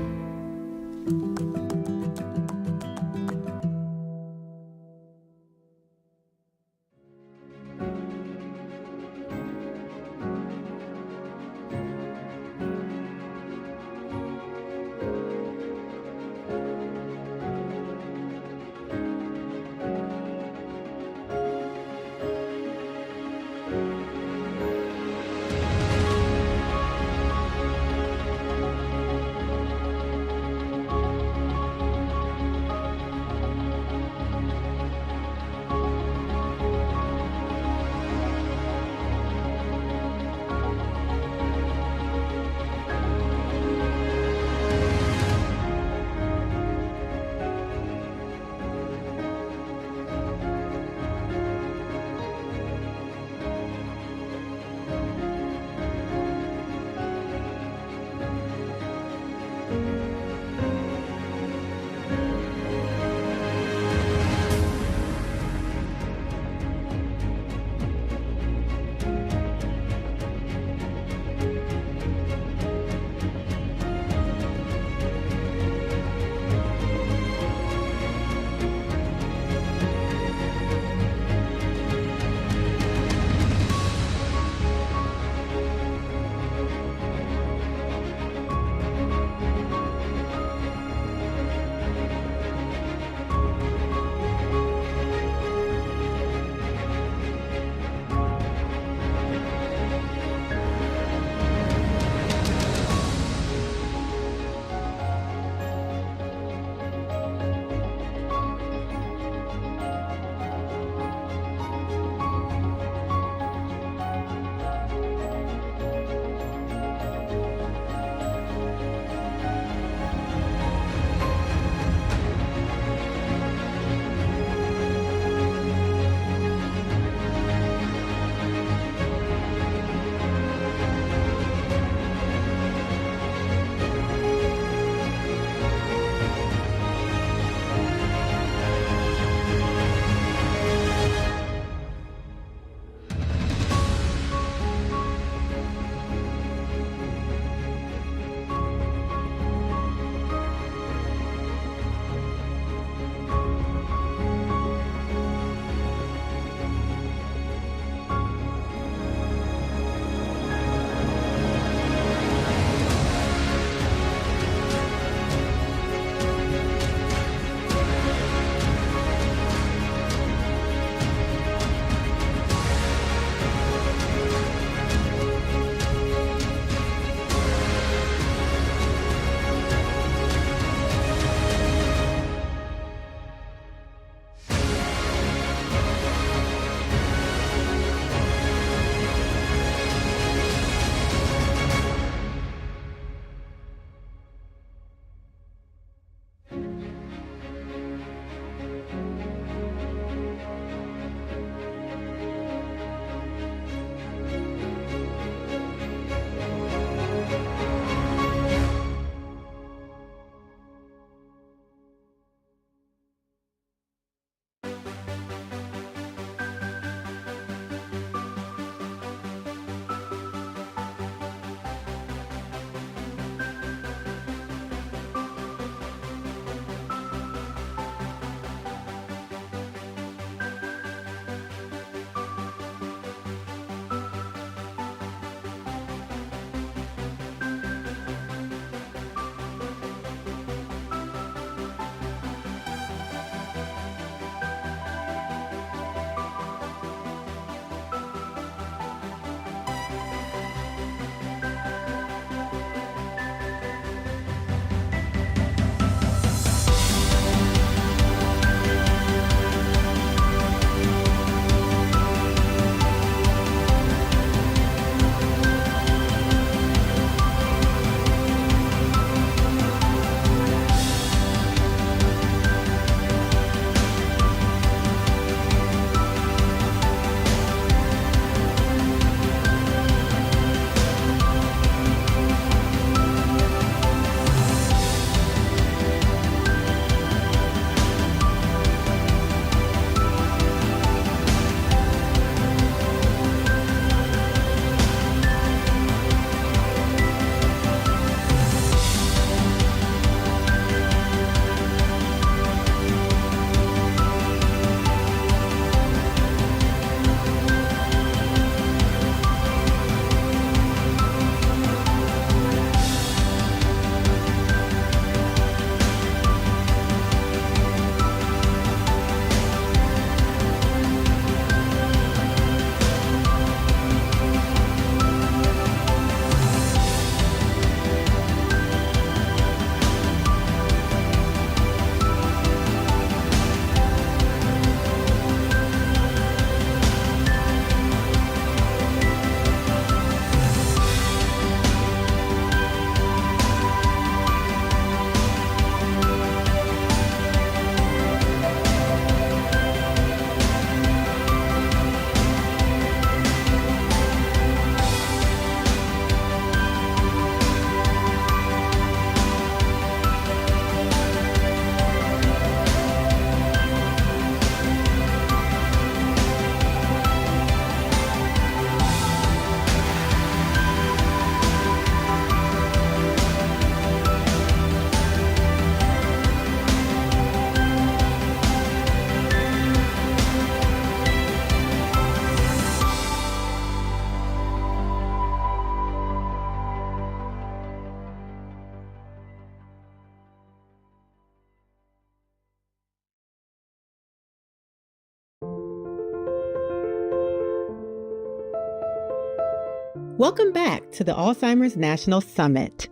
Welcome back to the Alzheimer's National Summit.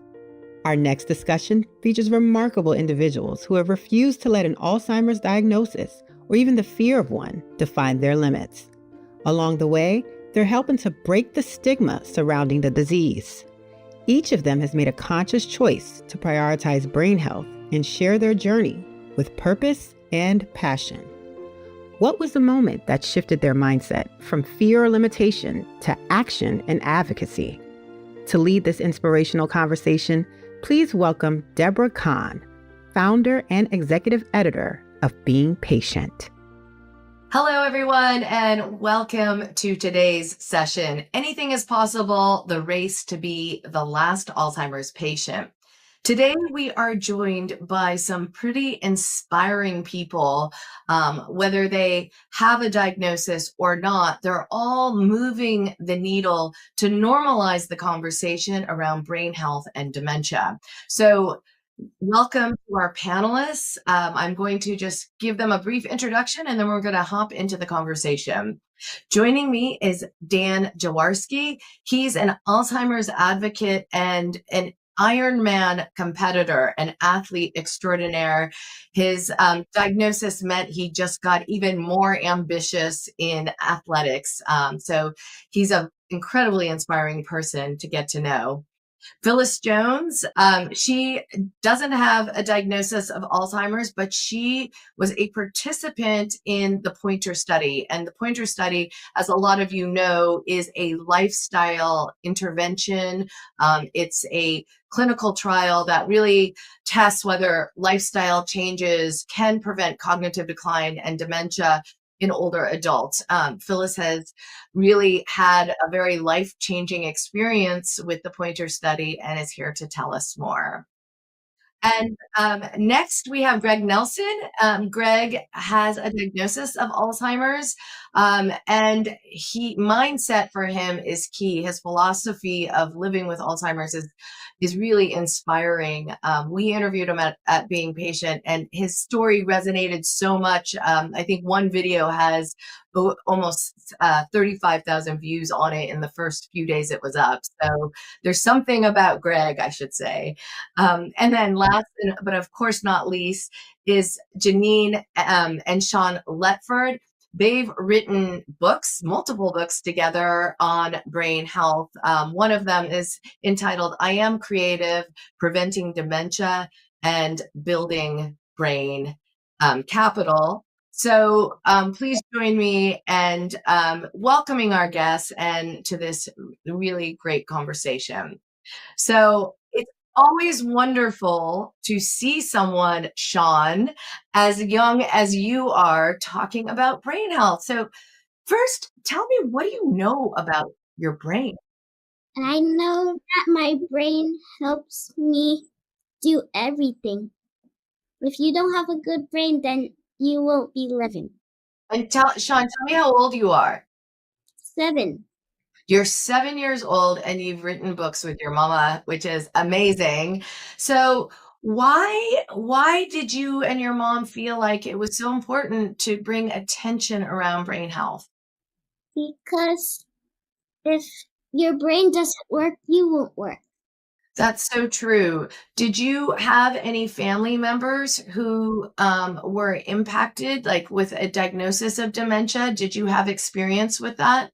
Our next discussion features remarkable individuals who have refused to let an Alzheimer's diagnosis or even the fear of one define their limits. Along the way, they're helping to break the stigma surrounding the disease. Each of them has made a conscious choice to prioritize brain health and share their journey with purpose and passion. What was the moment that shifted their mindset from fear or limitation to action and advocacy? To lead this inspirational conversation, please welcome Deborah Kahn, founder and executive editor of Being Patient. Hello, everyone, and welcome to today's session. Anything is possible, the race to be the last Alzheimer's patient. Today, we are joined by some pretty inspiring people. Whether they have a diagnosis or not, they're all moving the needle to normalize the conversation around brain health and dementia. So welcome to our panelists. I'm going to just give them a brief introduction and then we're going to hop into the conversation. Joining me is Dan Jaworski. He's an Alzheimer's advocate and an Ironman competitor, an athlete extraordinaire. His diagnosis meant he just got even more ambitious in athletics. So he's an incredibly inspiring person to get to know. Phyllis Jones, she doesn't have a diagnosis of Alzheimer's, but she was a participant in the Pointer study. And the Pointer study, as a lot of you know, is a lifestyle intervention. It's a clinical trial that really tests whether lifestyle changes can prevent cognitive decline and dementia in older adults. Phyllis has really had a very life-changing experience with the Pointer study and is here to tell us more. And next we have Greg Nelson. Greg has a diagnosis of Alzheimer's, and mindset for him is key. His philosophy of living with Alzheimer's is really inspiring. We interviewed him at Being Patient, and his story resonated so much. I think one video has almost 35,000 views on it in the first few days it was up. So there's something about Greg, I should say. And then last, but of course not least, is Janine and Sean Letford. They've written books, multiple books together on brain health. One of them is entitled I Am Creative, Preventing Dementia and Building Brain Capital. So please join me in welcoming our guests and to this really great conversation. So it's always wonderful to see someone, Sean, as young as you are, talking about brain health. So first, tell me, what do you know about your brain? I know that my brain helps me do everything. If you don't have a good brain, then you won't be living. And Sean, tell me how old you are. 7. You're 7 years old and you've written books with your mama, which is amazing. So why did you and your mom feel like it was so important to bring attention around brain health? Because if your brain doesn't work, you won't work. That's so true. Did you have any family members who were impacted, like with a diagnosis of dementia? Did you have experience with that?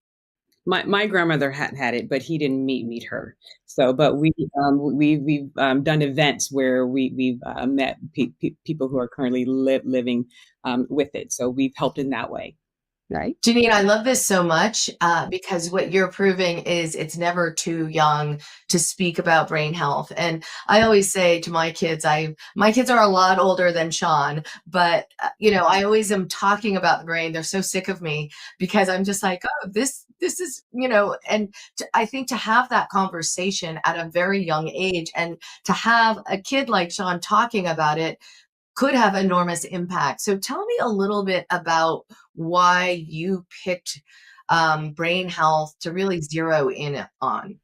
My grandmother hadn't had it, but he didn't meet her. So, but we've done events where we've met people who are currently living with it. So we've helped in that way. Right. Janine, I love this so much because what you're proving is it's never too young to speak about brain health. And I always say to my kids, my kids are a lot older than Sean, but I always am talking about the brain. They're so sick of me because I'm just like, oh, this is, and I think to have that conversation at a very young age and to have a kid like Sean talking about it could have enormous impact. So tell me a little bit about why you picked brain health to really zero in on.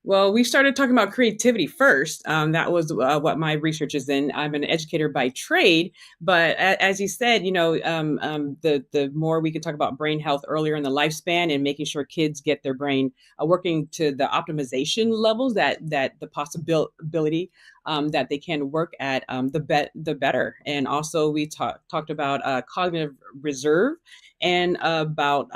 Well, we started talking about creativity first. That was what my research is in. I'm an educator by trade, but as you said, the more we can talk about brain health earlier in the lifespan and making sure kids get their brain working to the optimization levels that the possibility that they can work at, the better. And also, we talked about cognitive reserve and about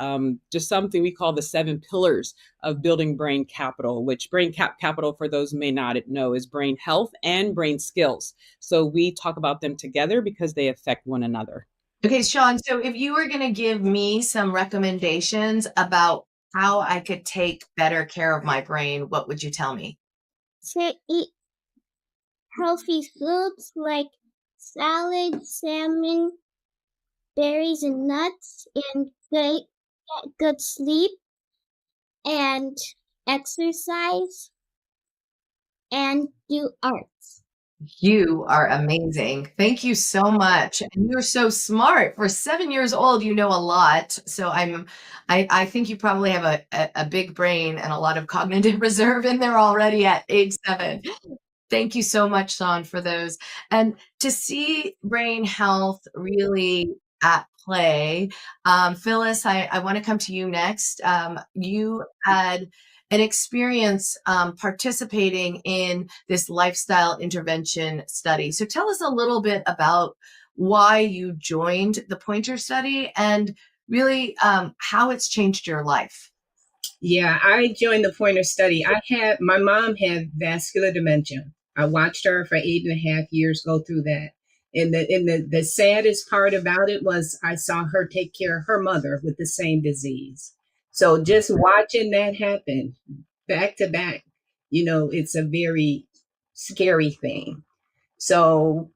just something we call the 7 pillars of building brain capital, which brain capital, for those who may not know, is brain health and brain skills. So we talk about them together because they affect one another. Okay, Sean, so if you were going to give me some recommendations about how I could take better care of my brain, what would you tell me? To eat healthy foods like salad, salmon, berries, and nuts, and get good sleep, and exercise, and do arts. You are amazing. Thank you so much. And you're so smart. For 7 years old, you know a lot. So I think you probably have a big brain and a lot of cognitive reserve in there already at age 7. Thank you so much, Sean, for those. And to see brain health really at play, Phyllis, I want to come to you next. You had an experience participating in this lifestyle intervention study. So tell us a little bit about why you joined the Pointer study and really how it's changed your life. Yeah, I joined the Pointer study. My mom had vascular dementia. I watched her for 8.5 years go through that. And the saddest part about it was I saw her take care of her mother with the same disease. So just watching that happen back to back, it's a very scary thing. So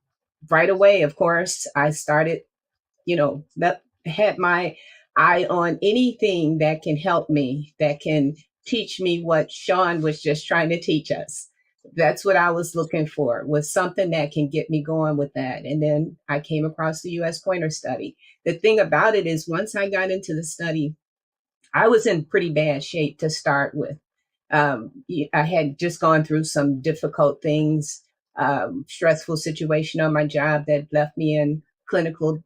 right away, of course, I started, that had my eye on anything that can help me, that can teach me what Sean was just trying to teach us. That's what I was looking for, was something that can get me going with that. And then I came across the US Pointer study. The thing about it is, once I got into the study, I was in pretty bad shape to start with. I had just gone through some difficult things, stressful situation on my job that left me in clinical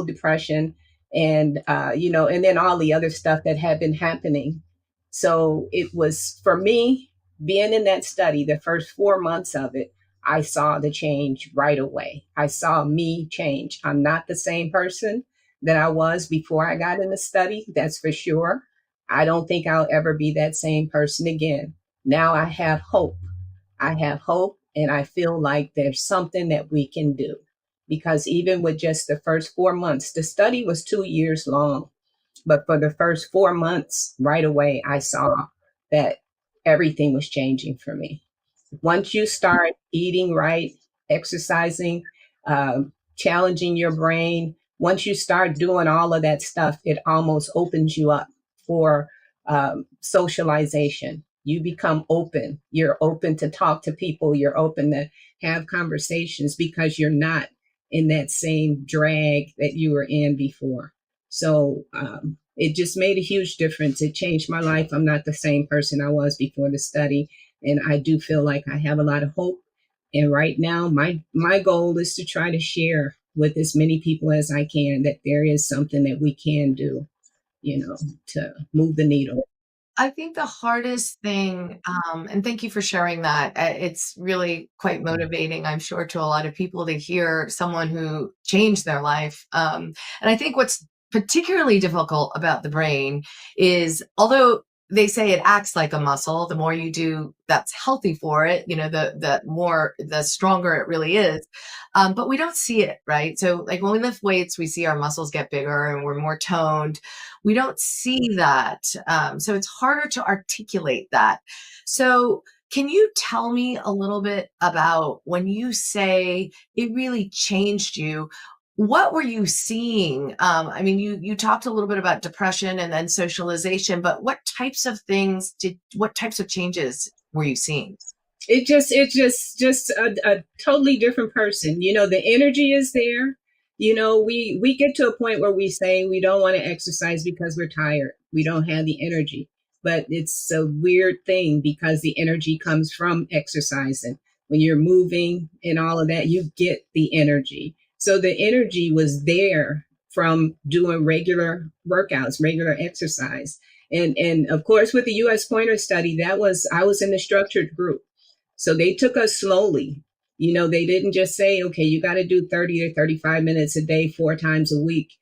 depression, and and then all the other stuff that had been happening. So it was, for me, being in that study, the first 4 months of it, I saw the change right away. I saw me change. I'm not the same person that I was before I got in the study, that's for sure. I don't think I'll ever be that same person again. Now I have hope. I have hope, and I feel like there's something that we can do. Because even with just the first 4 months, the study was 2 years long, but for the first 4 months, right away, I saw that everything was changing for me. Once you start eating right, exercising, challenging your brain, once you start doing all of that stuff, it almost opens you up for socialization. You become open. You're open to talk to people. You're open to have conversations because you're not in that same drag that you were in before. So it just made a huge difference. It changed my life. I'm not the same person I was before the study. And I do feel like I have a lot of hope. And right now, my goal is to try to share with as many people as I can that there is something that we can do, to move the needle. I think the hardest thing, and thank you for sharing that. It's really quite motivating, I'm sure, to a lot of people to hear someone who changed their life. And I think what's particularly difficult about the brain is, although they say it acts like a muscle, the more you do that's healthy for it, the stronger it really is. But we don't see it, right? So like when we lift weights, we see our muscles get bigger and we're more toned. We don't see that. So it's harder to articulate that. So can you tell me a little bit about when you say it really changed you? What were you seeing? I mean, you talked a little bit about depression and then socialization, but what types of changes were you seeing? It's just a totally different person. The energy is there. We get to a point where we say we don't want to exercise because we're tired. We don't have the energy. but it's a weird thing because the energy comes from exercising. When you're moving and all of that, you get the energy. So the energy was there from doing regular workouts, regular exercise. And of course, with the US Pointer study, I was in the structured group. So they took us slowly. They didn't just say, okay, you got to do 30 or 35 minutes a day, 4 times a week,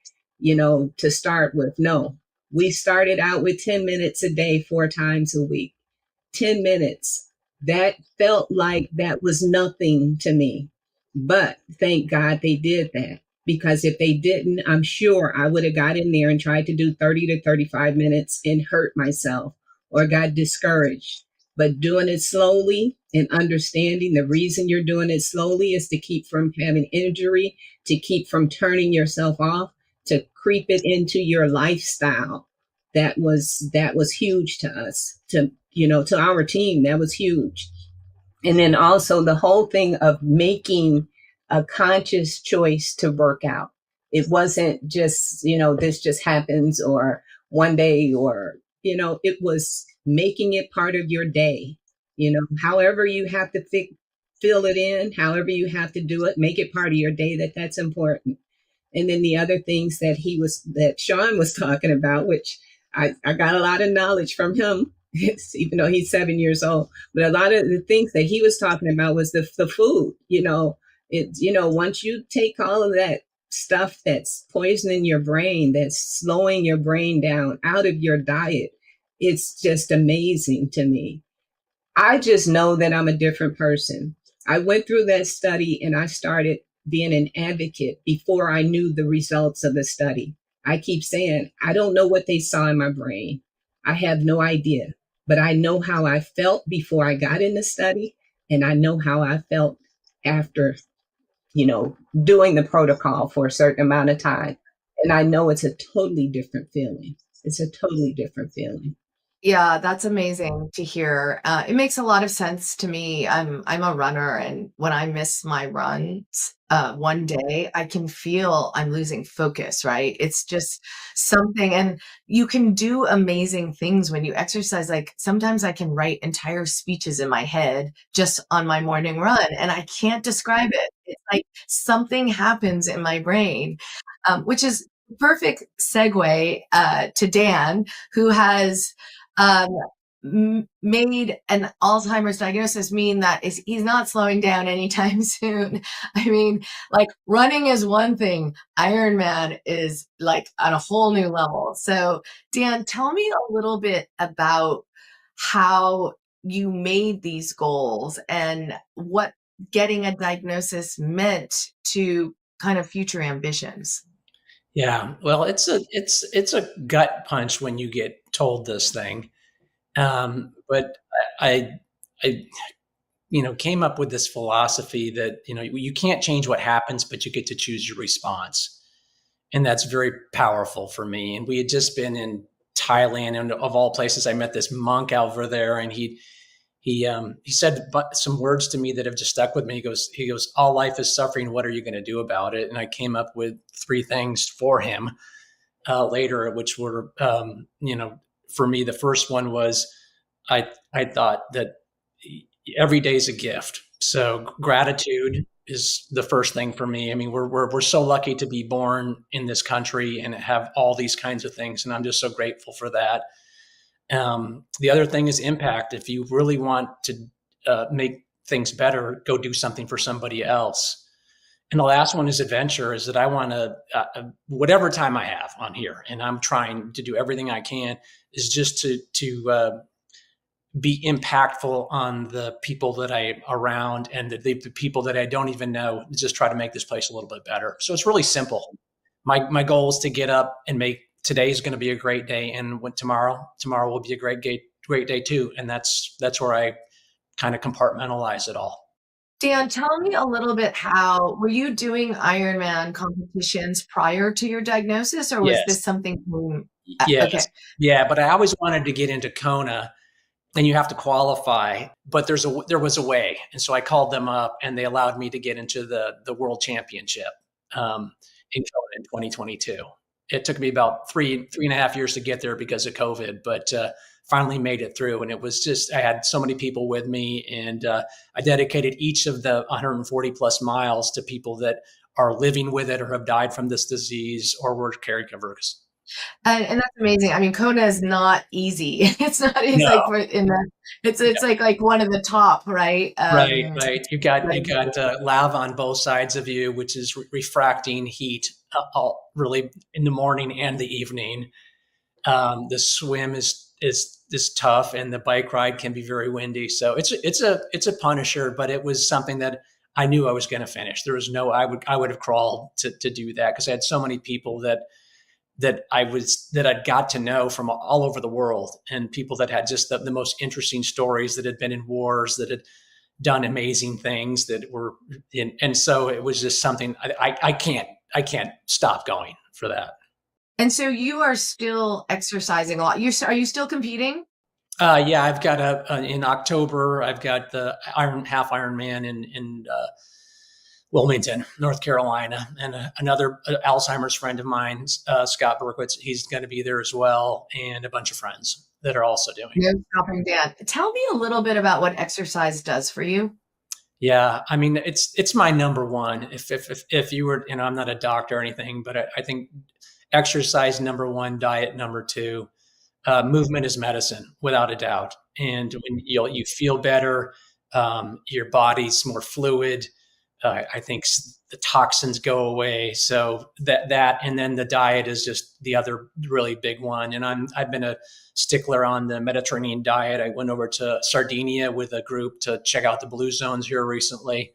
to start with. No, we started out with 10 minutes a day, 4 times a week. 10 minutes. That felt like that was nothing to me. But thank God they did that, because if they didn't, I'm sure I would have got in there and tried to do 30 to 35 minutes and hurt myself or got discouraged. But doing it slowly and understanding the reason you're doing it slowly is to keep from having injury, to keep from turning yourself off, to creep it into your lifestyle. That was huge to us, to our team. That was huge. And then also the whole thing of making a conscious choice to work out. It wasn't just, this just happens or one day or, it was making it part of your day. However you have to fill it in, however you have to do it, make it part of your day, that's important. And then the other things that Sean was talking about, which I got a lot of knowledge from him, even though he's 7 years old. But a lot of the things that he was talking about was the food. Once you take all of that stuff that's poisoning your brain, that's slowing your brain down out of your diet, it's just amazing to me. I just know that I'm a different person. I went through that study and I started being an advocate before I knew the results of the study. I keep saying, I don't know what they saw in my brain. I have no idea, but I know how I felt before I got in the study, and I know how I felt after, doing the protocol for a certain amount of time. And I know it's a totally different feeling. It's a totally different feeling. Yeah, that's amazing to hear. It makes a lot of sense to me. I'm a runner, and when I miss my runs one day, I can feel I'm losing focus, right? It's just something, and you can do amazing things when you exercise. Like sometimes I can write entire speeches in my head just on my morning run, and I can't describe it. It's like something happens in my brain, which is perfect segue to Dan, who has made an Alzheimer's diagnosis mean that he's not slowing down anytime soon. I mean, like running is one thing, Ironman is like on a whole new level. So Dan, tell me a little bit about how you made these goals and what getting a diagnosis meant to kind of future ambitions. Yeah, well, it's a gut punch when you get told this thing. But I came up with this philosophy that, you can't change what happens, but you get to choose your response. And that's very powerful for me. And we had just been in Thailand, and of all places, I met this monk over there, and he said some words to me that have just stuck with me. He goes, all life is suffering. What are you going to do about it? And I came up with 3 things for him later, which were, for me, the first one was I thought that every day is a gift. So gratitude is the first thing for me. I mean, we're so lucky to be born in this country and have all these kinds of things, and I'm just so grateful for that. The other thing is impact. If you really want to make things better, go do something for somebody else. And the last one is adventure, is that I want to, whatever time I have on here, and I'm trying to do everything I can, is just to be impactful on the people that I'm around and the people that I don't even know, just try to make this place a little bit better. So it's really simple. My goal is to get up and make today is going to be a great day, and tomorrow will be a great day too. And that's where I kind of compartmentalize it all. Dan, tell me a little bit, how were you doing Ironman competitions prior to your diagnosis, or was Yes. this something? Yes. Okay. Yeah, but I always wanted to get into Kona, and you have to qualify, but there was a way. And so I called them up, and they allowed me to get into the world championship in Kona in 2022. It took me about three and a half years to get there because of COVID, but finally made it through. And it was just, I had so many people with me, and I dedicated each of the 140 plus miles to people that are living with it or have died from this disease or were caregivers. And that's amazing. I mean, Kona is not easy. It's not. It's No. like we're in the. It's like one of the top, right? Right. You got lava on both sides of you, which is refracting heat, really in the morning and the evening. The swim is tough, and the bike ride can be very windy. So it's a punisher, but it was something that I knew I was going to finish. There was no, I would have crawled to do that, because I had so many people that I'd got to know from all over the world, and people that had just the most interesting stories, that had been in wars, that had done amazing things, that were in, and so it was just something I can't stop going for that. And so you are still exercising a lot. Are you still competing? Yeah, I've got in October, I've got the half Ironman in Wilmington, North Carolina, and another Alzheimer's friend of mine, Scott Berkowitz, he's going to be there as well, and a bunch of friends that are also doing. No stopping, Dan. Tell me a little bit about what exercise does for you. Yeah, I mean, it's my number one. If you were, I'm not a doctor or anything, but I think exercise number one, diet number two, movement is medicine without a doubt. And when you feel better, your body's more fluid. I think the toxins go away. So that, and then the diet is just the other really big one. And I've been a stickler on the Mediterranean diet. I went over to Sardinia with a group to check out the blue zones here recently.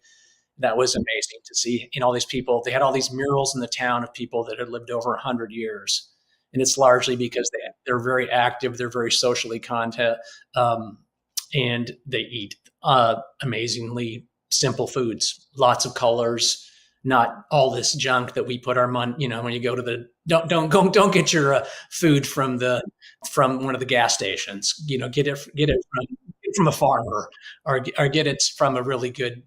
That was amazing to see. All these people, they had all these murals in the town of people that had lived over 100 years. And it's largely because they're very active, they're very socially content, and they eat amazingly simple foods, lots of colors, not all this junk that we put our money. When you go to the don't get your food from one of the gas stations. Get it from a farmer, or get it from a really good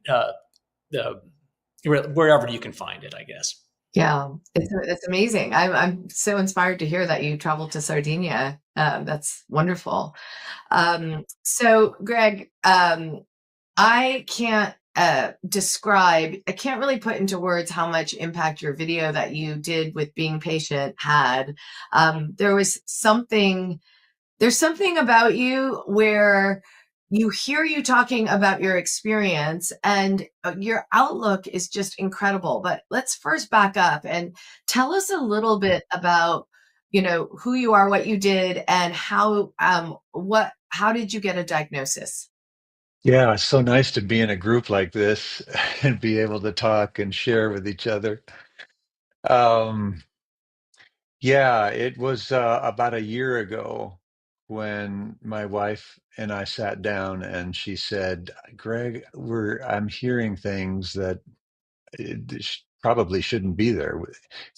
wherever you can find it, I guess. Yeah, it's amazing. I'm so inspired to hear that you traveled to Sardinia. That's wonderful. So, Greg, I can't really put into words how much impact your video that you did with Being Patient had. There's something about you where you hear you talking about your experience, and your outlook is just incredible. But let's first back up and tell us a little bit about, who you are, what you did, and how did you get a diagnosis? Yeah, it's so nice to be in a group like this and be able to talk and share with each other. Um, yeah, it was about a year ago when my wife and I sat down, and she said, "Greg, I'm hearing things that probably shouldn't be there.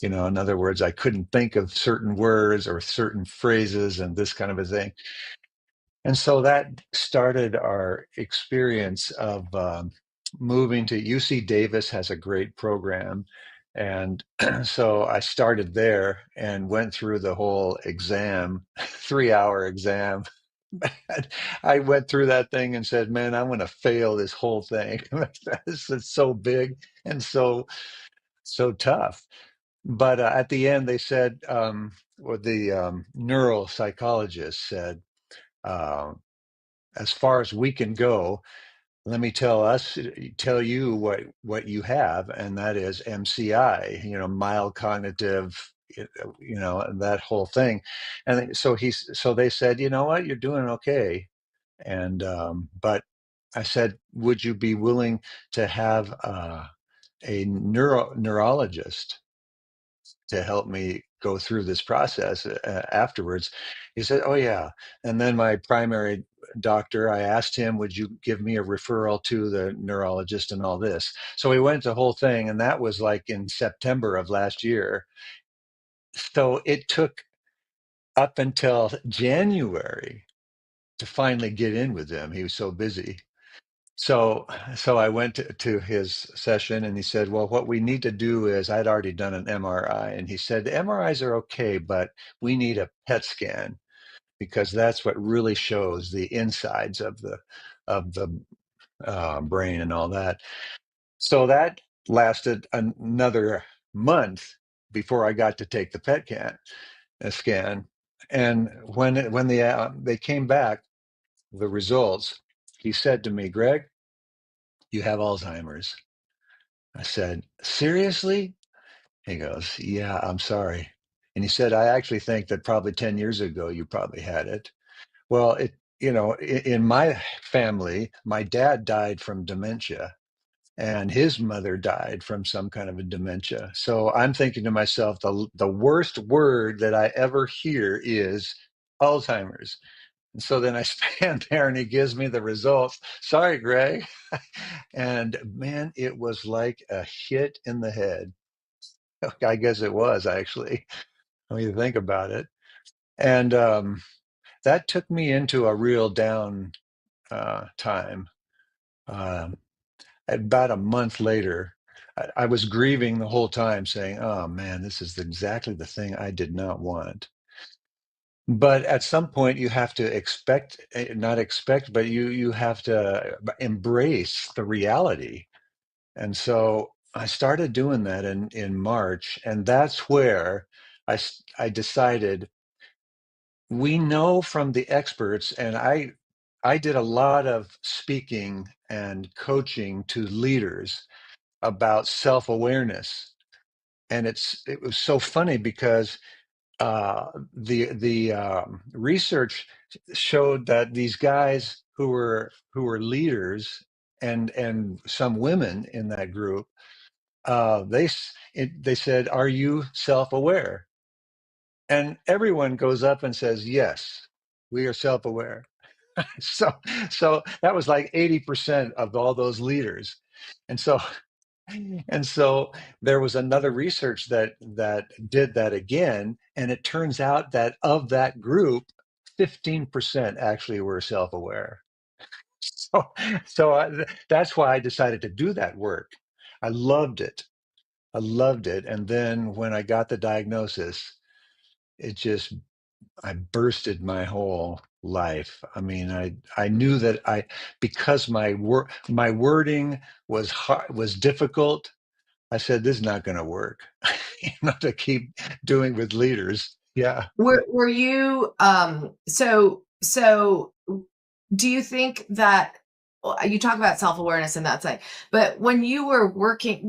In other words, I couldn't think of certain words or certain phrases and this kind of a thing." And so that started our experience of moving to UC Davis has a great program. And so I started there and went through the whole exam, 3-hour exam. I went through that thing and said, man, I'm going to fail this whole thing. This is so big and so tough. But at the end, they said, or the neuropsychologist said, uh, as far as we can go, let me tell you what you have, and that is MCI, mild cognitive, and that whole thing. And so they said, you know what, you're doing okay. And but I said, would you be willing to have a neurologist to help me go through this process afterwards? He said, oh yeah. And then my primary doctor, I asked him, would you give me a referral to the neurologist and all this? So we went the whole thing, and that was like in September of last year. So it took up until January to finally get in with him. He was so busy. So I went to his session, and he said, well, what we need to do is, I'd already done an MRI, and he said, the MRIs are okay, but we need a PET scan. because that's what really shows the insides of the brain and all that. So that lasted another month before I got to take the scan. And when they came back, the results, he said to me, "Greg, you have Alzheimer's." I said, "Seriously?" He goes, "Yeah, I'm sorry." And he said, "I actually think that probably 10 years ago you probably had it." Well, in my family, my dad died from dementia and his mother died from some kind of a dementia. So I'm thinking to myself, the worst word that I ever hear is Alzheimer's. And so then I stand there and he gives me the results. "Sorry, Greg." And man, it was like a hit in the head. I guess it was actually, when you think about it. And that took me into a real down time. Um, about a month later, I was grieving the whole time, saying, "Oh man, this is exactly the thing I did not want." But at some point, you have to not expect, but you have to embrace the reality. And so I started doing that in March, and that's where I decided, we know from the experts, and I did a lot of speaking and coaching to leaders about self-awareness. And it was so funny because the research showed that these guys who were leaders, and some women in that group, they said, "Are you self-aware?" And everyone goes up and says, "Yes, we are self-aware." So, so that was like 80% of all those leaders. And so, and so there was another research that did that again, and it turns out that of that group, 15% actually were self-aware. So, that's why I decided to do that work. I loved it. I loved it. And then when I got the diagnosis, it just I bursted my whole life. I mean, I knew that because my wording was difficult. I said, "This is not going to work." Not to keep doing with leaders. Yeah. Were you so do you think that, well, you talk about self-awareness and that's like, but when you were working,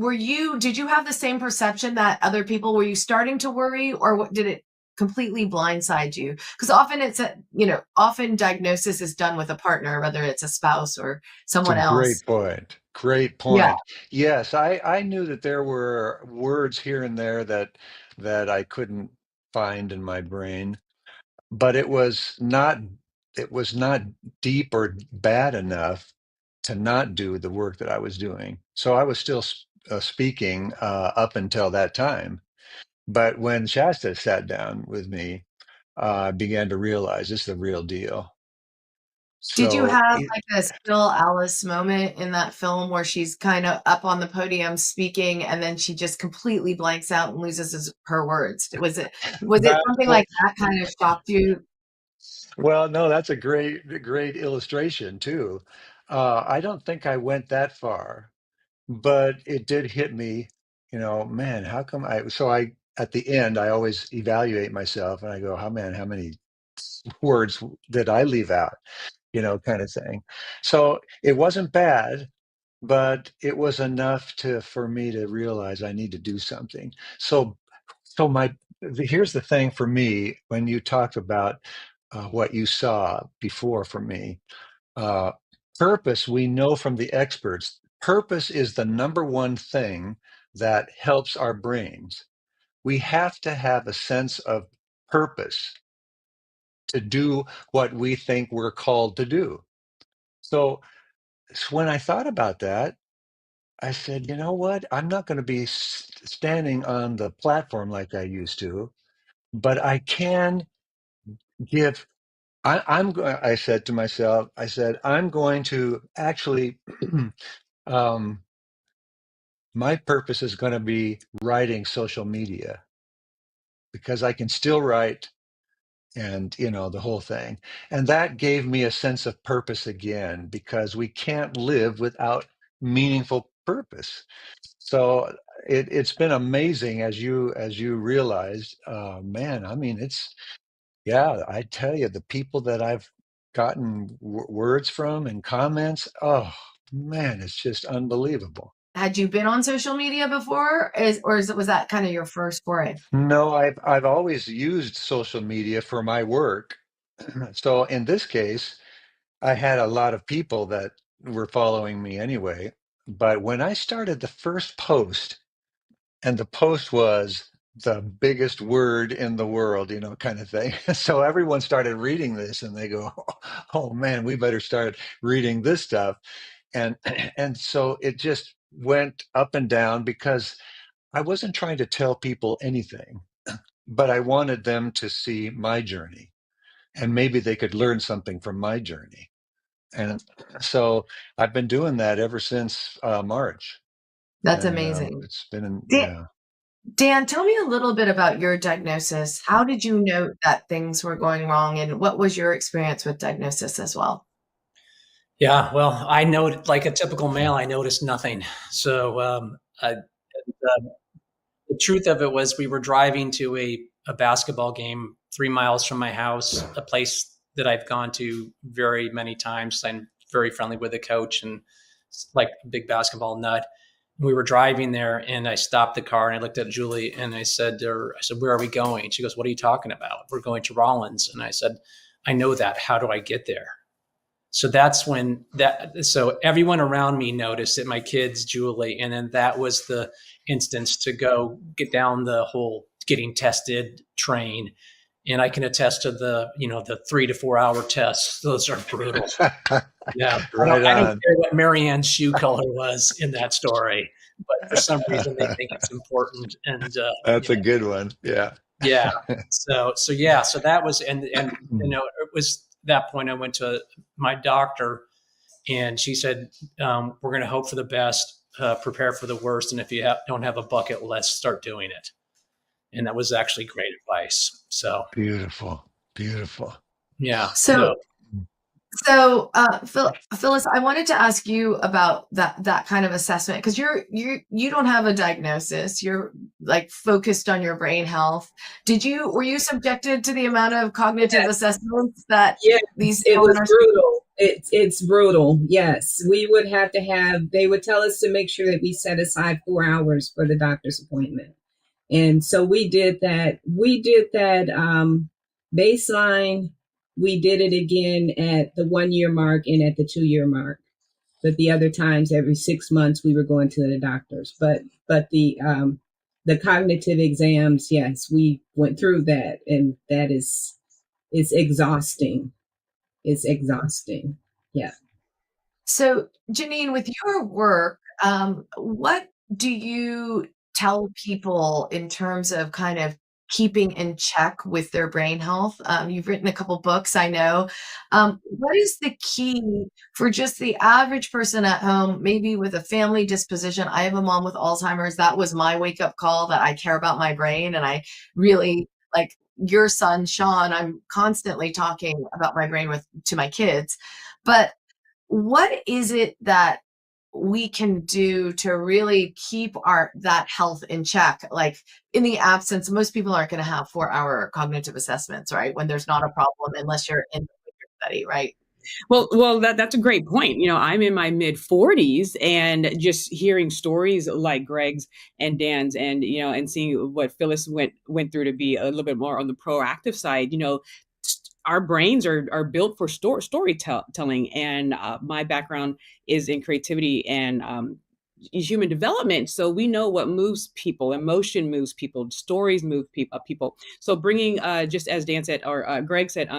did you have the same perception that other people, were you starting to worry, or did it completely blindside you? Because often often diagnosis is done with a partner, whether it's a spouse or It's a someone else. great point. Great Yeah. point. Yes, I knew that there were words here and there that I couldn't find in my brain, but it was not deep or bad enough to not do the work that I was doing. So I was still speaking up until that time. But when Shasta sat down with me, I began to realize this is the real deal. Did you So have like a still Alice moment in that film where she's kind of up on the podium speaking and then she just completely blanks out and loses her words? Was it that something well, like that kind of shocked you? well, no, that's a great illustration too. I don't think I went that far, but it did hit me, man, how come at the end, I always evaluate myself and I go, how many words did I leave out, kind of thing. So it wasn't bad, but it was enough for me to realize I need to do something. Here's the thing for me, when you talked about what you saw before for me. Uh, Purpose, we know from the experts, purpose is the number one thing that helps our brains. We have to have a sense of purpose to do what we think we're called to do. So, when I thought about that, I said, you know what? I'm not going to be standing on the platform like I used to, but I can give. I said to myself, I'm going to actually, um, my purpose is going to be writing social media, because I can still write and the whole thing. And that gave me a sense of purpose again, because we can't live without meaningful purpose. So it's been amazing, as you realized, man. I mean, yeah, I tell you, the people that I've gotten words from and comments, oh man, it's just unbelievable. Had you been on social media before, was that kind of your first foray? No, I've always used social media for my work. So in this case, I had a lot of people that were following me anyway. But when I started the first post, and the post was the biggest word in the world, kind of thing. So everyone started reading this, and they go, "Oh man, we better start reading this stuff." And and so it just went up and down, because I wasn't trying to tell people anything, but I wanted them to see my journey, and maybe they could learn something from my journey. And so I've been doing that ever since March. That's And amazing. it's been, Dan, Dan, tell me a little bit about your diagnosis. How did you know that things were going wrong, and what was your experience with diagnosis as well? Yeah, well, I know, like a typical male, I noticed nothing. So the truth of it was, we were driving to a basketball game 3 miles from my house, a place that I've gone to very many times. I'm very friendly with the coach, and like a big basketball nut. We were driving there, and I stopped the car, and I looked at Julie, and I said, "Where are we going?" She goes, "What are you talking about?" "We're going to Rollins." And I said, "I know that. How do I get there?" So that's when so everyone around me noticed it, my kids, Julie, and then that was the instance to go get down the whole getting tested train. And I can attest to the 3 to 4 hour tests. Those are brutal. Yeah. Right I don't on. care what Marianne's shoe color was in that story, but for some reason they think it's important. And That's a good one. Yeah. yeah. So that was, and it was that point I went to my doctor, and she said, we're going to hope for the best, prepare for the worst. And if you don't have a bucket list, start doing it. And that was actually great advice. So beautiful. Yeah. So, Phyllis, I wanted to ask you about that kind of assessment, because you don't have a diagnosis. You're like focused on your brain health. Were you subjected to the amount of cognitive assessments that these? It was brutal. It's brutal. Yes, we would have to they would tell us to make sure that we set aside 4 hours for the doctor's appointment, and so we did that. Baseline. We did it again at the 1 year mark and at the 2 year mark. But the other times, every 6 months, we were going to the doctors. But the cognitive exams, yes, we went through that, and it's exhausting. It's exhausting. Yeah. So, Janine, with your work, what do you tell people in terms of kind of keeping in check with their brain health? You've written a couple books, I know. What is the key for just the average person at home, maybe with a family disposition? I have a mom with Alzheimer's. That was my wake-up call, that I care about my brain, and I really, like your son, Sean, I'm constantly talking about my brain to my kids. But what is it that we can do to really keep that health in check? Like, in the absence, most people aren't going to have 4-hour cognitive assessments, right? When there's not a problem, unless you're in the study, right? Well, that's a great point. I'm in my mid 40s, and just hearing stories like Greg's and Dan's, and seeing what Phyllis went through to be a little bit more on the proactive side. Our brains are built for storytelling, and my background is in creativity and human development. So we know what moves people. Emotion moves people. Stories move people. So bringing, just as Dan said, or Greg said,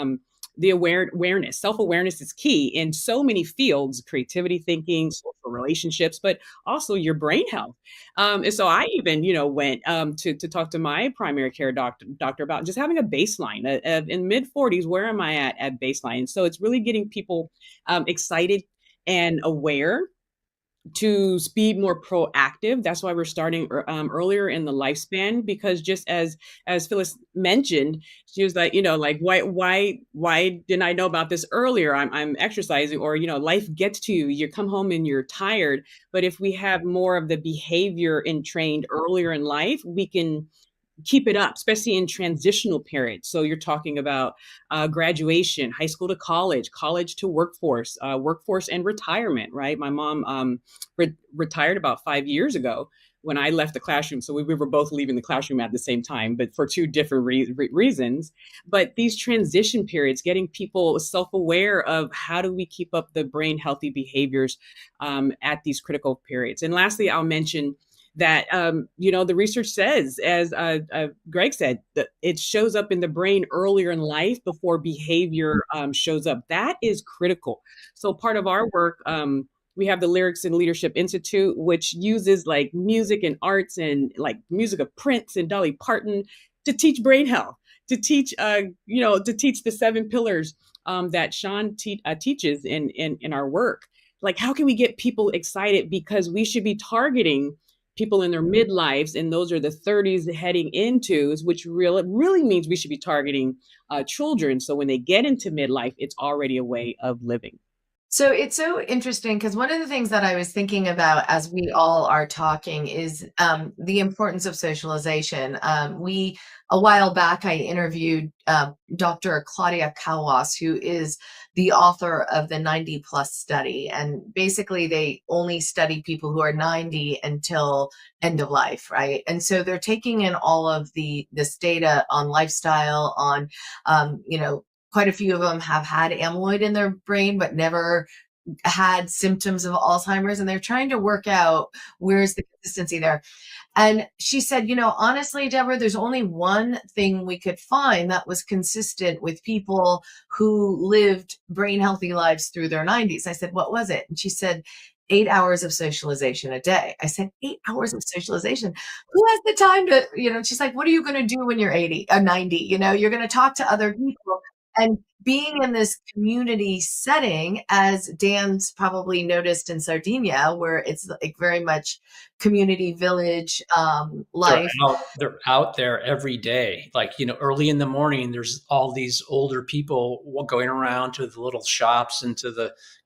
the awareness, self-awareness is key in so many fields: creativity, thinking, social relationships, but also your brain health. And so I even, went to talk to my primary care doctor about just having a baseline in mid 40s. Where am I at baseline? So it's really getting people excited and aware to be more proactive. That's why we're starting earlier in the lifespan, because just as Phyllis mentioned, she was like, like why didn't I know about this earlier? I'm exercising, or life gets to you. You come home and you're tired. But if we have more of the behavior entrained earlier in life, we can keep it up, especially in transitional periods. So you're talking about graduation, high school to college, college to workforce, workforce and retirement, right? My mom retired about 5 years ago when I left the classroom. So we were both leaving the classroom at the same time, but for two different reasons. But these transition periods, getting people self-aware of how do we keep up the brain healthy behaviors at these critical periods. And lastly, I'll mention that the research says, as Greg said, that it shows up in the brain earlier in life before behavior shows up. That is critical. So part of our work, we have the Lyrics and Leadership Institute, which uses like music and arts and like music of Prince and Dolly Parton to teach brain health, to teach to teach the 7 pillars that Sean teaches in our work. Like, how can we get people excited? Because we should be targeting people in their midlives, and those are the 30s heading into, which really means we should be targeting children. So when they get into midlife, it's already a way of living. So it's so interesting because one of the things that I was thinking about as we all are talking is the importance of socialization. A while back, I interviewed Dr. Claudia Kawas, who is the author of the 90 plus study. And basically they only study people who are 90 until end of life, right? And so they're taking in all of this data on lifestyle, on, quite a few of them have had amyloid in their brain, but never had symptoms of Alzheimer's. And they're trying to work out where's the consistency there. And she said, honestly, Deborah, there's only one thing we could find that was consistent with people who lived brain healthy lives through their 90s. I said, what was it? And she said, 8 hours of socialization a day. I said, 8 hours of socialization. Who has the time to, she's like, what are you going to do when you're 80 or 90? You're going to talk to other people. And being in this community setting, as Dan's probably noticed in Sardinia, where it's like very much community village life. They're out there every day. Like, early in the morning, there's all these older people going around to the little shops and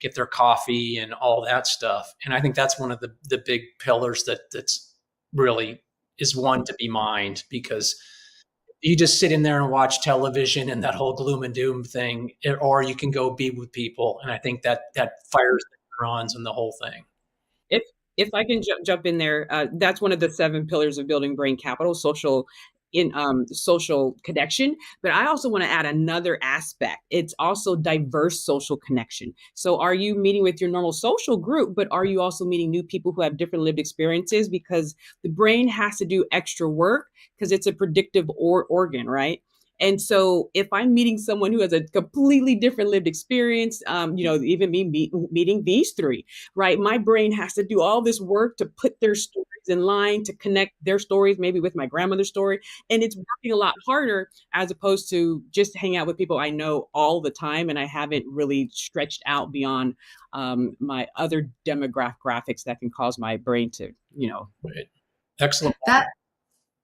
get their coffee and all that stuff. And I think that's one of the big pillars that's really is one to be mined, because you just sit in there and watch television and that whole gloom and doom thing, or you can go be with people. And I think that fires the neurons and the whole thing. If I can jump in there, that's one of the 7 pillars of building brain capital, social connection. But I also want to add another aspect. It's also diverse social connection. So are you meeting with your normal social group, but are you also meeting new people who have different lived experiences? Because the brain has to do extra work because it's a predictive organ, right? And so if I'm meeting someone who has a completely different lived experience, even me meeting these 3, right? My brain has to do all this work to put their stories in line, to connect their stories maybe with my grandmother's story. And it's working a lot harder as opposed to just hang out with people I know all the time. And I haven't really stretched out beyond my other demographics that can cause my brain to, Right. Excellent.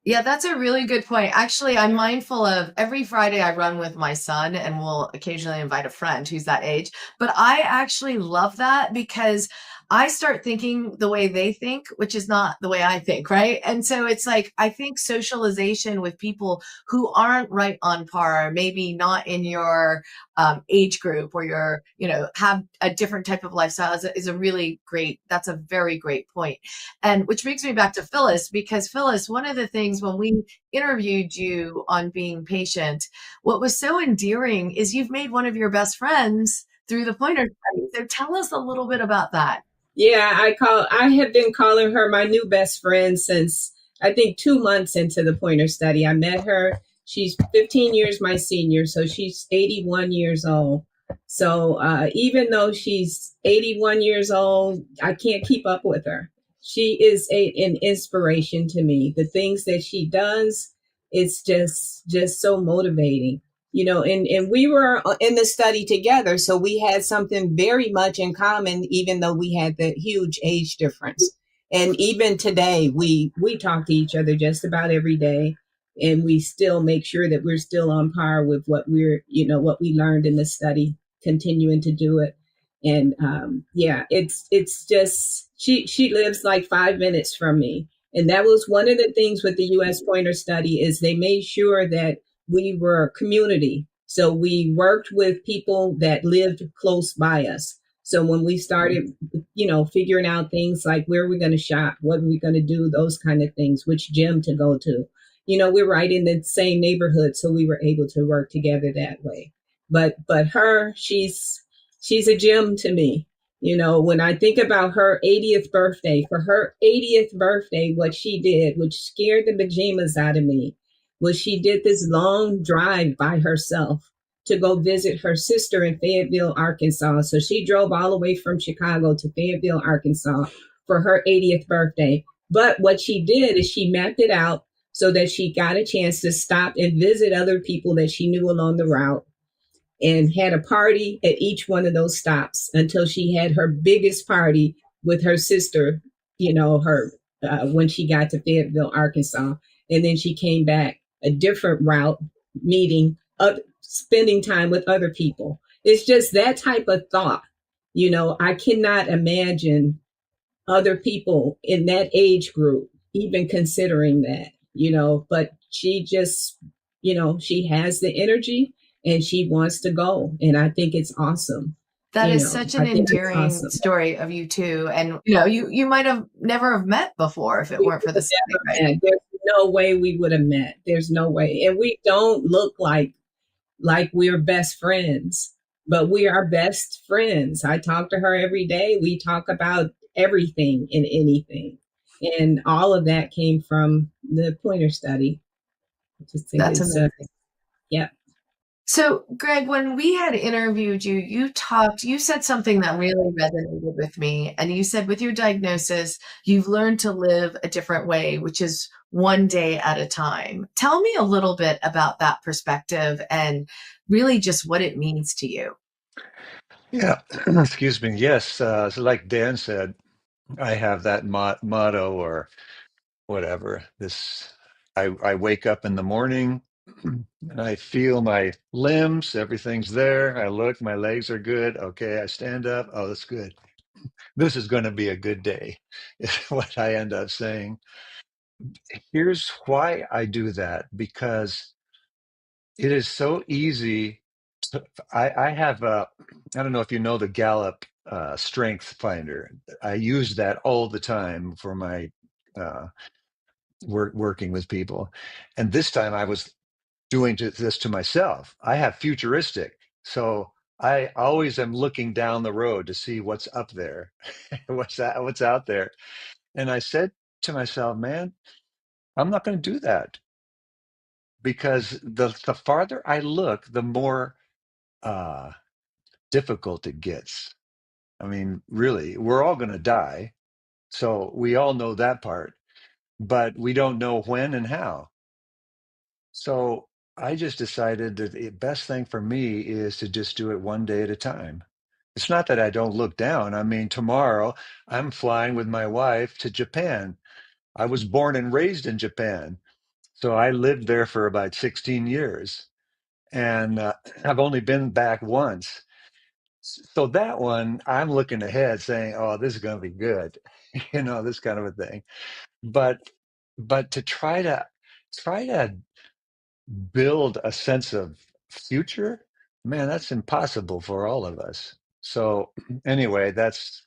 Yeah, that's a really good point. Actually, I'm mindful of every Friday I run with my son, and we'll occasionally invite a friend who's that age. But I actually love that because I start thinking the way they think, which is not the way I think, right? And so it's like, I think socialization with people who aren't right on par, maybe not in your age group, or have a different type of lifestyle is a really great, that's a very great point. And which brings me back to Phyllis, because Phyllis, one of the things when we interviewed you on being patient, what was so endearing is you've made one of your best friends through the Pointer study. So tell us a little bit about that. Yeah, I have been calling her my new best friend since I think 2 months into the Pointer study. I met her. She's 15 years my senior, so she's 81 years old. So even though she's 81 years old, I can't keep up with her. She is an inspiration to me. The things that she does, it's just so motivating. and we were in the study together. So we had something very much in common, even though we had the huge age difference. And even today, we talk to each other just about every day. And we still make sure that we're still on par with what what we learned in the study, continuing to do it. And it's just she lives like 5 minutes from me. And that was one of the things with the US Pointer study is they made sure that we were a community. So we worked with people that lived close by us. So when we started, figuring out things like where we're going to shop, what are we going to do, those kind of things, which gym to go to, we're right in the same neighborhood. So we were able to work together that way. But her, she's a gem to me. When I think about her 80th birthday, for her 80th birthday, what she did, which scared the bejesus out of me, was she did this long drive by herself to go visit her sister in Fayetteville, Arkansas. So she drove all the way from Chicago to Fayetteville, Arkansas for her 80th birthday. But what she did is she mapped it out so that she got a chance to stop and visit other people that she knew along the route, and had a party at each one of those stops until she had her biggest party with her sister, when she got to Fayetteville, Arkansas. And then she came back a different route, meeting, spending time with other people. It's just that type of thought. I cannot imagine other people in that age group even considering that, but she just, she has the energy and she wants to go. And I think it's awesome. That is such an endearing story of you two. And, you might have never have met before if it weren't for the study, right? There's no way we would have met. There's no way. And we don't look like we're best friends, but we are best friends. I talk to her every day. We talk about everything and anything. And all of that came from the Pointer study. I just think That's amazing. Yeah. So, Greg, when we had interviewed you, you said something that really resonated with me. And you said with your diagnosis, you've learned to live a different way, which is one day at a time. Tell me a little bit about that perspective and really just what it means to you. Yeah, excuse me. Yes, so like Dan said, I have that motto or whatever. I wake up in the morning and I feel my limbs, everything's there. I look, my legs are good. Okay, I stand up. Oh, that's good. This is going to be a good day, is what I end up saying. Here's why I do that, because it is so easy. I have I don't know if you know the Gallup Strength Finder. I use that all the time for my working with people. And this time I was doing this to myself. I have futuristic. So I always am looking down the road to see what's up there, what's out there. And I said to myself, man, I'm not going to do that, because the farther I look, the more uh, difficult it gets. I mean, really, we're all going to die. So we all know that part, but we don't know when and how. So I just decided that the best thing for me is to just do it one day at a time. It's not that I don't look down. I mean, tomorrow I'm flying with my wife to Japan. I was born and raised in Japan. So I lived there for about 16 years. And I've only been back once. So that one, I'm looking ahead saying, oh, this is going to be good, this kind of a thing. But to try to build a sense of future, man, that's impossible for all of us. So anyway, that's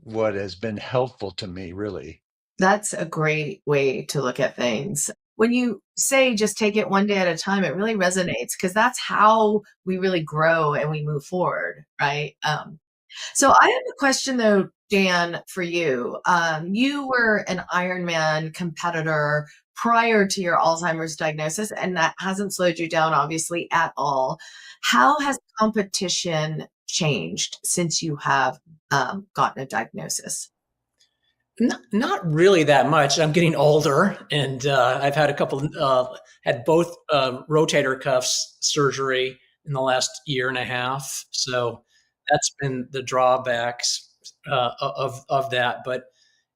what has been helpful to me, really. That's a great way to look at things. When you say just take it one day at a time, it really resonates because that's how we really grow and we move forward, right? So I have a question though, Dan, for you. You were an Ironman competitor prior to your Alzheimer's diagnosis, and that hasn't slowed you down, obviously, at all. How has competition changed since you have gotten a diagnosis? Not really that much. I'm getting older, and I've had a couple, had both rotator cuffs surgery in the last year and a half. So that's been the drawbacks of that. But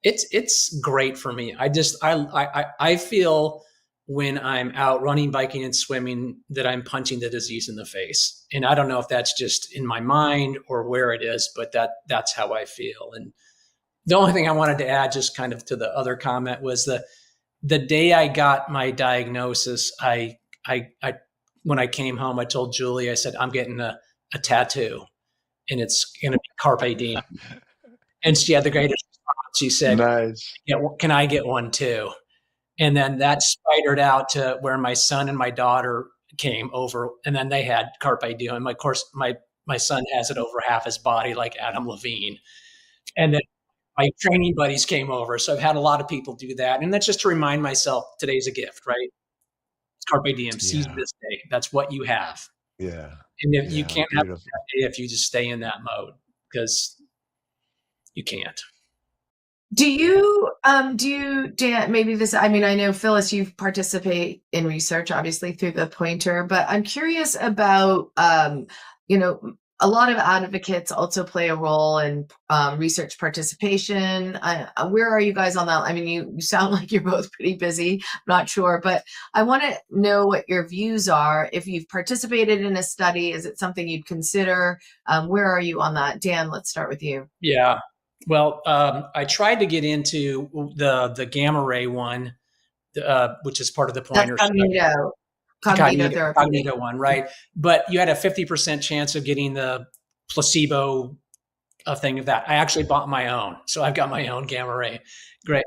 it's great for me. I feel when I'm out running, biking, and swimming that I'm punching the disease in the face, and I don't know if that's just in my mind or where it is, but that's how I feel. And the only thing I wanted to add, just kind of to the other comment, was the day I got my diagnosis, I when I came home, I told Julie, I said, I'm getting a tattoo, and it's going to be Carpe Diem. And she had the greatest response. She said, Nice. yeah, can I get one too? And then that spidered out to where my son and my daughter came over, and then they had Carpe Diem. Of course, my son has it over half his body, like Adam Levine. And then my training buddies came over. So I've had a lot of people do that. And that's just to remind myself today's a gift, right? Carpe diem, seize Yeah. this day. That's what you have. Yeah. And if you Yeah. can't have Beautiful. that day if you just stay in that mode, because you can't. Do you, Dan, maybe this, I mean, I know Phyllis, you participate in research, obviously through the pointer, but I'm curious about, a lot of advocates also play a role in research participation. Where are you guys on that? I mean, you sound like you're both pretty busy, I'm not sure, but I want to know what your views are. If you've participated in a study, is it something you'd consider? Where are you on that? Dan, let's start with you. Yeah. Well, I tried to get into the gamma ray one, which is part of the pointer. That's cognito therapy. Cognito one, right? But you had a 50% chance of getting the placebo thing of that. I actually bought my own, so I've got my own gamma ray, great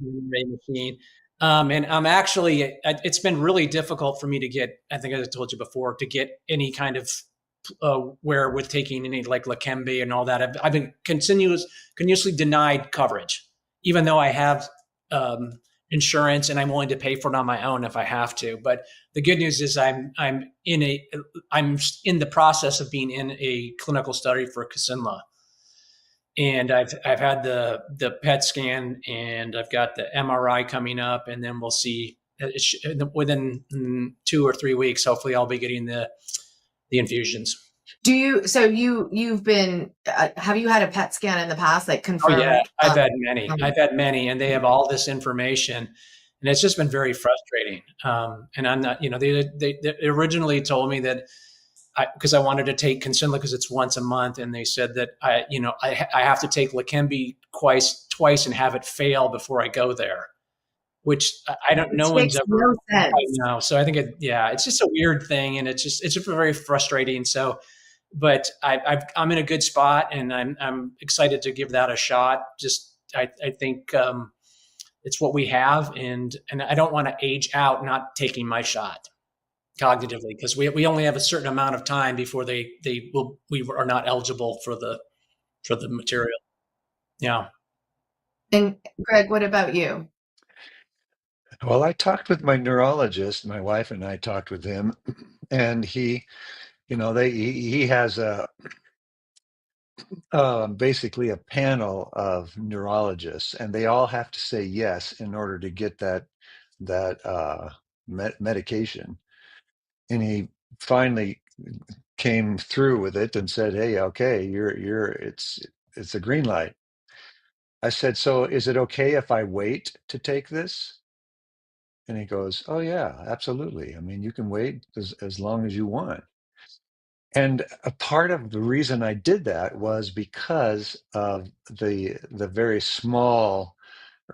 ray machine. And I'm actually, it's been really difficult for me to get, I think I told you before, to get any kind of where with taking any like Leqembi and all that. I've been continuously denied coverage, even though I have insurance and I'm willing to pay for it on my own if I have to. But the good news is I'm in the process of being in a clinical study for Kisunla. And I've had the PET scan, and I've got the MRI coming up, and then we'll see within 2 or 3 weeks. Hopefully, I'll be getting the infusions. Do you? So you've been? Have you had a PET scan in the past, like confirmed? Oh yeah, I've had many. I've had many, and they have all this information, and it's just been very frustrating. And I'm not, they originally told me that because I wanted to take Kisunla because it's once a month, and they said that I have to take Leqembi twice and have it fail before I go there, which I don't. No one's ever. No sense. I know. So I think it's just a weird thing, and it's just very frustrating. So, but I'm in a good spot, and I'm excited to give that a shot. Just I think it's what we have, and I don't want to age out not taking my shot cognitively, because we only have a certain amount of time before we are not eligible for the material. Yeah. And Greg, what about you? Well, I talked with my neurologist. My wife and I talked with him, and he has basically a panel of neurologists, and they all have to say yes in order to get that medication. And he finally came through with it and said, "Hey, okay, it's a green light." I said, "So is it okay if I wait to take this?" And he goes, "Oh yeah, absolutely. I mean, you can wait as long as you want." And a part of the reason I did that was because of the very small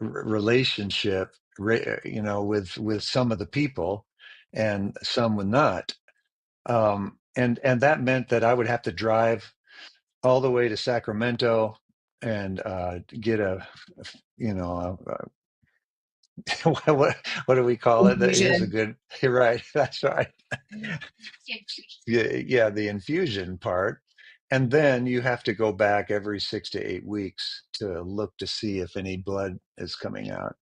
relationship, with some of the people, and some would not. And that meant that I would have to drive all the way to Sacramento and get what do we call it? That is a Infusion. good. You're right. That's right. Yeah, the infusion part. And then you have to go back every 6 to 8 weeks to look to see if any blood is coming out.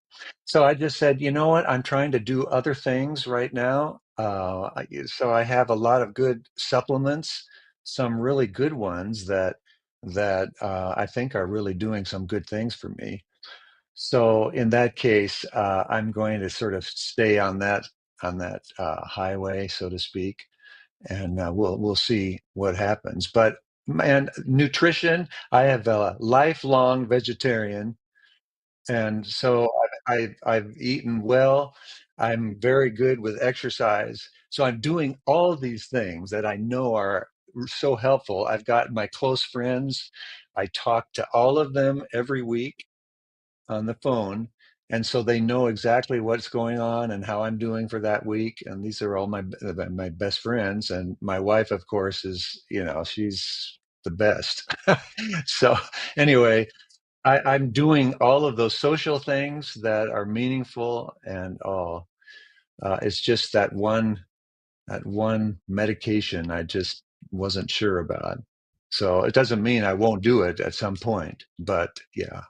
So I just said, you know what? I'm trying to do other things right now. So I have a lot of good supplements, some really good ones that I think are really doing some good things for me. So in that case, I'm going to sort of stay on that highway, so to speak, and we'll see what happens. But man, nutrition, I have a lifelong vegetarian, and so I've eaten well. I'm very good with exercise. So I'm doing all these things that I know are so helpful. I've got my close friends. I talk to all of them every week on the phone. And so they know exactly what's going on and how I'm doing for that week. And these are all my best friends. And my wife, of course, is, she's the best. So anyway, I'm doing all of those social things that are meaningful, and it's just that one medication I just wasn't sure about. So it doesn't mean I won't do it at some point, but yeah.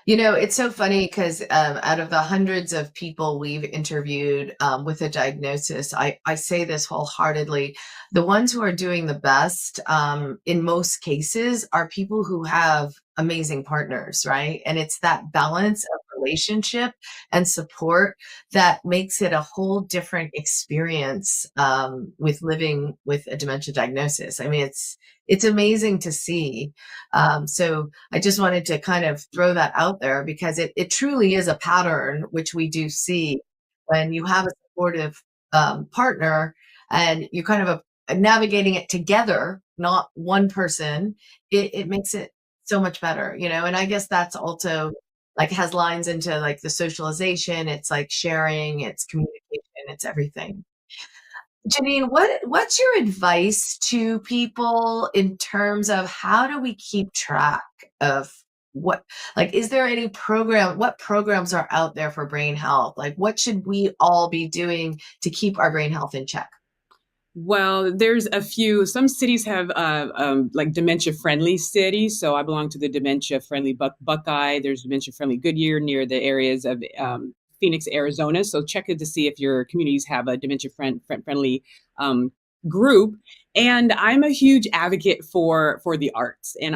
It's so funny because out of the hundreds of people we've interviewed with a diagnosis, I say this wholeheartedly. The ones who are doing the best in most cases are people who have amazing partners, right? And it's that balance of relationship and support that makes it a whole different experience with living with a dementia diagnosis. I mean, it's amazing to see. So I just wanted to kind of throw that out there because it truly is a pattern, which we do see when you have a supportive partner and you're kind of navigating it together, not one person. It makes it so much better, and I guess that's also like has lines into like the socialization. It's like sharing, it's communication, it's everything. Janine, what's your advice to people in terms of how do we keep track of is there any what programs are out there for brain health? Like, what should we all be doing to keep our brain health in check? Well, there's a few. Some cities have like dementia-friendly cities. So I belong to the dementia-friendly Buckeye. There's dementia-friendly Goodyear near the areas of Phoenix, Arizona. So check it to see if your communities have a dementia-friendly group. And I'm a huge advocate for the arts. And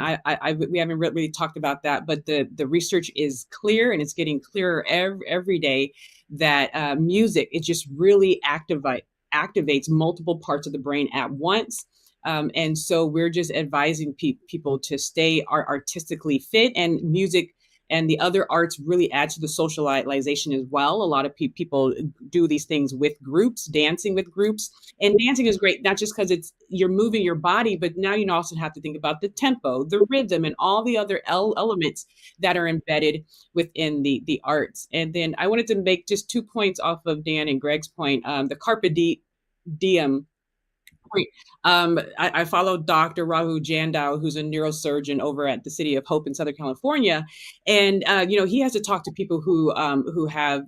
we haven't really talked about that, but the research is clear, and it's getting clearer every day that music, it just really activates multiple parts of the brain at once. And so we're just advising people to stay artistically fit, and music and the other arts really add to the socialization as well. A lot of people do these things with groups, dancing with groups. And dancing is great, not just because you're moving your body, but now you also have to think about the tempo, the rhythm, and all the other elements that are embedded within the arts. And then I wanted to make just 2 points off of Dan and Greg's point. The Carpe Diem point. I follow Dr. Rahul Jandow, who's a neurosurgeon over at the City of Hope in Southern California, and he has to talk to people who have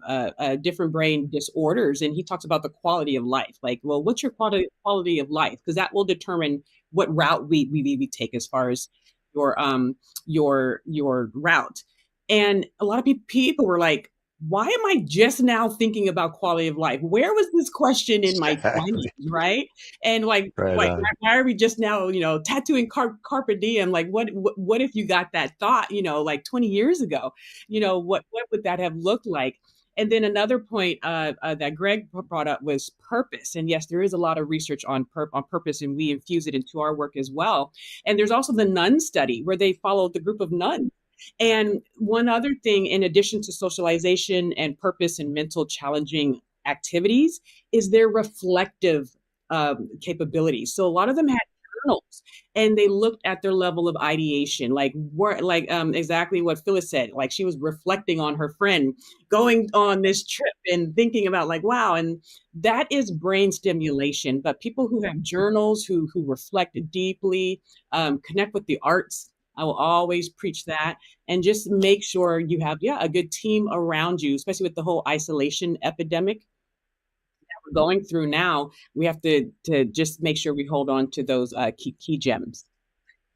different brain disorders, and he talks about the quality of life. Like, well, what's your quality of life? Because that will determine what route we take as far as your route. And a lot of people were like, why am I just now thinking about quality of life? Where was this question in my 20s, right? And Right on. why are we just now, tattooing carpe diem? Like, what if you got that thought, like 20 years ago? What would that have looked like? And then another point that Greg brought up was purpose. And yes, there is a lot of research on purpose, and we infuse it into our work as well. And there's also the nun study where they followed the group of nuns. And one other thing, in addition to socialization and purpose and mental challenging activities, is their reflective capabilities. So a lot of them had journals, and they looked at their level of ideation, exactly what Phyllis said. Like, she was reflecting on her friend going on this trip and thinking about like, wow, and that is brain stimulation. But people who have journals, who reflect deeply, connect with the arts. I will always preach that, and just make sure you have, a good team around you, especially with the whole isolation epidemic that we're going through now. We have to just make sure we hold on to those key gems.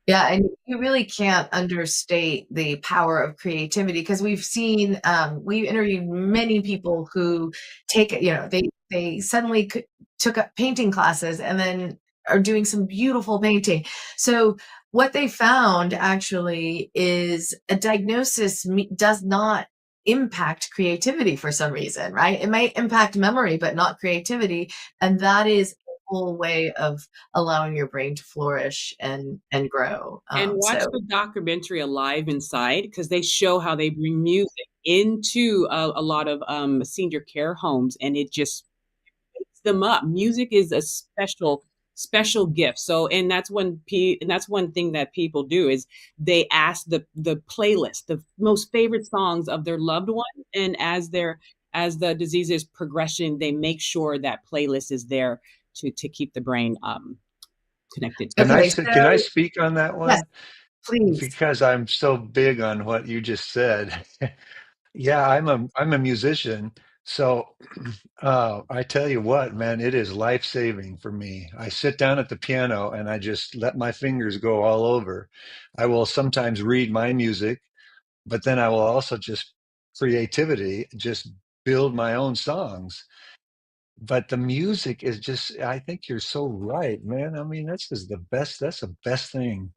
Yeah, and you really can't understate the power of creativity, because we've seen, we've interviewed many people who take, they suddenly took up painting classes and then are doing some beautiful painting. So what they found actually is a diagnosis does not impact creativity for some reason, right? It may impact memory, but not creativity. And that is a whole way of allowing your brain to flourish and grow. And watch the documentary Alive Inside, because they show how they bring music into a lot of senior care homes, and it just picks them up. Music is a special gift. So, and that's one thing that people do is they ask the playlist, the most favorite songs of their loved one, and as the disease is progressing, they make sure that playlist is there to keep the brain connected. Can I speak on that one? Yes, please. Because I'm so big on what you just said. Yeah, I'm a musician, so I tell you what, man, it is life-saving for me. I sit down at the piano and I just let my fingers go all over. I will sometimes read my music, but then I will also just just build my own songs. But the music is just, I think you're so right, man. I mean, that's the best thing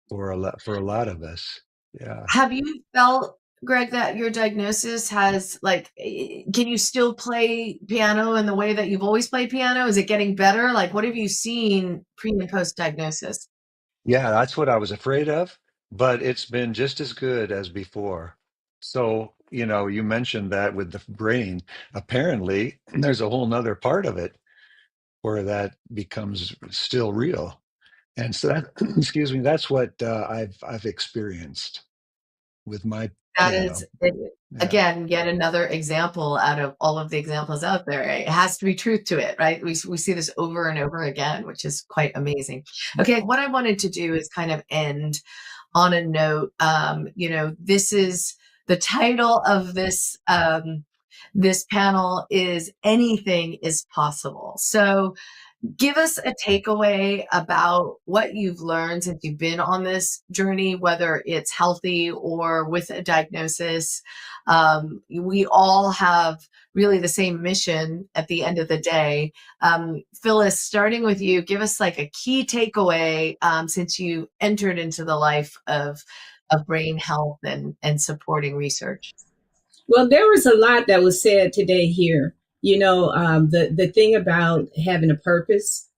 for a lot of us. Yeah. Have you felt, Greg, that your diagnosis has can you still play piano in the way that you've always played piano? Is it getting better? Like, what have you seen pre and post diagnosis? Yeah, that's what I was afraid of, but it's been just as good as before. So, you mentioned that with the brain. Apparently, there's a whole nother part of it where that becomes still real. And so that, excuse me, that's what I've experienced with my That piano. is, again, yet another example out of all of the examples out there. It has to be truth to it, right? We see this over and over again, which is quite amazing. Okay, what I wanted to do is kind of end on a note. This is the title of this this panel is Anything is Possible. So give us a takeaway about what you've learned since you've been on this journey, whether it's healthy or with a diagnosis. We all have really the same mission at the end of the day. Phyllis, starting with you, give us like a key takeaway since you entered into the life of brain health and supporting research. Well, there was a lot that was said today here. The thing about having a purpose,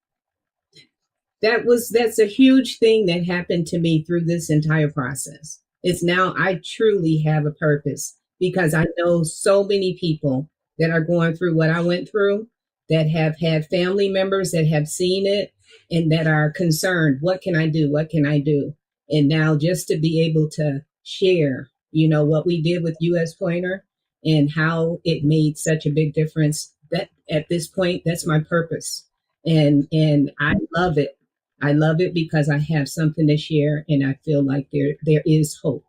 that's a huge thing that happened to me through this entire process. It's now I truly have a purpose because I know so many people that are going through what I went through, that have had family members that have seen it and that are concerned. What can I do? What can I do? And now just to be able to share, what we did with US Pointer and how it made such a big difference, that at this point, that's my purpose. And I love it. I love it because I have something to share and I feel like there is hope.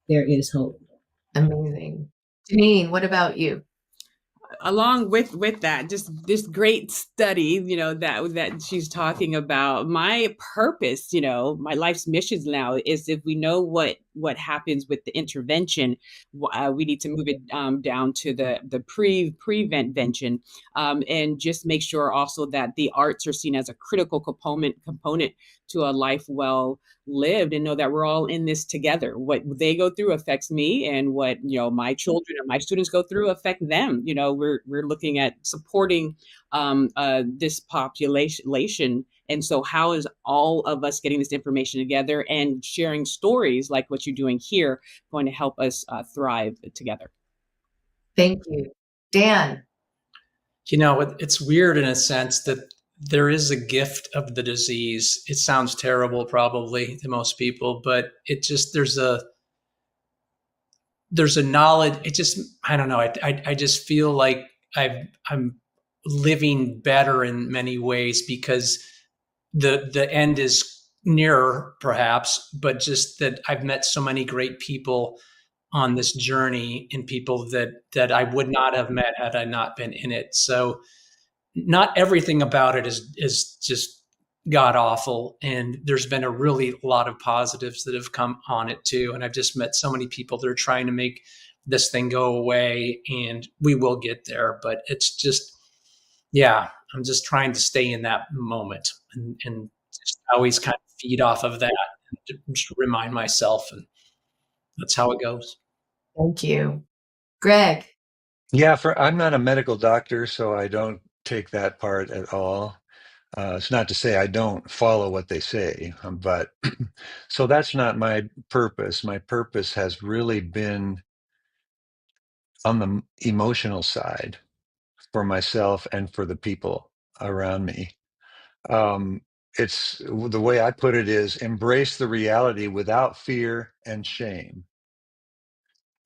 There is hope. Amazing. Janine, what about you? Along with that, just this great study, that she's talking about, my purpose, my life's mission now is, if we know what happens with the intervention, we need to move it down to the prevention, and just make sure also that the arts are seen as a critical component to a life well lived, and know that we're all in this together. What they go through affects me, and what my children and my students go through affect them. We're looking at supporting this population, and so how is all of us getting this information together and sharing stories like what you're doing here going to help us thrive together? Thank you. Dan. It's weird in a sense that there is a gift of the disease. It sounds terrible probably to most people, but there's a knowledge. I don't know. I just feel like I'm living better in many ways because the end is nearer perhaps, but just that I've met so many great people on this journey, and people that I would not have met had I not been in it. So not everything about it is just god awful, and there's been a lot of positives that have come on it too. And I've just met so many people that are trying to make this thing go away, and we will get there. But it's just, I'm just trying to stay in that moment and just always kind of feed off of that to just remind myself, and that's how it goes. Thank you. Greg. Yeah, I'm not a medical doctor, so I don't take that part at all. It's not to say I don't follow what they say, but so that's not my purpose. My purpose has really been on the emotional side for myself and for the people around me. Um, it's the way I put it is embrace the reality without fear and shame.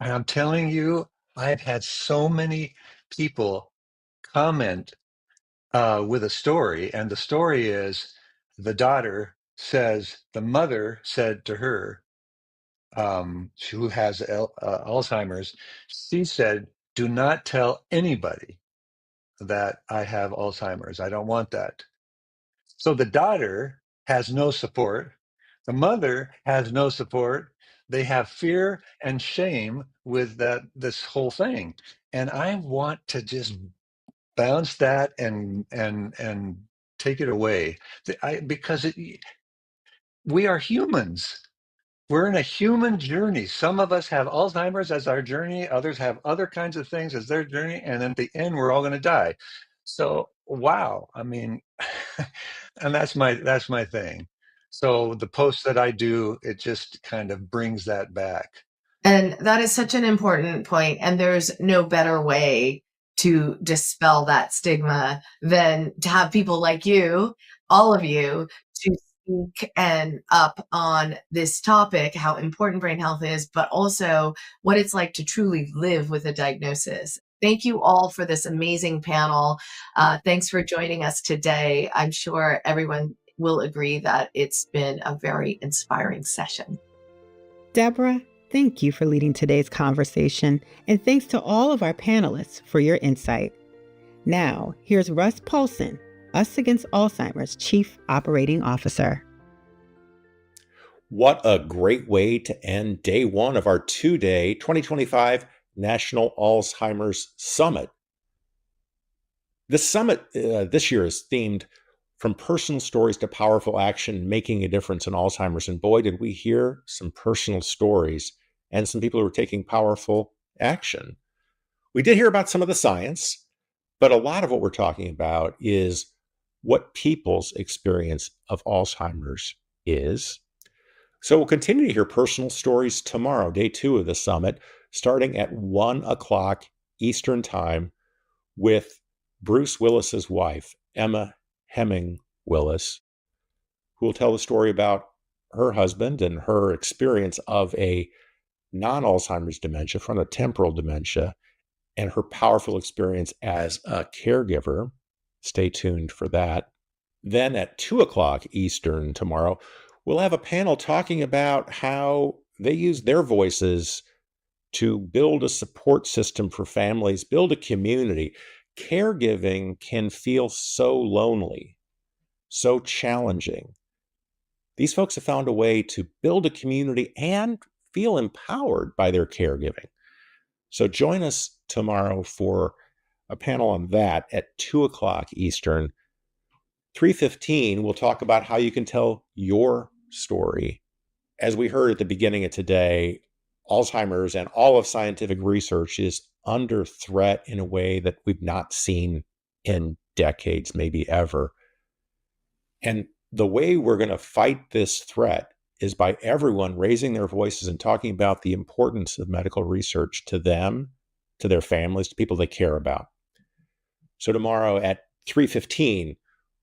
And I'm telling you, I've had so many people comment with a story, and the story is the daughter says the mother said to her, who has Alzheimer's, she said, "Do not tell anybody that I have Alzheimer's. I don't want that." So the daughter has no support. The mother has no support. They have fear and shame with this whole thing. And I want to just bounce that and take it away. Because we are humans. We're in a human journey. Some of us have Alzheimer's as our journey. Others have other kinds of things as their journey. And at the end, we're all going to die. So, wow. I mean, and that's my thing. So the posts that I do, it just kind of brings that back. And that is such an important point. And there's no better way to dispel that stigma than to have people like you, all of you, to speak and up on this topic, how important brain health is, but also what it's like to truly live with a diagnosis. Thank you all for this amazing panel. Thanks for joining us today. I'm sure everyone will agree that it's been a very inspiring session. Deborah, thank you for leading today's conversation, and thanks to all of our panelists for your insight. Now, here's Russ Paulson, Us Against Alzheimer's Chief Operating Officer. What a great way to end day one of our two-day 2025 National Alzheimer's Summit. This summit this year is themed From Personal Stories to Powerful Action, Making a Difference in Alzheimer's. And boy, did we hear some personal stories and some people who are taking powerful action. We did hear about some of the science, but a lot of what we're talking about is what people's experience of Alzheimer's is. So we'll continue to hear personal stories tomorrow, day two of the summit, starting at 1 o'clock Eastern Time with Bruce Willis's wife, Emma Hemming Willis, who will tell the story about her husband and her experience of a non-Alzheimer's dementia, frontotemporal dementia, and her powerful experience as a caregiver. Stay tuned for that. Then at 2 o'clock Eastern tomorrow, we'll have a panel talking about how they use their voices to build a support system for families, build a community. Caregiving can feel so lonely, so challenging. These folks have found a way to build a community and feel empowered by their caregiving. So join us tomorrow for a panel on that at 2 o'clock Eastern. 3:15, we'll talk about how you can tell your story. As we heard at the beginning of today, Alzheimer's and all of scientific research is under threat in a way that we've not seen in decades, maybe ever. And the way we're going to fight this threat is by everyone raising their voices and talking about the importance of medical research to them, to their families, to people they care about. So tomorrow at 3:15,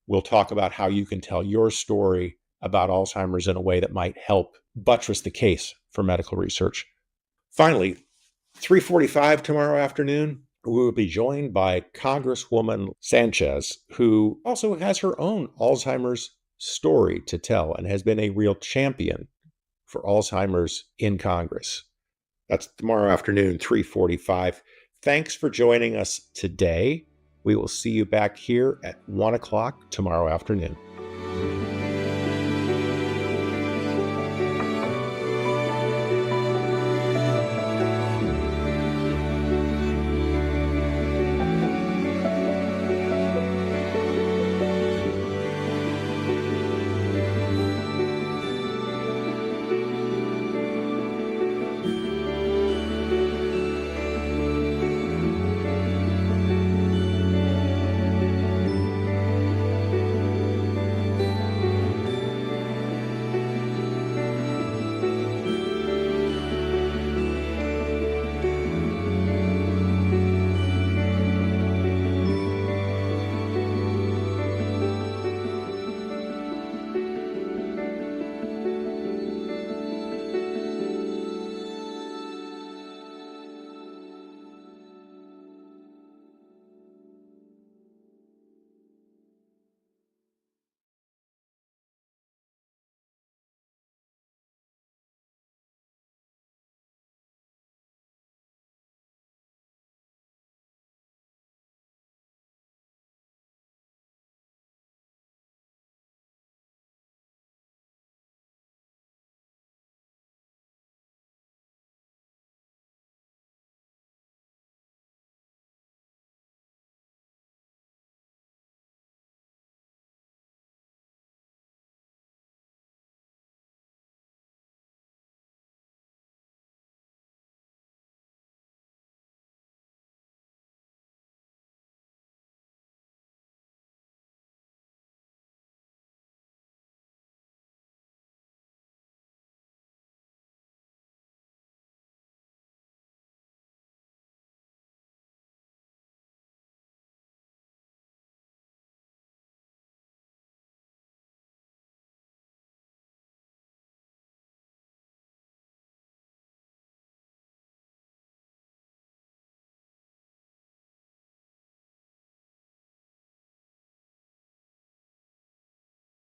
we'll talk about how you can tell your story about Alzheimer's in a way that might help buttress the case for medical research. Finally, 3:45 tomorrow afternoon, we will be joined by Congresswoman Sanchez, who also has her own Alzheimer's story to tell and has been a real champion for Alzheimer's in Congress. That's tomorrow afternoon, 3:45. Thanks for joining us today. We will see you back here at 1 o'clock tomorrow afternoon.